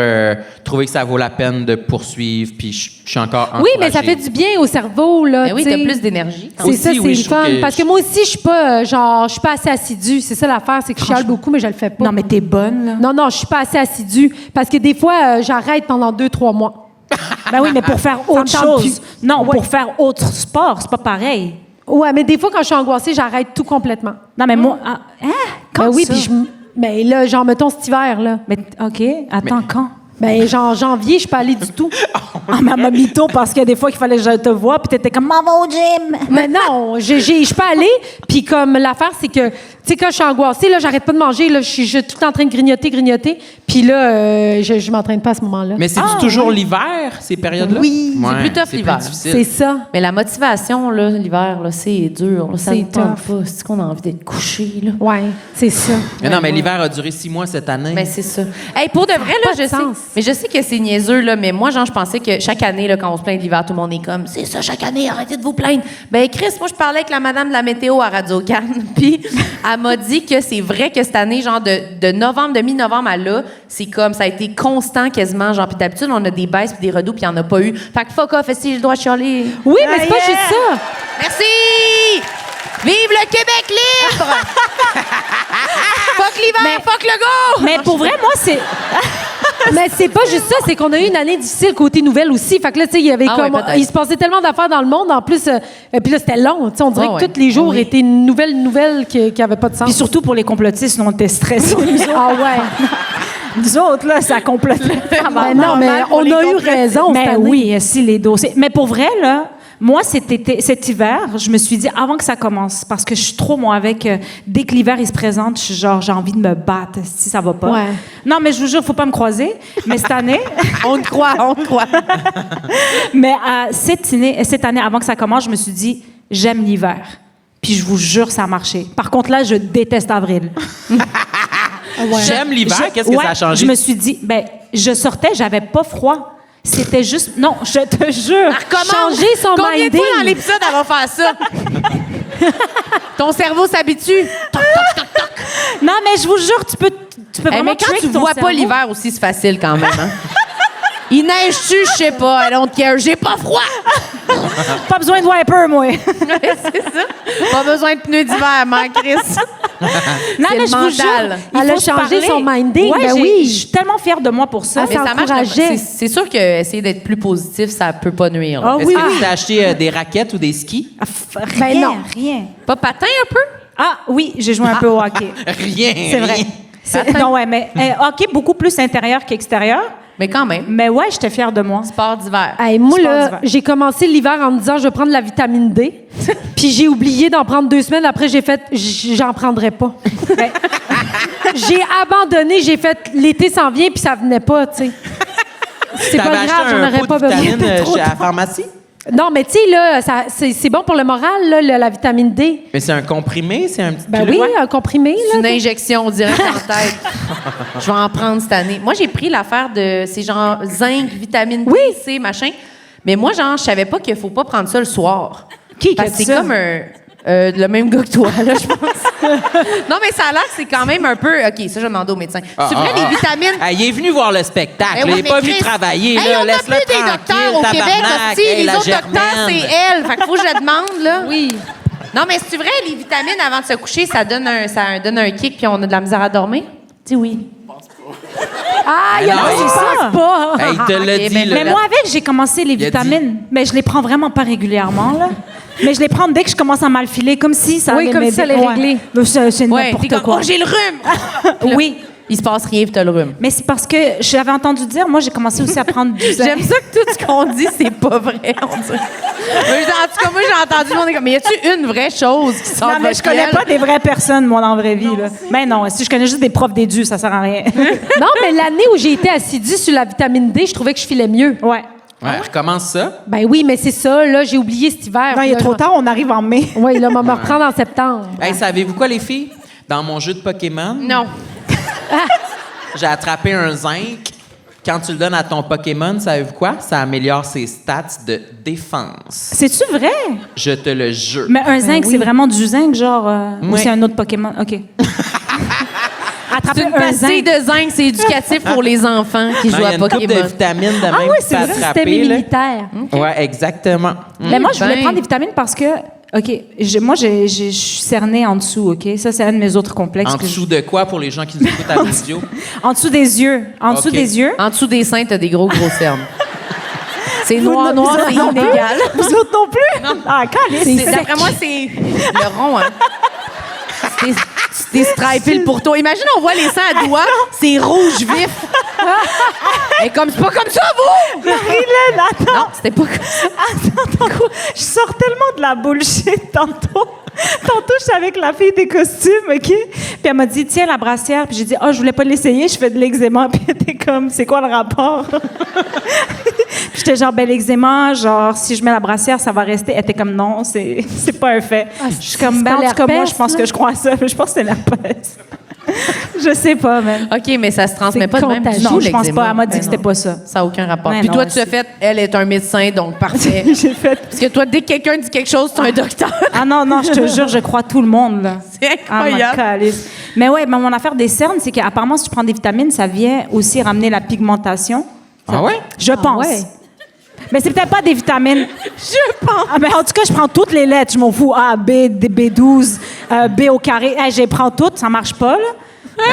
trouver que ça vaut la peine de poursuivre, puis je suis encore oui, mais ça encouragé. fait du bien au cerveau, là. Ben oui, tu sais. t'as plus d'énergie. C'est Aussi, ça, c'est oui, le je trouve fun. que Parce que moi aussi, je suis pas, je suis pas assez assidue. C'est ça l'affaire, c'est que je chiale beaucoup, mais je le fais pas. Non, mais t'es bonne, là. Non, je suis pas assez assidue. Parce que des fois, j'arrête pendant 2-3 mois. Ben oui, mais pour faire me autre tente chose. plus. Non, Ouais. pour faire autre sport, c'est pas pareil. Ouais, mais des fois, quand je suis angoissée, j'arrête tout complètement. Non, mais moi. Quand Ben oui, ça? puis mais là, genre, mettons cet hiver, là. Mais, OK, attends, quand? Ben, genre, janvier, je suis pas allée du tout. Ah, ma mamito, parce que des fois qu'il fallait que je te voie, puis t'étais comme, maman au gym. Mais non, je suis pas allée. Puis comme l'affaire, c'est que, tu sais, quand je suis angoissée, là, j'arrête pas de manger. Là, je suis tout le temps en train de grignoter. Puis là, je m'entraîne pas à ce moment-là. Mais c'est toujours l'hiver, ces périodes-là? Oui, c'est plus tough l'hiver. difficile. C'est ça. Mais la motivation, là, l'hiver, là, c'est dur. Là, ça C'est ne tente tough. pas. C'est qu'on a envie d'être couché, là. Ouais, c'est ça. Mais non, mais l'hiver a duré 6 mois cette année. Mais c'est ça. Hey, pour de vrai, là, pas de je sais. sens. Mais je sais que c'est niaiseux, là, mais moi, genre, je pensais que chaque année, là, quand on se plaint de l'hiver, tout le monde est comme, c'est ça, chaque année, arrêtez de vous plaindre. Ben, Chris, moi, je parlais avec la madame de la météo à Radio-Can, puis elle m'a dit que c'est vrai que cette année, genre, de novembre, de mi-novembre à là, c'est comme, ça a été constant quasiment, genre, puis d'habitude, on a des baisses puis des redoux, puis il n'y en a pas eu. Fait que fuck off, si j'ai le droit de chialer. Oui, mais c'est pas juste ça. Merci! Vive le Québec libre! Fuck l'hiver, fuck le go! Mais pour vrai, moi, c'est. Mais c'est pas juste ça, c'est qu'on a eu une année difficile côté nouvelles aussi. Fait que là, tu sais, il y avait Ah ouais, comme. peut-être. Il se passait tellement d'affaires dans le monde. En plus, puis là, c'était long. Tu sais, on dirait Ah que ouais. tous les jours Oui. étaient une nouvelle qui avait pas de sens. Puis surtout pour les complotistes, nous, on était stressés. Ah ouais. Nous autres, là, ça complètement. Mais non, mais on a eu raison. cette Mais année. oui, si les dossiers. Mais pour vrai, là, moi, cet hiver, je me suis dit, avant que ça commence, parce que je suis trop, moi, avec. Dès que l'hiver, il se présente, je suis genre, j'ai envie de me battre si ça va pas. Ouais. Non, mais je vous jure, faut pas me croiser. Mais cette année. On te croit, on te croit. Mais cette année, avant que ça commence, je me suis dit, j'aime l'hiver. Puis je vous jure, ça a marché. Par contre, là, je déteste avril. J'aime l'hiver, qu'est-ce que Ouais, ça a changé? Je me suis dit, je sortais, j'avais pas froid. C'était juste. Non, je te jure. Changer son Combien de minding. fois dans l'épisode elle va faire ça? Ton cerveau s'habitue. Non, mais je vous jure, tu peux Hey, vraiment mais quand trick tu ton vois cerveau. pas l'hiver aussi, c'est facile quand même. Hein? Il neige-tu? Je sais pas. I don't care. J'ai pas froid. Pas besoin de wiper, moi. C'est ça. Pas besoin de pneus d'hiver, ma Chris. Non, C'est mais je vous mental. jure, il Elle a faut se changé parler. son minding, Ouais, ben j'ai- oui. Je suis tellement fière de moi pour ça. Ah, Mais ça ça marche. encourageait. C'est sûr que essayer d'être plus positif, ça peut pas nuire. là. Ah Est-ce oui. que tu t'as acheté des raquettes ou des skis? Rien, Ben non. rien. Pas patin un peu? Ah oui, j'ai joué un peu au hockey. Rien. C'est vrai. rien. Non, ouais, mais hockey beaucoup plus intérieur qu'extérieur. Mais quand même. Mais ouais, j'étais fière de moi. Sport d'hiver. Hey, moi, Sport là, d'hiver. j'ai commencé l'hiver en me disant, je vais prendre de la vitamine D. Puis j'ai oublié d'en prendre 2 semaines. Après, j'ai fait, j'en prendrai pas. Ben, J'ai abandonné, j'ai fait, l'été s'en vient, puis ça venait pas, tu sais. C'est pas T'avais acheté grave, j'en un aurais pot pas de besoin. vitamine C'était trop chez la tard. pharmacie? Non, mais tu sais, là, c'est bon pour le moral, là, la vitamine D. Mais c'est un comprimé, c'est un petit Ben pilule? oui, un comprimé, C'est là. une injection direct en tête. Je vais en prendre cette année. Moi, j'ai pris l'affaire de. C'est genre zinc, vitamine D, C, machin. Mais moi, genre, je savais pas qu'il faut pas prendre ça le soir. Qui Parce a que dit c'est ça? comme le même gars que toi, là, je pense. Non, mais ça a l'air que c'est quand même un peu. OK, ça, je vais demander au médecin. C'est vrai, les vitamines. Ah, il est venu voir le spectacle. Eh il oui, est mais pas venu Chris, travailler. hey, là. on n'a Laisse-le plus des docteurs au tranquille, Québec, tabarnak. hostie. Hey, Les la autres docteurs, c'est Germaine. elle. Fait qu'il faut que je la demande, là. Oui. Non, mais c'est vrai, les vitamines avant de se coucher, ça donne un kick puis on a de la misère à dormir? Dis oui. Ah, il y a non, pas, c'est il ça. pense pas. Hey, il te l'a Ok, dit, ben, là. Mais moi, avec, j'ai commencé les Il a vitamines. Mais je les prends vraiment pas régulièrement, là. Mais je les prends dès que je commence à mal filer, comme si ça Oui, allait comme si ça allait m'aider. régler. Mais c'est Ouais, t'es n'importe comme, quoi. oh, j'ai le rhume! Oui. Il se passe rien, puis t'as le rhume. Mais c'est parce que j'avais entendu dire, moi, j'ai commencé aussi à prendre du zinc. J'aime ça que tout ce qu'on dit, c'est pas vrai, on dirait. Mais en tout cas, moi, j'ai entendu, on est comme, mais y a-tu une vraie chose qui sort Non, de mais votre je connais gueule? pas des vraies personnes, moi, dans la vraie vie. Là. Mais non, si je connais juste des profs d'édu, ça sert à rien. Non, mais l'année où j'ai été assidue sur la vitamine D, je trouvais que je filais mieux. Ouais. Ouais, recommence ça. Ben oui, mais c'est ça, là, j'ai oublié cet hiver. Non, il est trop tard, on arrive en mai. Oui, là, on va me reprendre en septembre. Hey, savez-vous quoi, les filles? Dans mon jeu de Pokémon, Non. j'ai attrapé un zinc. Quand tu le donnes à ton Pokémon, savez-vous quoi? Ça améliore ses stats de défense. C'est-tu vrai? Je te le jure. Mais un zinc, c'est vraiment du zinc, genre. Ou Oui. c'est un autre Pokémon? OK. Attraper C'est une un pastille zinc. de zinc, c'est éducatif pour les enfants qui Non, jouent il y a à une couple de Pokémon. vitamines de même Ah oui, que tu c'est peux vrai, Système attraper, là. immunitaire. Ouais, exactement. Mais moi, je voulais Ben. prendre des vitamines parce que, OK, je suis cernée en dessous, OK? Ça, c'est un de mes autres complexes. En que je- dessous de quoi pour les gens qui nous écoutent à la vidéo? En dessous des yeux. En dessous OK. des yeux. En dessous des seins, t'as des gros cernes. C'est Vous noir, autres c'est non plus? inégal. Vous autres non plus? Ah, calice. D'après moi, c'est le rond, hein. C'est stripé le pourtour. Imagine, on voit les seins à doigts, c'est rouge vif. Et comme c'est pas comme ça, vous! Marilyn, attends. Non, c'était pas comme ça. Attends, je sors tellement de la bullshit tantôt. Tantôt, je suis avec la fille des costumes, OK? Puis elle m'a dit, tiens, la brassière. Puis j'ai dit, oh, je voulais pas l'essayer, je fais de l'eczéma. Puis elle était comme, c'est quoi le rapport? Puis j'étais genre, ben, l'eczéma, genre, si je mets la brassière, ça va rester. Elle était comme, non, c'est pas un fait. Je suis comme, c'est ben, pas en tout cas, moi, l'herpès, je pense là? que je crois à ça. Mais je pense que c'est l'herpès. Je sais pas, même. OK, mais ça se transmet C'est pas de même du contagieux. tout, Non, je pense l'eczéma. pas. Elle m'a dit Ben que c'était non. pas ça. Ça n'a aucun rapport. Ben Puis non, toi, elle tu as fait, elle est un médecin, donc parfait. J'ai fait. Parce que toi, dès que quelqu'un dit quelque chose, c'est un docteur. Ah non, non, je te jure, je crois tout le monde, là. C'est Ah, ma incroyable. calice. Mais ouais, mais mon affaire des cernes, c'est qu'apparemment, si tu prends des vitamines, ça vient aussi ramener la pigmentation. Ah ouais? Je pense. ouais? Mais c'est peut-être pas des vitamines. Je pense. Ah, mais en tout cas, je prends toutes les lettres. Je m'en fous. A, B, B12, B au carré. Hey, je les prends toutes. Ça marche pas, là.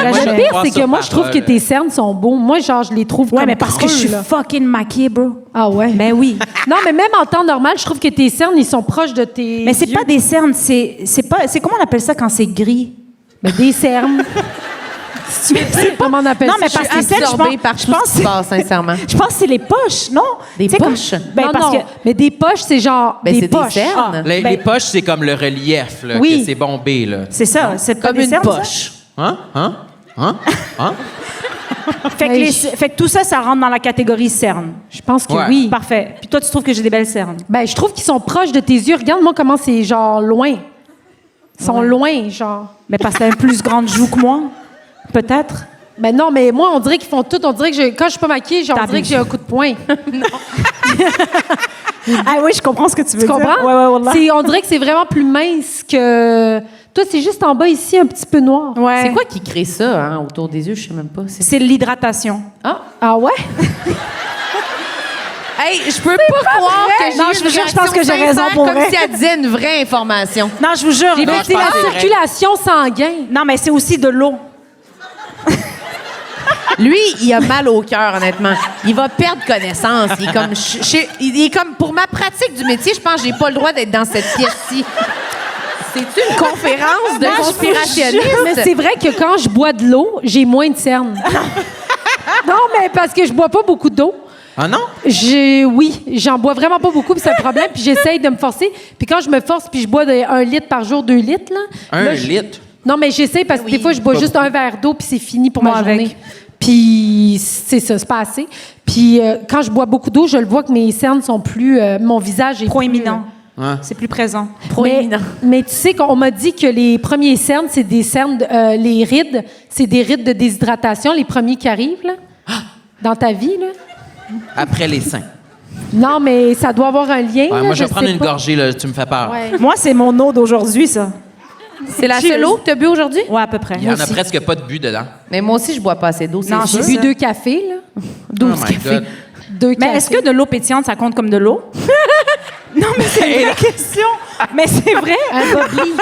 Là, moi, je- je Le pire, crois c'est sur que moi, je trouve parole. que tes cernes sont beaux. Moi, genre, je les trouve Ouais, comme mais parce que je suis creux, là. fucking maquillée, bro. Ah ouais? Ben oui. Non, mais même en temps normal, je trouve que tes cernes, ils sont proches de tes Mais c'est yeux. pas des cernes, c'est pas. C'est comment on appelle ça quand c'est gris? Mais des cernes. Si tu veux, comment on appelle Non, mais ça? parce Je suis que celle, absorbée par je tout pense ce qui se passe, sincèrement. Je pense que c'est les poches, non? Des Tu sais, comme- poches? Ben, non, parce non. que. Mais des poches, c'est genre Ben, des c'est des poches. cernes. Les Ben- poches, c'est comme le relief, là, Oui. que c'est bombé, là. C'est ça, c'est pas Comme des une cernes, ça? poche. Hein? Hein? Hein? Hein? Fait que, Hey, fait que tout ça, ça rentre dans la catégorie cernes. Je pense que Ouais. oui. Parfait. Puis toi, tu trouves que j'ai des belles cernes? Ben, je trouve qu'ils sont proches de tes yeux. Regarde-moi comment c'est genre loin. Ils sont loin, genre. Mais parce que t'as une plus grande joue que moi? Peut-être? Ben non, mais moi, on dirait qu'ils font tout. On dirait que quand je suis pas maquillée, genre, on dirait que j'ai un coup de poing. Ah oui, je comprends ce que tu veux Tu dire. comprends? Ouais, ouais, ouais. On dirait que c'est vraiment plus mince que. Toi, c'est juste en bas ici, un petit peu noir. Ouais. C'est quoi qui crée ça, hein, autour des yeux? Je sais même pas. C'est l'hydratation. Ah ouais? Hey, je peux pas croire que j'ai Non, eu je une vous jure, je pense réaction que j'ai raison sincère, pour comme vrai. si elle disait une vraie information. Non, je vous jure. Ben, je c'est pense la que c'est vrai. circulation sanguine. Non, mais c'est aussi de l'eau. Lui, il a mal au cœur, honnêtement. Il va perdre connaissance. Il est comme, il est comme pour ma pratique du métier, je pense que j'ai pas le droit d'être dans cette pièce-ci. C'est-tu une conférence de conspirationnistes? Mais c'est vrai que quand je bois de l'eau, j'ai moins de cernes. Non, mais parce que je bois pas beaucoup d'eau. Ah non? Oui, j'en bois vraiment pas beaucoup, puis c'est un problème, puis j'essaye de me forcer. Puis quand je me force, puis je bois 1 litre par jour, 2 litres, là. Un là, litre? Non, mais j'essaie parce que des fois, je bois juste un verre d'eau, puis c'est fini pour Moi ma journée. avec. Puis c'est ça, c'est pas assez. Puis quand je bois beaucoup d'eau, je le vois que mes cernes sont plus... mon visage est Proéminent. Ouais. C'est plus présent. Proéminent. Mais tu sais qu'on m'a dit que les premiers cernes, c'est des cernes... les rides, c'est des rides de déshydratation, les premiers qui arrivent, là, dans ta vie, là. Après les seins. Non, mais ça doit avoir un lien, Ouais, là, moi, je vais prendre sais une pas. gorgée, là, tu me fais peur. Ouais. Moi, c'est mon eau d'aujourd'hui, ça. C'est la seule eau que tu as bu aujourd'hui? Ouais, à peu près. Il y en a presque pas de but dedans. Mais moi aussi, je bois pas assez d'eau, c'est Non, sûr. J'ai bu 2 cafés, là. 12 Oh my cafés. God. 2 Mais cafés. est-ce que de l'eau pétillante, ça compte comme de l'eau? Non, mais c'est une vraie question. Mais c'est vrai. Un bobli.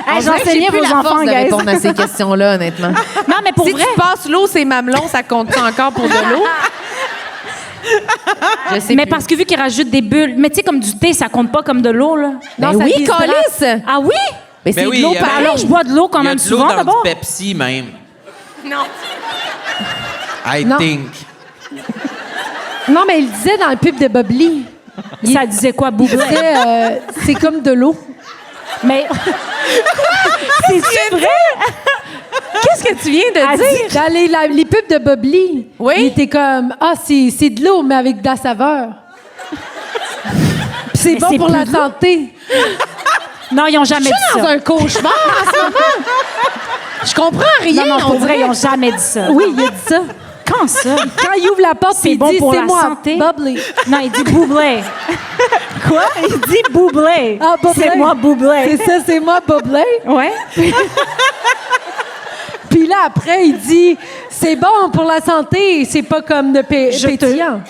On dirait que j'ai J'enseignais plus vos la force enfants, de guys. répondre à ces questions-là, honnêtement. Non, mais pour Si vrai. tu passes l'eau, c'est mamelon, ça compte encore pour de l'eau? Je sais Mais plus. parce que vu qu'ils rajoutent des bulles. Mais tu sais, comme du thé, ça compte pas comme de l'eau, là. Ben ça oui, déshydrate. câlisse! Ah oui? Mais Ben c'est oui, de l'eau il y a- pareil. Alors, je bois de l'eau quand Il y a même de l'eau souvent, dans d'abord. du Pepsi, même. Non. I Non. think. Non, mais il disait dans le pub de Bobli. Ça disait quoi, Il Boublé? disait, c'est comme de l'eau. Mais. C'est-tu vrai? Qu'est-ce que tu viens de Elle dire? Dans les pubs de Bobli, Oui? il était comme, c'est de l'eau, mais avec de la saveur. Puis c'est Mais bon c'est pour plus la de l'eau. santé. Non, ils ont jamais Je dit suis dans ça. un cauchemar en ce moment. Je comprends rien. Non, non, on pour vrai, dirait. ils ont jamais dit ça. Oui, il a dit ça. Quand ça? Quand il ouvre la porte, C'est il bon dit, pour c'est la moi, santé. Bubbly. Non, il dit Boublé. Quoi? Il dit Boublé. Ah, Bubbly. C'est moi, Boublé. C'est ça, c'est moi, Bubbly. Ouais. Puis là, après, il dit, c'est bon pour la santé, c'est pas comme de Je te- pétillant.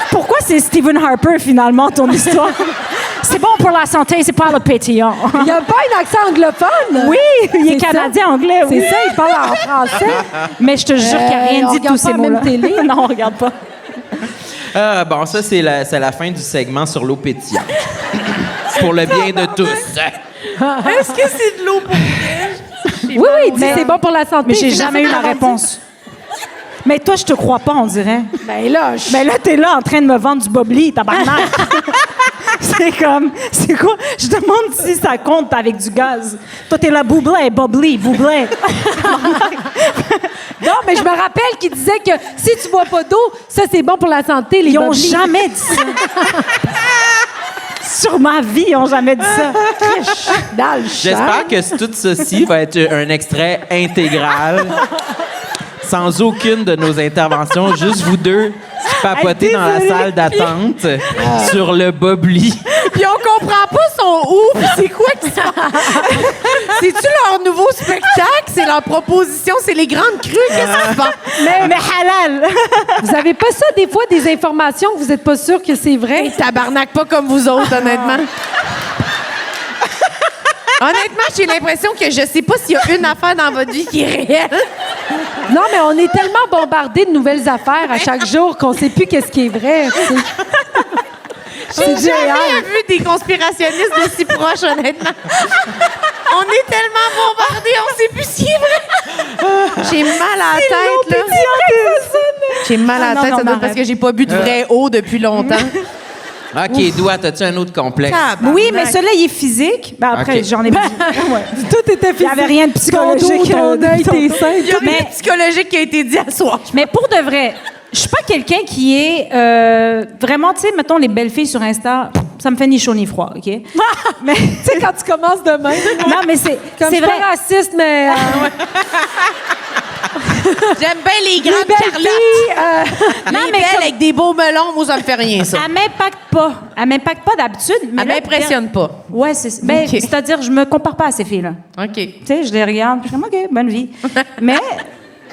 Pourquoi c'est Stephen Harper, finalement, ton histoire? C'est bon pour la santé, c'est pas le pétillant. Il n'y a pas un accent anglophone. Oui, il est C'est ça. canadien-anglais, oui. C'est ça, il parle en français. Mais je te jure qu'il n'a rien on dit de regarde tous ces pas la même mots-là. télé. Non, on regarde pas. Ah, bon, ça, c'est la fin du segment sur l'eau pétillante. Pour le bien de tous. Est-ce que c'est de l'eau pour Oui, oui, il dit c'est bon pour la santé. Mais j'ai C'est jamais eu la dans- réponse. Mais toi, je te crois pas, on dirait. Ben là, Mais là, t'es là en train de me vendre du bobli, tabarnak. C'est comme, c'est quoi? Je demande si ça compte avec du gaz. Toi, t'es là, boublé, bobli, boublé. Non, mais je me rappelle qu'il disait que si tu bois pas d'eau, ça, c'est bon pour la santé, les Ils ont boblis. jamais dit ça. Sur ma vie, ils ont jamais dit ça. Dans le champ. J'espère que tout ceci va être un extrait intégral, sans aucune de nos interventions, juste vous deux papoter dans la salle d'attente sur le bobli. Puis on comprend pas son où, puis c'est quoi qui se passe? C'est-tu leur nouveau spectacle? C'est leur proposition? C'est les grandes crues? Qu'est-ce qui se passe? Mais halal. Vous avez pas ça, des fois, des informations que vous êtes pas sûr que c'est vrai? Hey, tabarnak, pas comme vous autres, honnêtement. Honnêtement, j'ai l'impression que je sais pas s'il y a une affaire dans votre vie qui est réelle. Non, mais on est tellement bombardés de nouvelles affaires à chaque jour qu'on sait plus qu'est-ce qui est vrai. tu sais. J'ai C'est jamais génial. vu des conspirationnistes de si proches, honnêtement. On est tellement bombardés, on sait plus ce qui est vrai. J'ai mal à la tête, là. J'ai mal à la Non, tête, non, ça doit être arrête. parce que j'ai pas bu de vrai eau depuis longtemps. OK, Doua, as-tu un autre complexe? Oui, mais celui-là, il est physique. Ben après, Ok. j'en ai besoin. Ouais. Tout était Il n'y avait rien de Ton psychologique. dos, ton œil, tes seins. Il y a tout. rien de psychologique qui a été dit à soir. Mais pour de vrai, je suis pas quelqu'un qui est vraiment, tu sais, mettons les belles filles sur Insta, ça me fait ni chaud ni froid, OK? Mais Tu sais, quand tu commences demain. non, mais c'est Comme je suis vrai. pas raciste, mais J'aime bien les les grandes belles Carlottes. filles, Les mais belles comme- avec des beaux melons, moi, ça me fait rien, ça. Elle m'impacte pas. Elle m'impacte pas d'habitude. Mais Elle là, m'impressionne pas. Ouais, c'est ben, Ok. c'est-à-dire je me compare pas à ces filles-là. OK. Tu sais, je les regarde, je suis comme, OK, bonne vie.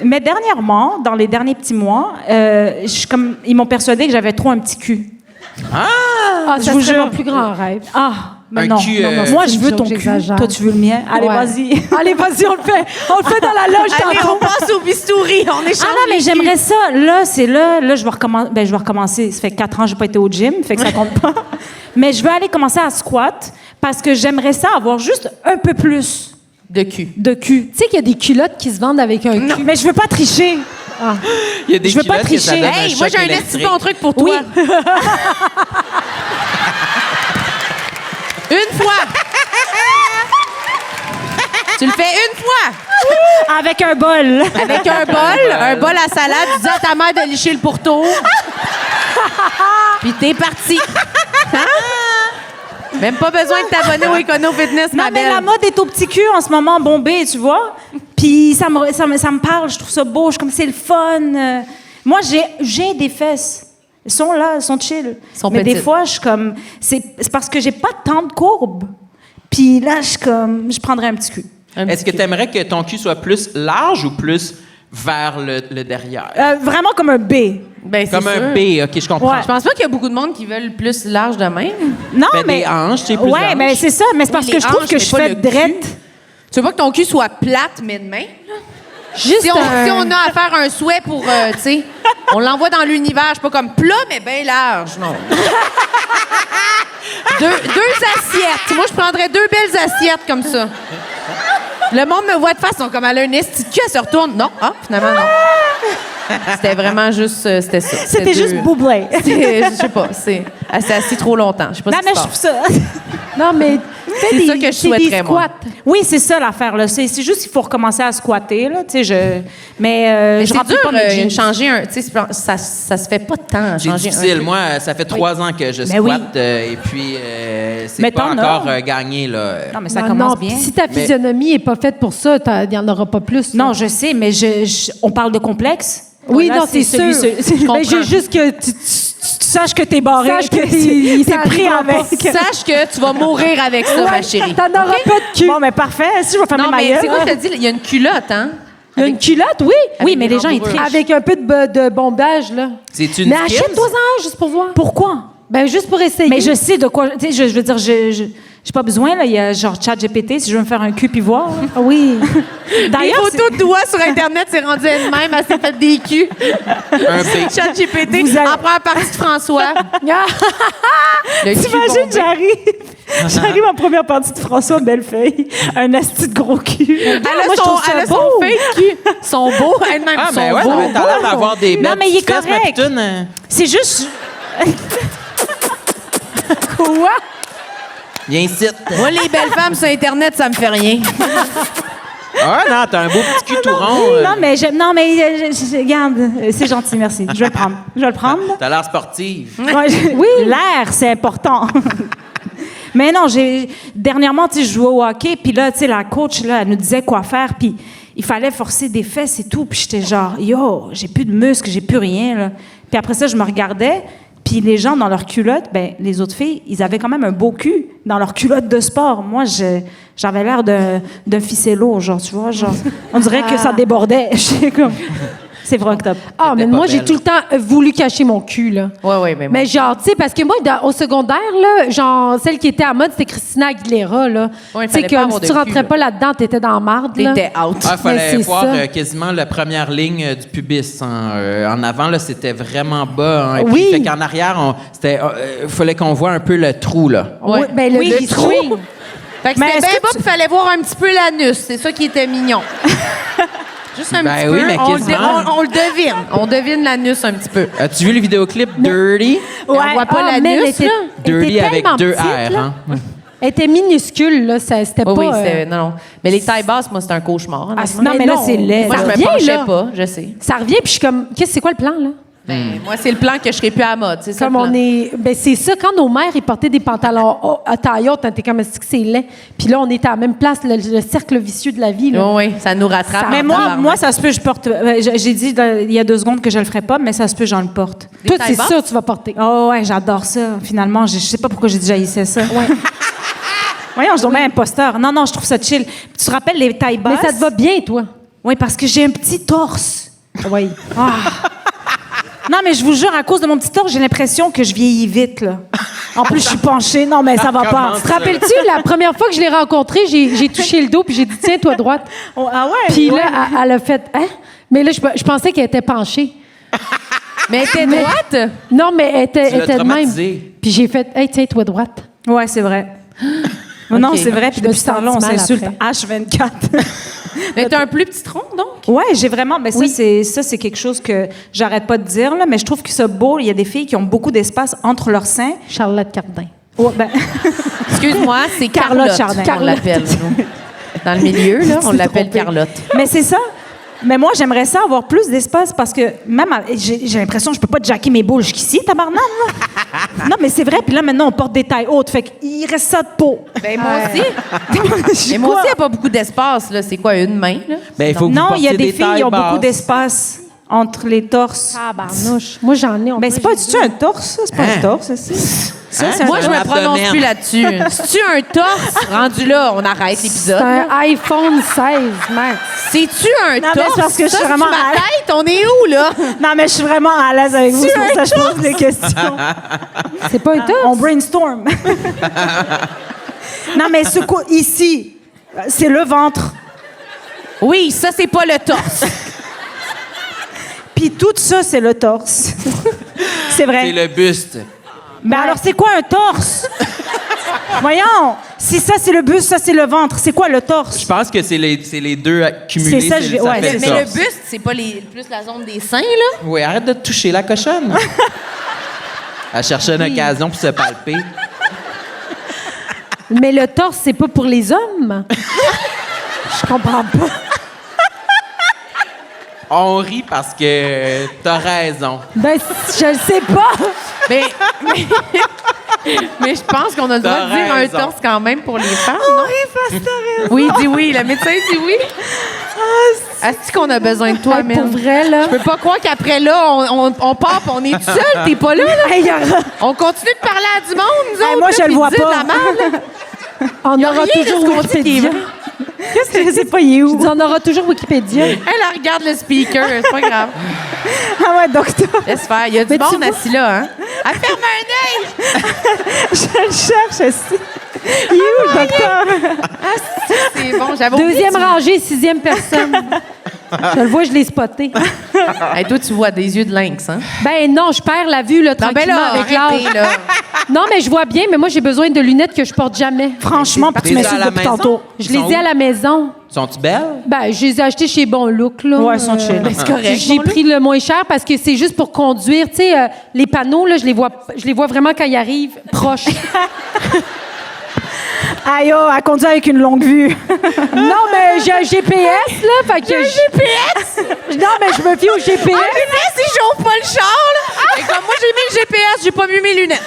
mais dernièrement, dans les derniers petits mois, ils m'ont persuadé que j'avais trop un petit cul. ah, Je ça vous serait jure. mon plus grand rêve. Ah, mais Un non, cul, non, non. euh, Moi, c'est je une veux joke, ton cul. j'exagère. Toi, tu veux le mien. Allez, Ouais. vas-y. Allez, vas-y, on le fait. On le fait dans la loge Allez, tantôt. on passe au bistouri. On échange. Ah non, mais les j'aimerais culs. ça. Là, c'est là. Là, je vais recommencer. Ben, je vais recommencer. Ça fait 4 ans que je n'ai pas été au gym, fait que ça compte pas. Mais je veux aller commencer à squat parce que j'aimerais ça avoir juste un peu plus De cul. de cul. Tu sais qu'il y a des culottes qui se vendent avec un cul. Mais je veux pas tricher. Il y a des Je veux pas culottes que ça tricher. donne un Hey, moi, choc j'ai un électrique. esti bon truc pour toi. Oui. Une fois. Tu le fais une fois. Avec un bol. Avec un bol à salade. Tu dis à ta mère de licher le pourtour. Puis t'es parti. Hein? Même pas besoin de t'abonner au Econo Fitness, Non, ma mais belle. la mode est au petit cul en ce moment, bombé, tu vois. Puis ça me parle, je trouve ça beau, je suis comme c'est le fun. Moi, j'ai des fesses. Elles sont là, elles sont chill. Sont mais des petites. fois, je suis comme. C'est parce que j'ai pas tant de courbes. Puis là, je suis comme. Je prendrais un petit cul. Est-ce que tu aimerais que ton cul soit plus large ou plus vers le derrière. Vraiment comme un B. Ben, c'est Comme sûr. un B, OK, je comprends. Ouais. Je pense pas qu'il y a beaucoup de monde qui veulent plus large de même. Non, Ben, mais... des hanches, tu sais, plus Ouais, larges. mais c'est ça. Mais c'est parce Oui, que les je trouve hanches, que mais je pas fais le cul. drette. Tu veux pas que ton cul soit plate, mais de main? Juste Si on a à faire un souhait pour, tu sais, on l'envoie dans l'univers, je sais pas comme plat, mais bien large, non. deux assiettes. Moi, je prendrais 2 belles assiettes comme ça. Le monde me voit de face, ils sont comme elle a un esti de cul, elle se retourne. Non, finalement, non. C'était vraiment juste, c'était ça. C'était juste boublé. Je sais pas, elle s'est assise trop longtemps. Je sais pas Non, ce mais qui je se trouve passe. ça... Non, mais C'est ça que je souhaiterais, moi. Oui, c'est ça l'affaire, là. C'est juste qu'il faut recommencer à squatter, là. Tu sais, mais je C'est remplis dur, pas mes jeans. changer un... Tu sais, ça se fait pas de temps, C'est changer difficile. un... Moi, ça fait 3 ans que je Mais oui. squatte et puis c'est Mais pas t'en encore as. gagné, là. Non, mais ça non, commence non, bien. puis si ta physionomie est pas faite pour ça, il n'y en aura pas plus. là. Non, je sais, mais on parle de complexe. Oui, Voilà, non, c'est sûr. je Mais j'ai juste que tu saches que t'es barré, saches que t'es ça pris arrivera pas. avec. Sache que tu vas mourir avec ça, ma chérie. T'en auras pas de cul. Bon, mais parfait. Si je vais fermer Non, ma mais gueule. c'est quoi que je te dis? Il y a une culotte, hein? Il y a une culotte, oui. Oui, mais des les gens, ils rembourrures. trichent. Avec un peu de bombage, là. C'est une Mais Skims? achète-toi-en un juste pour voir. Pourquoi? Ben, juste pour essayer. Mais je sais de quoi. Tu sais, je veux dire, j'ai pas besoin, là. Il y a genre ChatGPT si je veux me faire un cul puis voir. là. Oui. Les D'ailleurs, photos de doigts sur Internet, c'est rendu elle-même, elle s'est fait des culs. Un B. ChatGPT, Vous avez- en première partie de François. Le cul t'imagines, bombé. j'arrive en première partie de François Bellefeuille, un asti de gros cul. Elle a moi, je son, trouve ça elle a beau. son fake cul. Ils sont beaux, elle-même, Ah, ils mais sont ouais, beaux. mais t'as l'air d'avoir des Non, belles mais il est petites fesses, ma correct. pitoune, hein. C'est juste. Quoi? Viens ici. Moi, les belles femmes sur Internet, ça me fait rien. Ah non, t'as un beau petit cul tout rond. Non, mais regarde, c'est gentil, merci. Je vais le prendre. Je vais le prendre. T'as l'air sportive. Ouais, oui, l'air, c'est important. Mais non, dernièrement, tu sais, je jouais au hockey, puis là, tu sais, la coach, là, elle nous disait quoi faire, puis il fallait forcer des fesses et tout, puis j'étais genre, yo, j'ai plus de muscles, j'ai plus rien, là. Puis après ça, je me regardais, puis les gens dans leurs culottes, ben les autres filles, ils avaient quand même un beau cul dans leurs culottes de sport. Moi, j'avais l'air d'un ficello, genre, tu vois, genre, on dirait que ça débordait. J'étais comme, c'est vrai que Ah, mais T'étais moi, pas j'ai belle. tout le temps voulu cacher mon cul, là. Ouais, Mais genre, tu sais, parce que moi, au secondaire, là, genre, celle qui était à mode, c'était Christina Aguilera, là. Ouais, il Tu sais, fallait pas comme avoir si de tu rentrais cul, pas là-dedans, t'étais dans la marde, là. T'étais out. Ah, Mais fallait c'est voir ça. quasiment la première ligne du pubis. En avant, là, c'était vraiment bas. Hein. Et Oui. puis, fait qu'en arrière, fallait qu'on voit un peu le trou, là. Oui, ben, Oui, le trou. string. Fait que Mais c'était est-ce bien que beau qu'il fallait voir un petit peu l'anus. C'est ça qui était mignon. Juste un Ben petit oui, peu. mais On le quasiment. on le devine. On devine l'anus un petit peu. As-tu vu le vidéoclip Dirty? On voit pas Ah, mais elle l'anus, était- là. elle Dirty était avec tellement 2 petite, R. là. Hein? Elle était minuscule, là. C'était Oui, pas... oui, c'était... Non. Mais les tailles basses, moi, c'est un cauchemar. Ah, honnêtement. non, mais là, c'est laid. Moi, Ça je me revient, penchais là. pas, je sais. Ça revient, puis je suis comme... C'est quoi le plan, là? Moi, c'est le plan que je serais plus à la mode. C'est ça Comme le on plan. est... Ben, c'est ça, quand nos mères, ils portaient des pantalons à taille haute, t'es comme, est-ce que c'est laid? Puis là, on est à la même place, le cercle vicieux de la vie, là. Oui, ça nous rattrape. Mais moi, ça se peut, je porte. J'ai dit il y a 2 secondes que je le ferais pas, mais ça se peut, j'en le porte. Toi, tailles c'est basses? ça, tu vas porter. Oh ouais, j'adore ça. Finalement, je sais pas pourquoi j'ai déjà haïssé ça. Voyons, je dois imposteur. Non, je trouve ça chill. Tu te rappelles les tailles basses? Mais ça te va bien, toi. Oui, parce que j'ai un petit torse. Oui. Non, mais je vous jure, à cause de mon petit torse, j'ai l'impression que je vieillis vite, là. En plus, je suis penchée. Non, mais ça va pas. Te rappelles-tu, la première fois que je l'ai rencontré, j'ai touché le dos, puis j'ai dit, tiens, toi, droite. Oh, ah ouais? Puis ouais. là, elle a fait, hein? Mais là, je pensais qu'elle était penchée. Mais t'es droite? Non, mais elle Tu l'as était de même. traumatisée. Puis j'ai fait, hey, tiens, toi, droite. Ouais, c'est vrai. Non, c'est vrai. Puis Je me depuis ce suis temps-là, on senti mal s'insulte après. H24. Mais t'as un plus petit tronc, donc? Ouais, j'ai vraiment. Mais ça, c'est quelque chose que j'arrête pas de dire, là. Mais je trouve que c'est beau. Il y a des filles qui ont beaucoup d'espace entre leurs seins. Charlotte Cardin. Ouais, ben, Excuse-moi, c'est Carlotte Carlotte. Chardin. On l'appelle, nous. Dans le milieu, là, on l'appelle Carlotte. mais c'est ça. Mais moi, j'aimerais ça avoir plus d'espace parce que même j'ai l'impression que je peux pas jacker mes boules jusqu'ici, tabarnak, là. Non, mais c'est vrai. Puis là, maintenant, on porte des tailles hautes. Fait qu'il reste ça de peau. Ben, moi aussi. Mais moi aussi, il n'y a pas beaucoup d'espace, là. C'est quoi, une main, là? Ben, il faut que vous Non, il y a portiez des filles qui tailles ont beaucoup basses. d'espace entre les torses. Ah, barnouche. Moi, j'en ai. Mais c'est pas du tout un torse, ça? C'est pas un torse, ça. Moi, je me prononce plus là-dessus. C'est-tu un torse? Rendu là, on arrête C'est l'épisode. un iPhone 16, Max. C'est-tu un Non, mais torse? c'est parce que je suis Ça, vraiment c'est ma à- tête, on est où, là? Non, mais je suis vraiment à l'aise avec vous. C'est pour ça que je pose des questions. C'est pas un top? On brainstorm. Non, mais ici, c'est le ventre. Oui, ça, c'est pas le torse. Puis tout ça, c'est le torse. C'est vrai. C'est le buste. Mais alors, c'est quoi un torse? Voyons. Si ça, c'est le buste, ça, c'est le ventre. C'est quoi le torse? Je pense que c'est les deux cumulés. C'est ça, je vais- ouais, fait c'est le Mais torse. le buste, c'est pas plus la zone des seins, là? Oui, arrête de te toucher la cochonne. Elle cherchait une occasion pour se palper. Mais le torse, c'est pas pour les hommes? Je comprends pas. On rit parce que t'as raison. Ben, je le sais pas. Mais je pense qu'on a le droit T'as de dire raison. un torse quand même pour les femmes, non? Oui, dis oui. Le médecin dit oui. Est-ce qu'on a besoin de toi, Hey, pour Mel? vrai, là. Je peux pas croire qu'après là, on part pis on est tout seul. T'es pas là, là? Hey, y aura- On continue de parler à du monde, nous Hey, autres. moi, là, je le pis vois de dire pas. de la merde, là. On Y a aura rien de toujours ce qu'on dit qui est Wikipédia. vrai. Qu'est-ce que je sais pas, il est Je où? dis, on aura toujours Wikipédia. Elle regarde le speaker, c'est pas grave. Ah ouais, docteur. Laisse faire. Il y a du Mais tu monde vois- assis là, hein? Elle ferme un œil! Je le cherche aussi. Il est où, le docteur? C'est bon, j'avais oublié. Deuxième rangée, 6e personne. Je le vois, je l'ai spoté. Hey, toi, tu vois des yeux de lynx, hein? Ben non, je perds la vue, là, Non, ben tranquillement, là, avec arrêtez, l'âge. là. Non, mais je vois bien, mais moi, j'ai besoin de lunettes que je porte jamais. Franchement, puis tu Déjà à m'insultes la depuis maison? tantôt. Je les ai à la maison. Sont-tu belles? Ben, je les ai achetées chez Bon Look, là. Ouais, elles sont chill. Ben, c'est correct. J'ai pris le moins cher parce que c'est juste pour conduire. Tu sais, les panneaux, là, je les vois vraiment quand ils arrivent proches. Aïe, oh, elle conduit avec une longue vue. Non, mais j'ai un GPS, là. Fait que GPS? Non, mais je me fie au GPS. GPS, si j'ouvre pas le char, là! Et comme moi, j'ai mis le GPS, j'ai pas mis mes lunettes.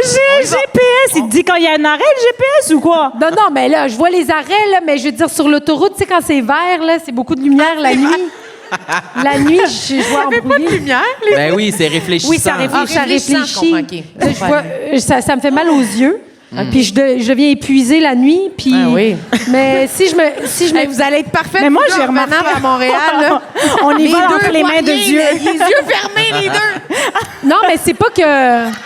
J'ai GPS. Il te dit quand il y a un arrêt, le GPS ou quoi? Non, non, mais là, je vois les arrêts, là, mais je veux dire, sur l'autoroute, tu sais, quand c'est vert, là, c'est beaucoup de lumière la nuit. La nuit, je vois en Pas de lumière, les... Ben oui, c'est réfléchissant. Oui, ça réfléchit. Ça réfléchissant, je comprends, réfléchit. OK. Là, je vois, ça me fait mal aux yeux. Puis je deviens épuisée la nuit. Puis, Ah oui. Mais si je me Hey, vous allez être parfaite. Mais moi, vous, j'ai en revenant remarqué- vers Montréal, là. On y Les va deux entre les mains de poignets, Dieu. là, les yeux fermés, les deux. Non, mais c'est pas que.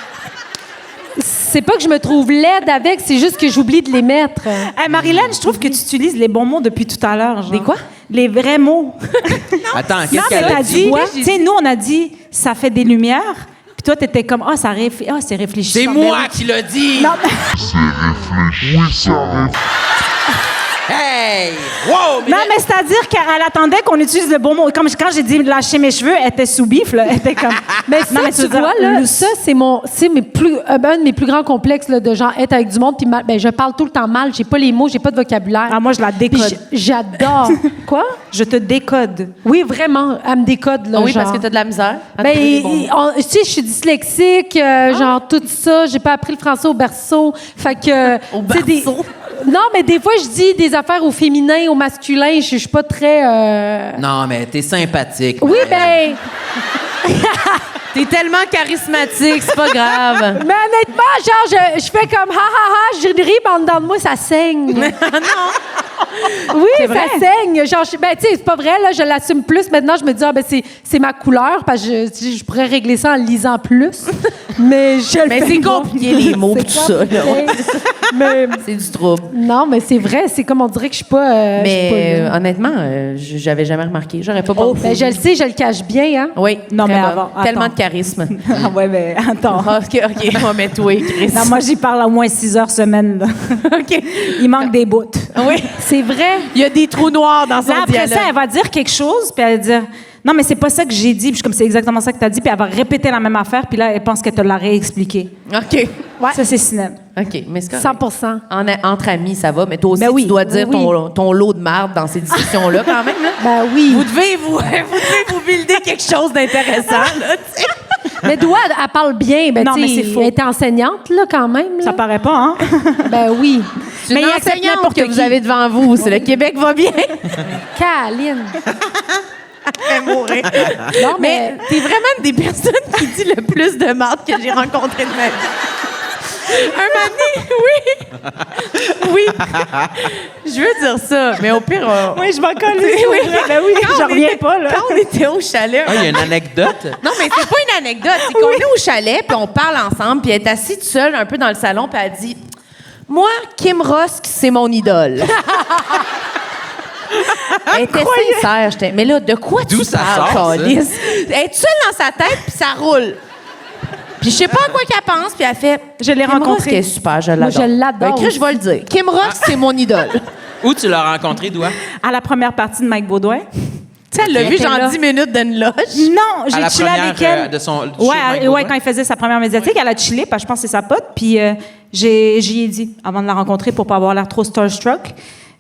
C'est pas que je me trouve laide avec, c'est juste que j'oublie de les mettre. Hey, Marilyn, je trouve que tu utilises les bons mots depuis tout à l'heure. genre. Des quoi? Les vrais mots. Attends, Non, qu'est-ce mais qu'elle a t'as dit? dit, tu sais, nous, on a dit, ça fait des lumières. Puis toi, t'étais comme, c'est réfléchissant. C'est moi qui l'ai dit! Non, Hey! Wow! non, mais c'est-à-dire qu'elle attendait qu'on utilise le bon mot. Comme quand j'ai dit lâcher mes cheveux, elle était sous bif, là. Elle était comme. Mais ça, Non, mais tu veux dire, vois, là, ça, c'est un de mes plus grands complexes là, de genre être avec du monde. Puis ben, je parle tout le temps mal, j'ai pas les mots, j'ai pas de vocabulaire. Ah, moi, je la Puis décode. j'adore. Quoi? Je te décode. Oui, vraiment, elle me décode. Là, Oui, genre. parce que t'as de la misère. à Ben, trouver les bons mots. tu sais, je suis dyslexique, genre tout ça. J'ai pas appris le français au berceau. Fait que. Au tu sais, berceau? Non, mais des fois, je dis des affaires au féminin, au masculin. Je suis pas très. Non, mais t'es sympathique. Oui, ben. T'es tellement charismatique, c'est pas grave. Mais honnêtement, genre, je fais comme ha ha ha, je ris, mais en dedans de moi, ça saigne. Oui, ça saigne. Genre, ben, tu sais, c'est pas vrai, là, je l'assume plus. Maintenant, je me dis, ah, ben, c'est ma couleur, parce que je pourrais régler ça en lisant plus. Mais je le Mais fais c'est pas. compliqué, les mots, C'est pis tout ça, là. compliqué. Mais, C'est du trouble. non, mais c'est vrai, c'est comme on dirait que je suis pas. je suis pas Mais là. honnêtement, j'avais jamais remarqué. J'aurais pas pensé. Ben, je le sais, je le cache bien, hein. Oui. Non, très mais bonne. avant, Tellement attends. de charisme. Ah, ouais, mais attends. Ah, OK, moi, mais toi, Chris. Non, moi, j'y parle au moins 6 heures semaine. là. OK. Il manque des bouts. Oui. C'est vrai. Il y a des trous noirs dans son Là, après dialogue. ça, elle va dire quelque chose, puis elle va dire non, mais c'est pas ça que j'ai dit. Puis je suis comme c'est exactement ça que tu as dit, puis elle va répéter la même affaire, puis là, elle pense qu'elle te l'a réexpliqué. OK. Ça, c'est cinéma. OK, mais c'est correct. 100%. Entre amis, ça va, mais toi aussi, Ben oui. tu dois dire Oui, oui. ton lot de marde dans ces discussions-là, quand même. Là. Ben oui. Vous devez vous builder quelque chose d'intéressant, là, tu sais. Mais Doua, elle parle bien. Ben, Non, tu mais sais, c'est faux. Elle est enseignante, là, quand même. Là. Ça paraît pas, hein? Ben oui. C'est Mais une il accepte enseignante n'importe que qui. vous avez devant vous. C'est le Québec va bien. Caline. Elle fait mourir. Non, mais t'es vraiment une des personnes qui dit le plus de marde que j'ai rencontré de ma vie. Un moment donné, oui. Je veux dire ça, mais au pire... Oui, je m'en colle. Oui, Ben oui, j'en reviens pas, là. Quand on était au chalet... Ah, il y a une anecdote? Non, mais c'est pas une anecdote. C'est qu'on est au chalet, puis on parle ensemble, puis elle est assise toute seule un peu dans le salon, puis elle dit « Moi, Kim Rusk, c'est mon idole. » Elle était sincère. Mais là, de quoi D'où tu ça parles, sort, ça? Calice? Elle est seule dans sa tête, puis ça roule. Puis je sais pas à quoi qu'elle pense, puis elle fait... Je l'ai Kim Rusk rencontrée. est super, je l'adore. Moi, je l'adore Ben, Chris, aussi. je vais le dire. Kim Rusk, c'est mon idole. Où tu l'as rencontré, Doua? À la première partie de Mike Baudouin. Tu sais, elle l'a vu était là. genre 10 minutes d'une loge. Non, À j'ai la chillé première avec elle. de son du show de Ouais, Mike ouais, Baudouin? quand il faisait sa première médiatique, elle a chillé, parce que je pense que c'est sa pote. Puis j'y ai dit, avant de la rencontrer, pour pas avoir l'air trop starstruck,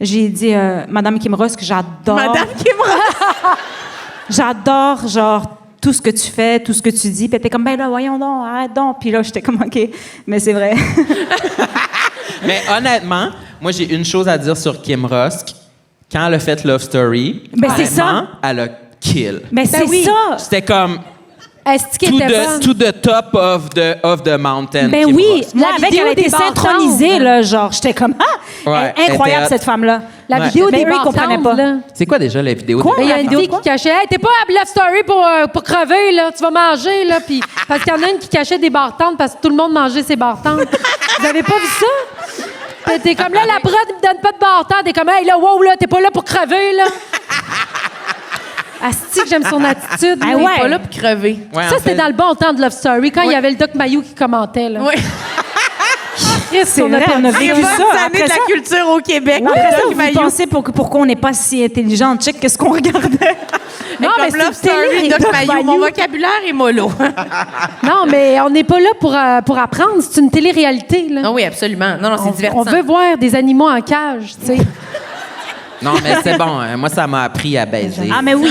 j'ai dit, Madame Kim Rusk, j'adore. Madame Kim Rusk. J'adore, genre, tout ce que tu fais, tout ce que tu dis. Puis elle était comme, ben là, voyons donc, arrête donc. Puis là, j'étais comme, OK, mais c'est vrai. Mais honnêtement, moi, j'ai une chose à dire sur Kim Rusk. Quand elle a fait Love Story, Ben, c'est ça. honnêtement, elle a kill. Mais c'est oui. ça. C'était comme Est-ce qu'elle était bonne? to the top of the mountain. Ben Kim oui, Rusk. moi, La avec, vidéo elle a été des synchronisée, bartendes. là, genre, j'étais comme, Ouais, incroyable, elle était cette femme-là. La Ouais. vidéo Mais des eux, ils comprenaient bartendes, pas. là. C'est quoi déjà la vidéo? Quoi? de- Il y a une Vidéo fille quoi? qui cachait hey, t'es pas à Love Story pour crever, là. Tu vas manger, là. Puis, parce qu'il y en a une qui cachait des bartendes parce que tout le monde mangeait ses bartendes. Vous avez pas vu ça? Puis t'es comme là, la prod ne me donne pas de bartende. T'es comme, hey, là, wow, là, t'es pas là pour crever, là. Asti que j'aime son attitude. Ah là. ouais. Pas là pour crever. Ouais, Ça, en c'était fait- dans le bon temps de Love Story, quand il y avait le Doc Mayou qui commentait, là. Oui. C'est vrai, on a Les vécu bonnes ça. années Après de ça, la culture au Québec. après ça, Doc vous Mayou. pensez pourquoi on n'est pas si intelligent? Check qu'est-ce qu'on regardait. Non, mais c'est Love une télé, Story, Doc Doc Mayou. Mon Mayou. vocabulaire est mollo. Non, mais on n'est pas là pour apprendre. C'est une télé-réalité, là. Non, oui, absolument. Non, c'est divertissant. On veut voir des animaux en cage, tu sais. Non, mais c'est bon. Moi, ça m'a appris à baiser. Ah, mais oui.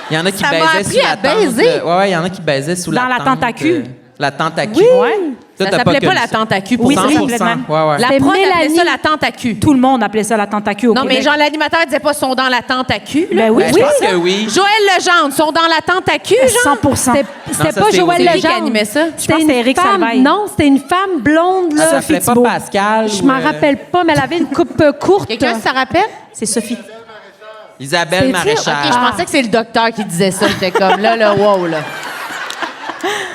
Il y en a qui Ça m'a baisaient appris sous la à tente. baiser. Ouais, il y en a qui baisaient sous Dans la tente à cul. La tente à cul. Oui. Toi, Ça t'as s'appelait pas connu la ça. tente à cul pour Oui, ça. ça 100%. s'appelait de même. Ouais, ouais. La C'était prod appelait Mélanie. ça la tente à cul. Tout le monde appelait ça la tente à cul au Non, mais Québec. genre, l'animateur disait pas « sont dans la tente à cul ». Ben oui, Ben, je pense que oui. Joël Legendre, sont dans la tente à cul, genre? 100%. C'était ça, pas c'est Joël Osée. Qui Legendre. animait ça? Je pense que c'était Éric femme, Salvaille. non, c'était une femme blonde, Elle là. s'appelait pas Thibault. Pascal. Je ou, m'en rappelle pas, mais elle avait une coupe courte. Quelqu'un ça rappelle? C'est Sophie. Isabelle C'est Maréchal. OK, je pensais que c'est le docteur qui disait ça. J'étais comme, là, wow, là.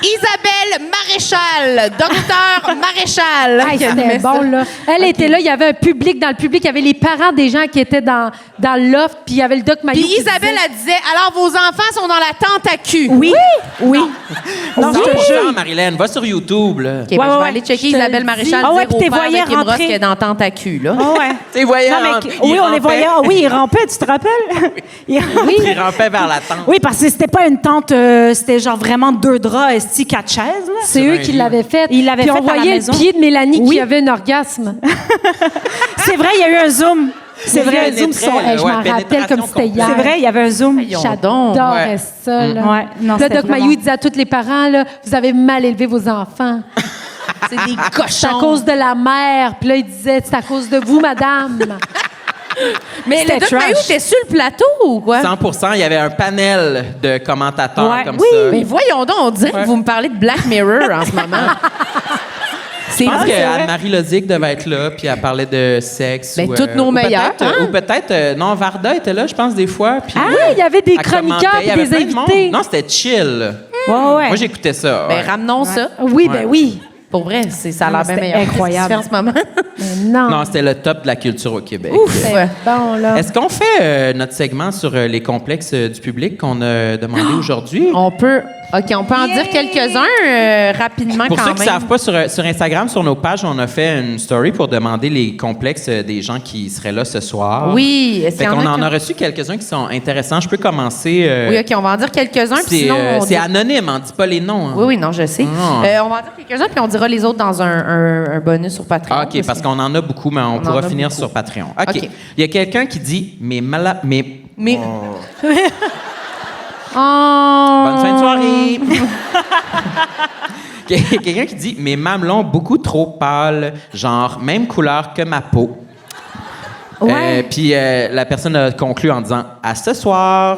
Isabelle Maréchal, docteur Maréchal. Hey, qui animait c'était ça. bon, là. Elle était là, il y avait un public. Dans le public, il y avait les parents des gens qui étaient dans le loft, puis il y avait le Doc Mayou. Puis qui Isabelle, disait- elle disait, alors vos enfants sont dans la tente à cul. Oui. Oui. Non, je te 100%, jure. Marilyn, va sur YouTube, là. OK, ben, je ouais, vais ouais. aller checker Je te Isabelle le Maréchal dis. Ah ouais, dire puis au t'es père voyais de Kim Ross rentrer. qui est dans tente à cul, là. Ah ouais. Tu sais, voyais, Non, mais oui, on les voyait. Ah oui, ils rampaient, tu te rappelles? Ils rampaient. Il rampait vers la tente. Oui, parce que c'était pas une tente, c'était genre vraiment 2 draps, esti, 4 chaises, là. C'est Sur eux un qui lit. l'avaient fait. Ils l'avaient Puis fait on à la voyait maison. le pied de Mélanie Oui. qui avait un orgasme. C'est vrai, il y a eu un zoom. C'est vrai, un zoom sur son- pénétrait, hey, je ouais, m'en rappelle comme c'était hier. C'est vrai, il y avait un zoom. J'adorais Ouais. ça, là. Ouais, non, Le c'était Doc vraiment- Mayou, il disait à tous les parents, là, vous avez mal élevé vos enfants. C'est des C'est à cochons. cause de la mère. Puis là, il disait, c'est à cause de vous, madame. Mais le C'était Doc trash. Mayou était sur le plateau ou quoi? 100%, il y avait un panel de commentateurs Ouais. comme Oui, ça. Mais voyons donc, on dirait que vous me parlez de Black Mirror en ce moment. C'est Je pense vrai. que Anne-Marie Lodic devait être là, puis elle parlait de sexe. Ben, ou, toutes nos ou meilleures, peut-être, hein? Ou peut-être, non, Varda était là, je pense, des fois. Puis, Ah, il y avait des elle chroniqueurs commentait, il y et avait des plein de monde. invités. Non, c'était chill. Ouais, ouais. Moi, j'écoutais ça. Ben, ouais. ramenons ça. Oui, Ouais. ben oui. Pour vrai, ça a l'air bien c'était meilleur. incroyable. Qu'est-ce que tu fais en ce moment? Mais non. Non, c'était le top de la culture au Québec. Ouais. Bon, là. Est-ce qu'on fait notre segment sur les complexes du public qu'on a demandé aujourd'hui? On peut en dire quelques-uns rapidement Pour quand ceux même. qui ne savent pas, sur Instagram, sur nos pages, on a fait une story pour demander les complexes des gens qui seraient là ce soir. Oui, est-ce Fait qu'il y en qu'on a en qui- a reçu quelques-uns qui sont intéressants. Je peux commencer. Oui, OK, on va en dire quelques-uns, puis c'est sinon... on c'est dit- anonyme, on ne dit pas les noms. hein. Oui, oui, non, je sais. Ah. On va en dire quelques-uns, puis on dira les autres dans un bonus sur Patreon. Ah, OK, parce qu'on en a beaucoup, mais on en pourra a finir beaucoup. sur Patreon. OK. OK. Il y a quelqu'un qui dit Mais. Mais... Bonne fin de soirée! Quelqu'un qui dit Mes mamelons beaucoup trop pâles, genre même couleur que ma peau. Ouais. Puis la personne a conclu en disant À ce soir.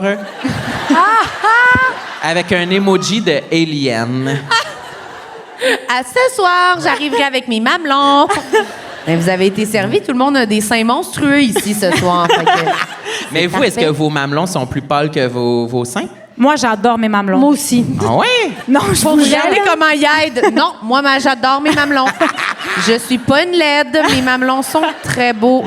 avec un emoji de alien. À ce soir, j'arriverai avec mes mamelons. Mais vous avez été servi, tout le monde a des seins monstrueux ici ce soir. Fait que Mais vous, est-ce que vos mamelons sont plus pâles que vos seins? Moi, j'adore mes mamelons. Moi aussi. Ah ouais? Non, je vous regardez comment il aide. Non, moi, j'adore mes mamelons. Je suis pas une laide. Mes mamelons sont très beaux.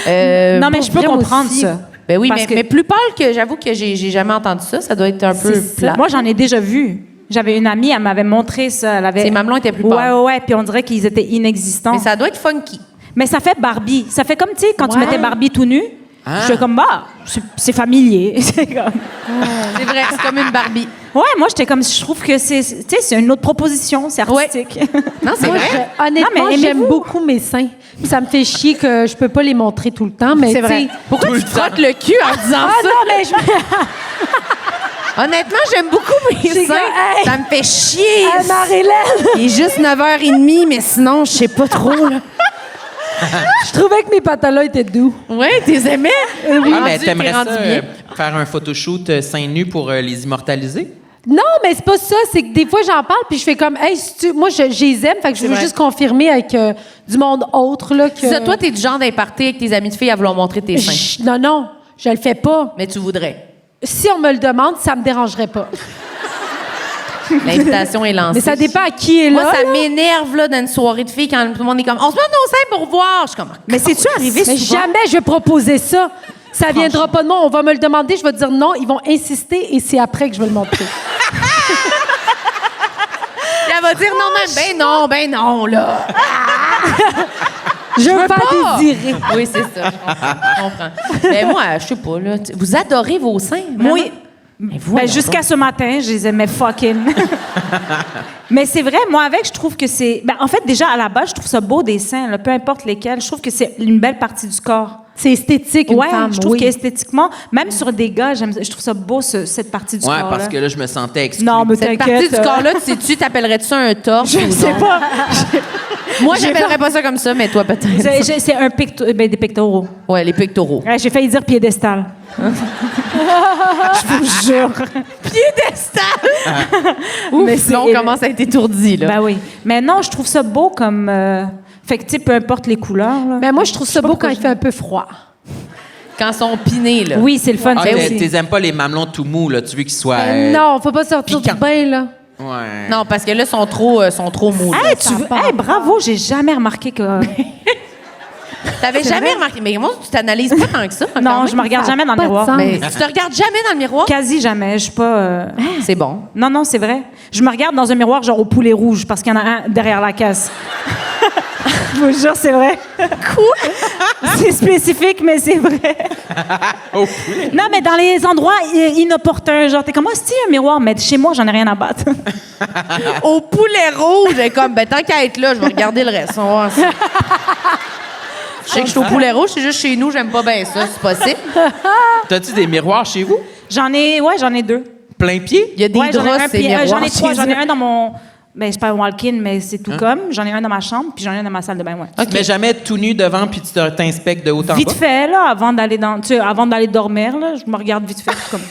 Non, mais je peux comprendre aussi. ça. Ben oui, Parce que- mais plus pâle que j'avoue que j'ai jamais entendu ça. Ça doit être un peu plat. Moi, j'en ai déjà vu. J'avais une amie, elle m'avait montré ça. Elle avait... Ses mamelons étaient plus Ouais, pâles. ouais, puis on dirait qu'ils étaient inexistants. Mais ça doit être funky. Mais ça fait Barbie. Ça fait comme, tu sais, quand tu Ouais. mettais Barbie tout nu, je suis comme, bah, c'est familier. C'est comme... C'est vrai, c'est comme une Barbie. Ouais, moi, j'étais comme, je trouve que c'est, tu sais, c'est une autre proposition, c'est artistique. Non, c'est Moi, vrai. honnêtement, Non, mais j'aime aimez-vous? beaucoup mes seins. Puis ça me fait chier que je peux pas les montrer tout le temps, mais C'est vrai. tu sais- Pourquoi tu te frottes le cul en disant Ah ça? non, mais je... Honnêtement, j'aime beaucoup mes J'ai seins. comme, hey! Ça me fait chier. Marie-Hélène, Il est juste 9h30, mais sinon, je sais pas trop, là. je trouvais que mes pantalons étaient doux. Ouais, t'es aimé? Ah, mais Rendu, t'aimerais t'es ça rendu bien. faire un photoshoot seins nus pour les immortaliser? Non, mais c'est pas ça. C'est que des fois, j'en parle, puis je fais comme, hey, moi, je les aime, fait que je veux vrai. juste confirmer avec du monde autre, là, que... Ça, toi, t'es du genre d'imparter avec tes amis de filles à vouloir montrer tes seins. Non, non, je le fais pas. Mais tu voudrais. Si on me le demande, ça me dérangerait pas. L'invitation est lancée. Mais ça dépend à qui est là. Moi, ça là. m'énerve, là, dans une soirée de filles, quand tout le monde est comme, on se met nos seins pour voir. Je suis comme, Mais c'est-tu arrivé Mais souvent? jamais je vais proposer ça. Ça viendra pas de moi. On va me le demander, je vais dire non. Ils vont insister et c'est après que je vais le montrer. Puis elle va dire non, ben non, là. Je veux veux pas pas. désirer. Oui, c'est ça. Je comprends. Mais moi, je sais pas, là. Vous adorez vos seins? Vraiment? Oui. Mais voyons Ben, jusqu'à ce matin, je les aimais fucking. Mais c'est vrai, moi, avec, je trouve que c'est. Ben, en fait, déjà, à la base, je trouve ça beau des seins, là, peu importe lesquels. Je trouve que c'est une belle partie du corps. C'est esthétique, une Ouais, femme. je trouve oui. qu'esthétiquement, même sur des gars, je trouve ça beau, cette partie du Ouais, corps. parce que là, je me sentais exclu. Non, mais Cette t'inquiète. partie du corps-là, tu sais-tu, t'appellerais-tu ça un torse Je ou sais non? pas. Moi, j'appellerais pas ça comme ça, mais toi, peut-être. C'est un ben, des pectoraux. Ouais, les pectoraux. Ouais, j'ai failli dire piédestal. Je vous jure. Piédestal! Mais Sinon, on commence à être étourdi, là. Ben oui. Mais non, je trouve ça beau comme. Fait que, tu sais, peu importe les couleurs. Là. Mais moi, je trouve ça beau quand il fait un peu froid. Quand ils sont pinés, là. Oui, c'est le fun. Ah, ça t'es aussi. t'aimes pas les mamelons tout mous, là. Tu veux qu'ils soient. Non, faut pas sortir piquant. du bain, là. Ouais. Non, parce que là, ils sont trop mous. là. Hey, hey, bravo, j'ai jamais remarqué que. T'avais jamais remarqué. Mais moi, tu t'analyses pas tant que ça. quand Non, même. je me regarde jamais dans le pas de miroir. sens. Mais tu te regardes jamais dans le miroir? Quasi jamais. Je suis pas. C'est bon. Non, non, c'est vrai. Je me regarde dans un miroir, genre au poulet rouge, parce qu'il y en a un derrière la caisse. Je vous jure, c'est vrai. Quoi? C'est spécifique, mais c'est vrai. Non, mais dans les endroits inopportuns, genre, t'es comme, moi, c'est un miroir, mais chez moi, j'en ai rien à battre. Au poulet rouge, j'ai comme, ben tant qu'à être là, je vais regarder le reste. On va voir ça. Je sais que je suis au poulet rouge, c'est juste chez nous, j'aime pas bien ça, c'est possible. T'as-tu des miroirs chez vous? J'en ai 2. Plein pied? Il y a des Ouais, j'en ai draps, un, ces puis, miroirs. j'en ai 3. chez J'en ai eux. un dans mon. Ben, c'est pas un walk-in, mais c'est tout comme. J'en ai un dans ma chambre, puis j'en ai un dans ma salle de bain, ouais. Tu te mets jamais tout nu devant puis tu t'inspectes de haut en Vite bas? fait, là, avant d'aller dormir, là, je me regarde vite fait, je suis comme.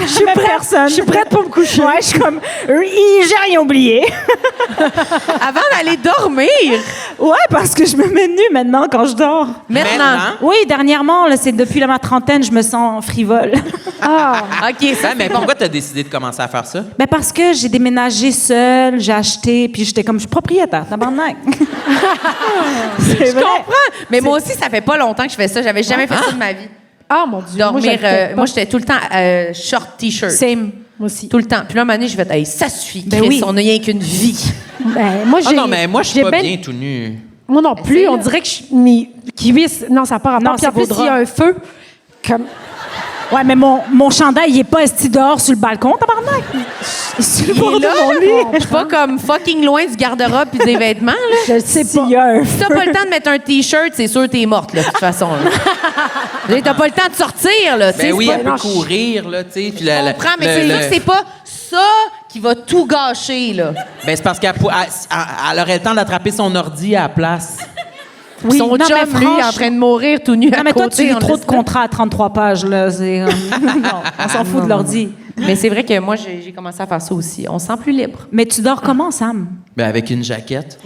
Je suis personne. Je suis prête pour me coucher. Ouais, je suis comme. J'ai rien oublié. Avant d'aller dormir. Ouais, parce que je me mets nue maintenant quand je dors. Maintenant. Oui, dernièrement, là, c'est depuis ma trentaine, je me sens frivole. OK, ça, Ouais, mais pourquoi t'as décidé de commencer à faire ça? Ben parce que j'ai déménagé seule, j'ai acheté, puis j'étais comme, je suis propriétaire, tabarnak. je comprends. Mais moi aussi, ça fait pas longtemps que je fais ça. J'avais jamais fait ça de ma vie. Ah, mon Dieu. Dormir. Moi, je le fais pas. Moi, j'étais tout le temps short T-shirt. Same. Moi aussi. Tout le temps. Puis là, un moment donné, je vais hey, ça suffit. Ben Chris, oui. on n'a rien qu'une vie. Ben, moi, Ah j'ai. non, mais moi, je suis j'ai pas ben- bien tout nu. Moi non plus. Essaye, On là. dirait que mes cuisses. Non, ça n'a pas rapport. Non, Puis en c'est vos plus, s'il y a draps. un feu, comme. Ouais, mais mon chandail, il est pas esti dehors sur le balcon, tabarnak. Sur le bord Il est là, de mon lit. je suis pas comme fucking loin du garde-robe puis des vêtements. Là. Je le sais pas. S'il y a un Si t'as pas le temps de mettre un T-shirt, c'est sûr que t'es morte, là, de toute façon. Là. T'as pas le temps de sortir, là. tu sais, Ben oui, c'est elle pas- peut courir, là, tu sais. puis Je comprends, mais c'est sûr que c'est pas ça qui va tout gâcher, là. Ben, c'est parce qu'elle aurait le temps d'attraper son ordi à la place. Oui, son non, mais chum, lui, est en franchement- train de mourir tout nu Non, à mais toi, côté. tu lis on trop le de sait. contrats à 33 pages, là. Non, on s'en fout de l'ordi. Mais c'est vrai que moi, j'ai commencé à faire ça aussi. On se sent plus libre. Mais tu dors comment, Sam? Ben, avec une jaquette.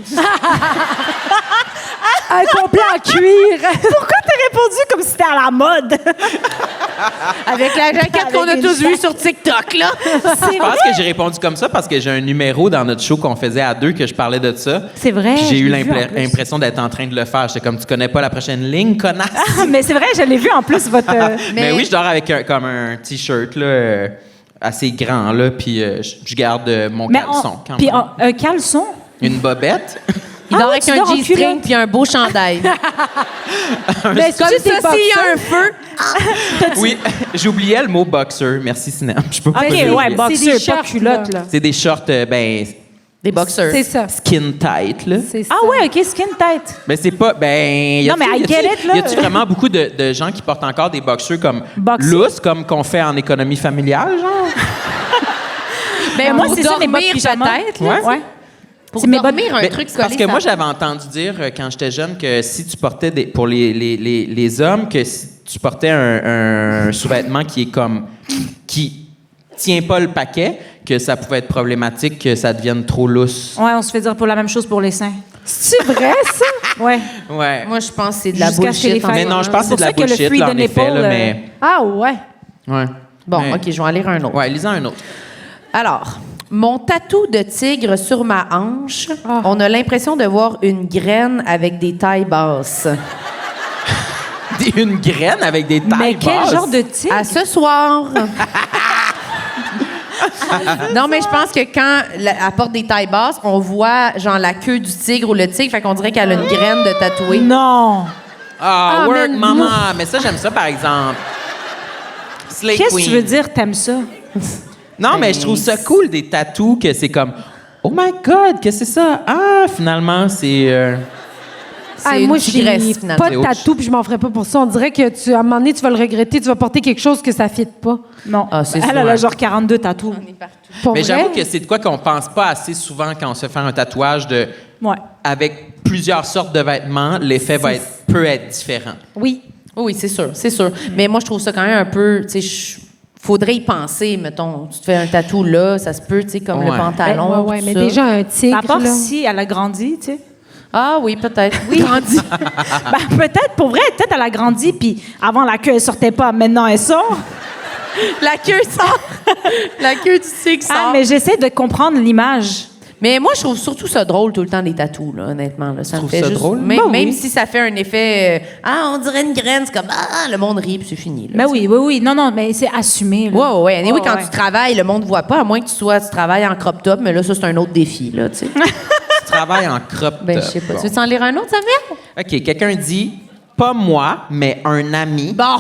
Un complet en cuir. Pourquoi t'as répondu comme si c'était à la mode? Avec la jaquette qu'on a tous vue sur TikTok, là. C'est Je pense vrai? que j'ai répondu comme ça parce que j'ai un numéro dans notre show qu'on faisait à deux que je parlais de ça. C'est vrai. Puis j'ai je eu l'ai vu en plus. l'impression d'être en train de le faire. J'étais comme, tu connais pas la prochaine ligne, connasse? Ah, mais c'est vrai, je l'ai vu en plus, votre... Mais oui, je dors avec comme un T-shirt là, assez grand, là, puis je garde mon caleçon quand Puis même. un caleçon? Une bobette. Il dort ouais, avec tu un dors en G-string culotte. puis un beau chandail. Mais Comme ça, s'il y a un feu, Oui, j'oubliais le mot boxer. Merci, Sinem. Je peux pas OK, l'oublier. ouais, C'est boxer, des pas shorts, culotte, là. C'est des shorts, des boxeurs. C'est ça. skin tight, là. C'est ça. Ah ouais, OK, skin tight. Ben, c'est pas. Ben. Non, mais I get it, là. Y a-tu vraiment beaucoup de gens qui portent encore des boxers comme Boxer. lousses, comme qu'on fait en économie familiale, genre? Ben, moi, pour c'est ça, mes dormir, bottes pyjama. peut-être. là. Ouais. Ouais. Pour C'est mes bottes- dormir, un Ben, truc parce collé, que moi, ça- j'avais entendu dire quand j'étais jeune que si tu portais pour les hommes, que si tu portais un sous-vêtement qui est comme. qui tient pas le paquet, que ça pouvait être problématique, que ça devienne trop lousse. Ouais, on se fait dire pour la même chose pour les seins. C'est vrai, ça? Ouais. Ouais. Moi, je pense que c'est de la Jusqu'à ce que les bullshit. femmes- Mais non, je pense que c'est pour de la ça que le bullshit, free là, the en effet, nipple, là, mais. Ah ouais. Ouais. Bon, Mais- OK, je vais en lire un autre. Ouais, lisons un autre. Alors, mon tatou de tigre sur ma hanche, on a l'impression de voir une graine avec des tailles basses. Une graine avec des tailles Mais quel basses. genre de tigre? À ce soir. Non, mais je pense que quand elle porte des tailles basses, on vout genre la queue du tigre ou le tigre, fait qu'on dirait qu'elle a une graine de tatouée. Non. Ah, Ah, work, mais maman. Mais ça, j'aime ça, par exemple. Slay Qu'est-ce que Queen. tu veux dire, t'aimes ça? Non, mais je trouve ça cool, des tatous, que c'est comme... Oh my God, qu'est-ce que c'est ça? Ah, finalement, c'est... C'est Ah, une moi, j'ai tigresse, finalement. pas C'est de autre tatou, puis je m'en ferais pas pour ça. On dirait que à un moment donné, tu vas le regretter, tu vas porter quelque chose que ça ne fit pas. Non. Ah, c'est Elle a sûr. genre 42 tatous. Pour Mais vrai? j'avoue que c'est de quoi qu'on pense pas assez souvent quand on se fait un tatouage de... Ouais. Avec plusieurs sortes de vêtements, l'effet peut être différent. Oui. Oui, c'est sûr, c'est sûr. Mais moi, je trouve ça quand même un peu, tu sais, faudrait y penser, mettons. Tu te fais un tatou là, ça se peut, tu sais, comme le Ouais. pantalon. Ouais, tout mais ça. déjà un tigre, À part là. si elle a grandi, tu sais. Ah oui, peut-être. Oui, grandi. Ben, peut-être, pour vrai, peut-être elle a grandi, puis avant la queue, elle sortait pas, maintenant elle sort. La queue sort. La queue du tigre sort. Ah, mais j'essaie de comprendre l'image. Mais moi, je trouve surtout ça drôle tout le temps, des tatous, là, honnêtement. Là. Ça me trouves fait ça juste... drôle? Même, Ben même oui. si ça fait un effet... on dirait une graine, c'est comme... Ah, le monde rit, puis c'est fini. Là, Ben oui, oui, oui. Non, non, mais c'est assumé. Là. Ouais, ouais. Anyway, Ouais, quand ouais. tu travailles, le monde ne voit pas, à moins que tu travailles en crop top, mais là, ça, c'est un autre défi, là, tu sais. Tu travailles en crop Ben, top. je sais pas. Bon. Tu veux t'en lire un autre, Samuel? OK, quelqu'un dit... Pas moi, mais un ami... Bon.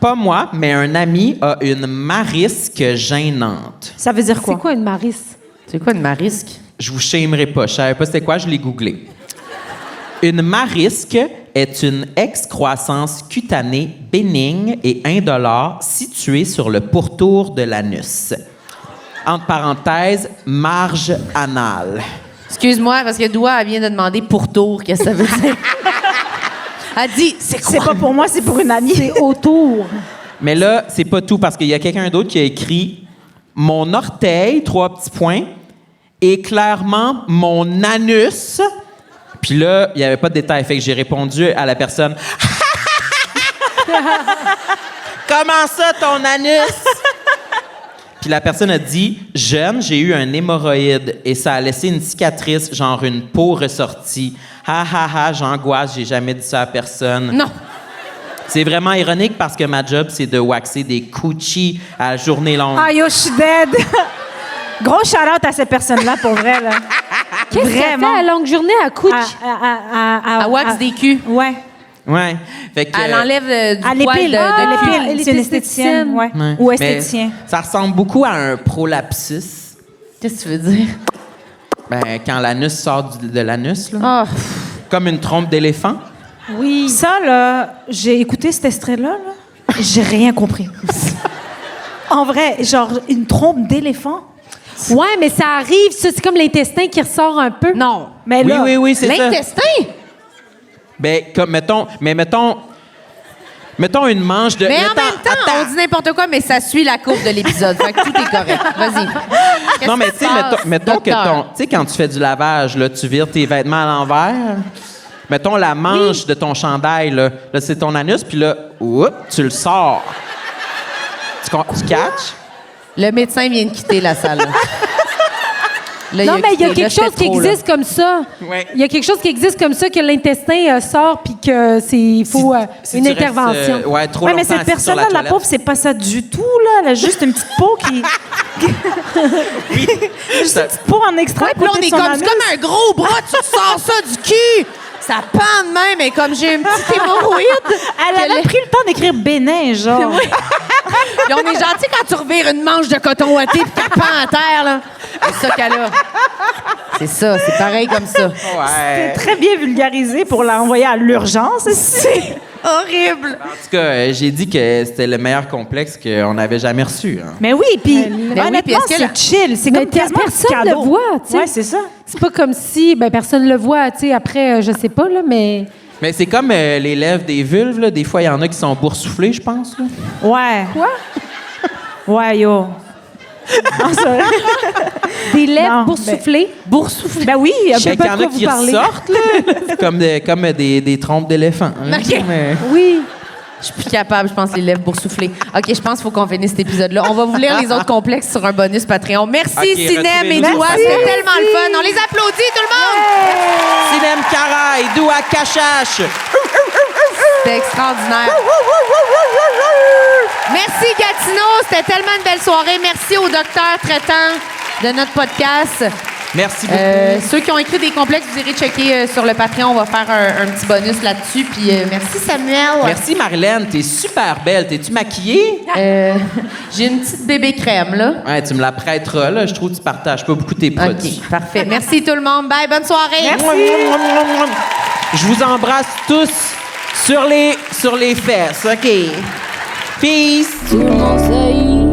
Pas moi, mais un ami a une marisque gênante. Ça veut dire C'est quoi? quoi une marisse? C'est quoi une marisque? Je vous shamerai pas. Je savais pas c'était quoi, je l'ai googlé. Une marisque est une excroissance cutanée bénigne et indolore située sur le pourtour de l'anus. Entre parenthèses, marge anale. Excuse-moi, parce que Doua, elle vient de demander pourtour, qu'est-ce que ça veut dire? Elle dit, c'est quoi? C'est pas pour moi, c'est pour une amie. C'est autour. Mais là, c'est pas tout parce qu'il y a quelqu'un d'autre qui a écrit mon orteil, 3 petits points, est clairement mon anus. Puis là, il n'y avait pas de détails. Fait que j'ai répondu à la personne comment ça, ton anus? Puis la personne a dit jeune, j'ai eu un hémorroïde et ça a laissé une cicatrice, genre une peau ressortie. Ha ha ha, j'angoisse, j'ai jamais dit ça à personne. Non. C'est vraiment ironique parce que ma job, c'est de waxer des coochies à la journée longue. Ah, yo, je suis dead. Gros shout-out à ces personnes-là, pour vrai, là. Qu'est-ce qu'elle fait à longue journée à couche? Elle wax des culs. Ouais. Ouais. Fait que, Elle enlève À du poil l'épile. de cul. l'épile. elle est C'est une esthéticienne. esthéticienne, ouais. ouais. Ou Mais esthéticien. ça ressemble beaucoup à un prolapsus. Qu'est-ce que tu veux dire? Ben, quand l'anus sort de l'anus, là. Ah, Comme une trompe d'éléphant. Oui. Ça, là, j'ai écouté cet extrait-là, là. J'ai rien compris. En vrai, genre, une trompe d'éléphant. Ouais, mais ça arrive, ça. C'est comme l'intestin qui ressort un peu. non. Mais là, Oui, c'est ça. L'intestin? Ben, comme, mettons... Mettons une manche de... Mais en même temps, on dit n'importe quoi, mais ça suit la courbe de l'épisode. Fait que tout est correct. Vas-y. Qu'est-ce Non, mais qui tu sais, se passe, mettons que docteur? tu sais, quand tu fais du lavage, là, tu vires tes vêtements à l'envers. Mettons la manche de ton chandail, là c'est ton anus, puis là, tu le sors. Tu catches? Le médecin vient de quitter la salle. Là, Non, mais il y a quitté. quelque Là, chose c'était qui trop, là. existe comme ça. Ouais. Il y a quelque chose qui existe comme ça, que l'intestin sort puis que il faut Si une tu restes, intervention. ouais, trop Ouais, mais longtemps cette assis sur personne-là, la toilette. pauvre, c'est pas ça du tout, là. Elle a juste une petite peau qui. Juste une petite peau en extra. Ouais, puis là, on est comme, c'est comme un gros bras, tu sors ça du cul. Ça pend de même, mais comme j'ai une petite hémorroïde. Elle avait pris le temps d'écrire Bénin, genre. Puis on est gentil quand tu revires une manche de coton ouaté puis qu'elle pend à terre, là. C'est ça qu'elle a. C'est ça, c'est pareil comme ça. Ouais. Très bien vulgarisé pour l'envoyer à l'urgence. C'est horrible. En tout cas, j'ai dit que c'était le meilleur complexe qu'on avait jamais reçu. Hein. Mais oui, puis oui, honnêtement, puis est-ce que c'est chill. C'est Mais comme quasiment un petit personne le cadeau. voit, tu sais. Ouais, c'est ça. C'est pas comme si personne le voit, tu sais, après, je sais pas, là, mais. Mais c'est comme les lèvres des vulves, là. Des fois, il y en a qui sont boursouflées, je pense. Là. Ouais. Quoi? Ouais, yo. Non, ça- Des lèvres Non, boursouflées. Boursouflées. Ben oui, Je sais Ben, pas qu'il y en de a quoi qui vous parlez. ressortent, là. comme des trompes d'éléphant. hein. OK. Mais- Oui. Je suis plus capable, je pense, les lèvres boursouflées. OK, je pense qu'il faut qu'on finisse cet épisode-là. On va vous lire les autres complexes sur un bonus Patreon. Merci, OK, Sinem et retrouvez-nous Doua. sur C'était Patreon. tellement le fun. On les applaudit, tout le monde! Sinem Cara et Doua Cachache. C'était extraordinaire. Merci, Gatineau. C'était tellement une belle soirée. Merci au docteur traitant de notre podcast. Merci beaucoup. Ceux qui ont écrit des complexes, vous irez checker sur le Patreon. On va faire un petit bonus là-dessus. Puis merci, Samuel. Merci, Marilyn. T'es super belle. T'es-tu maquillée? J'ai une petite bébé crème, là. Ouais, tu me la prêteras, là. Je trouve que tu partages pas beaucoup tes produits. OK, parfait. Merci tout le monde. Bye, bonne soirée. Je vous embrasse tous sur les fesses. OK. Peace. Tout le monde sait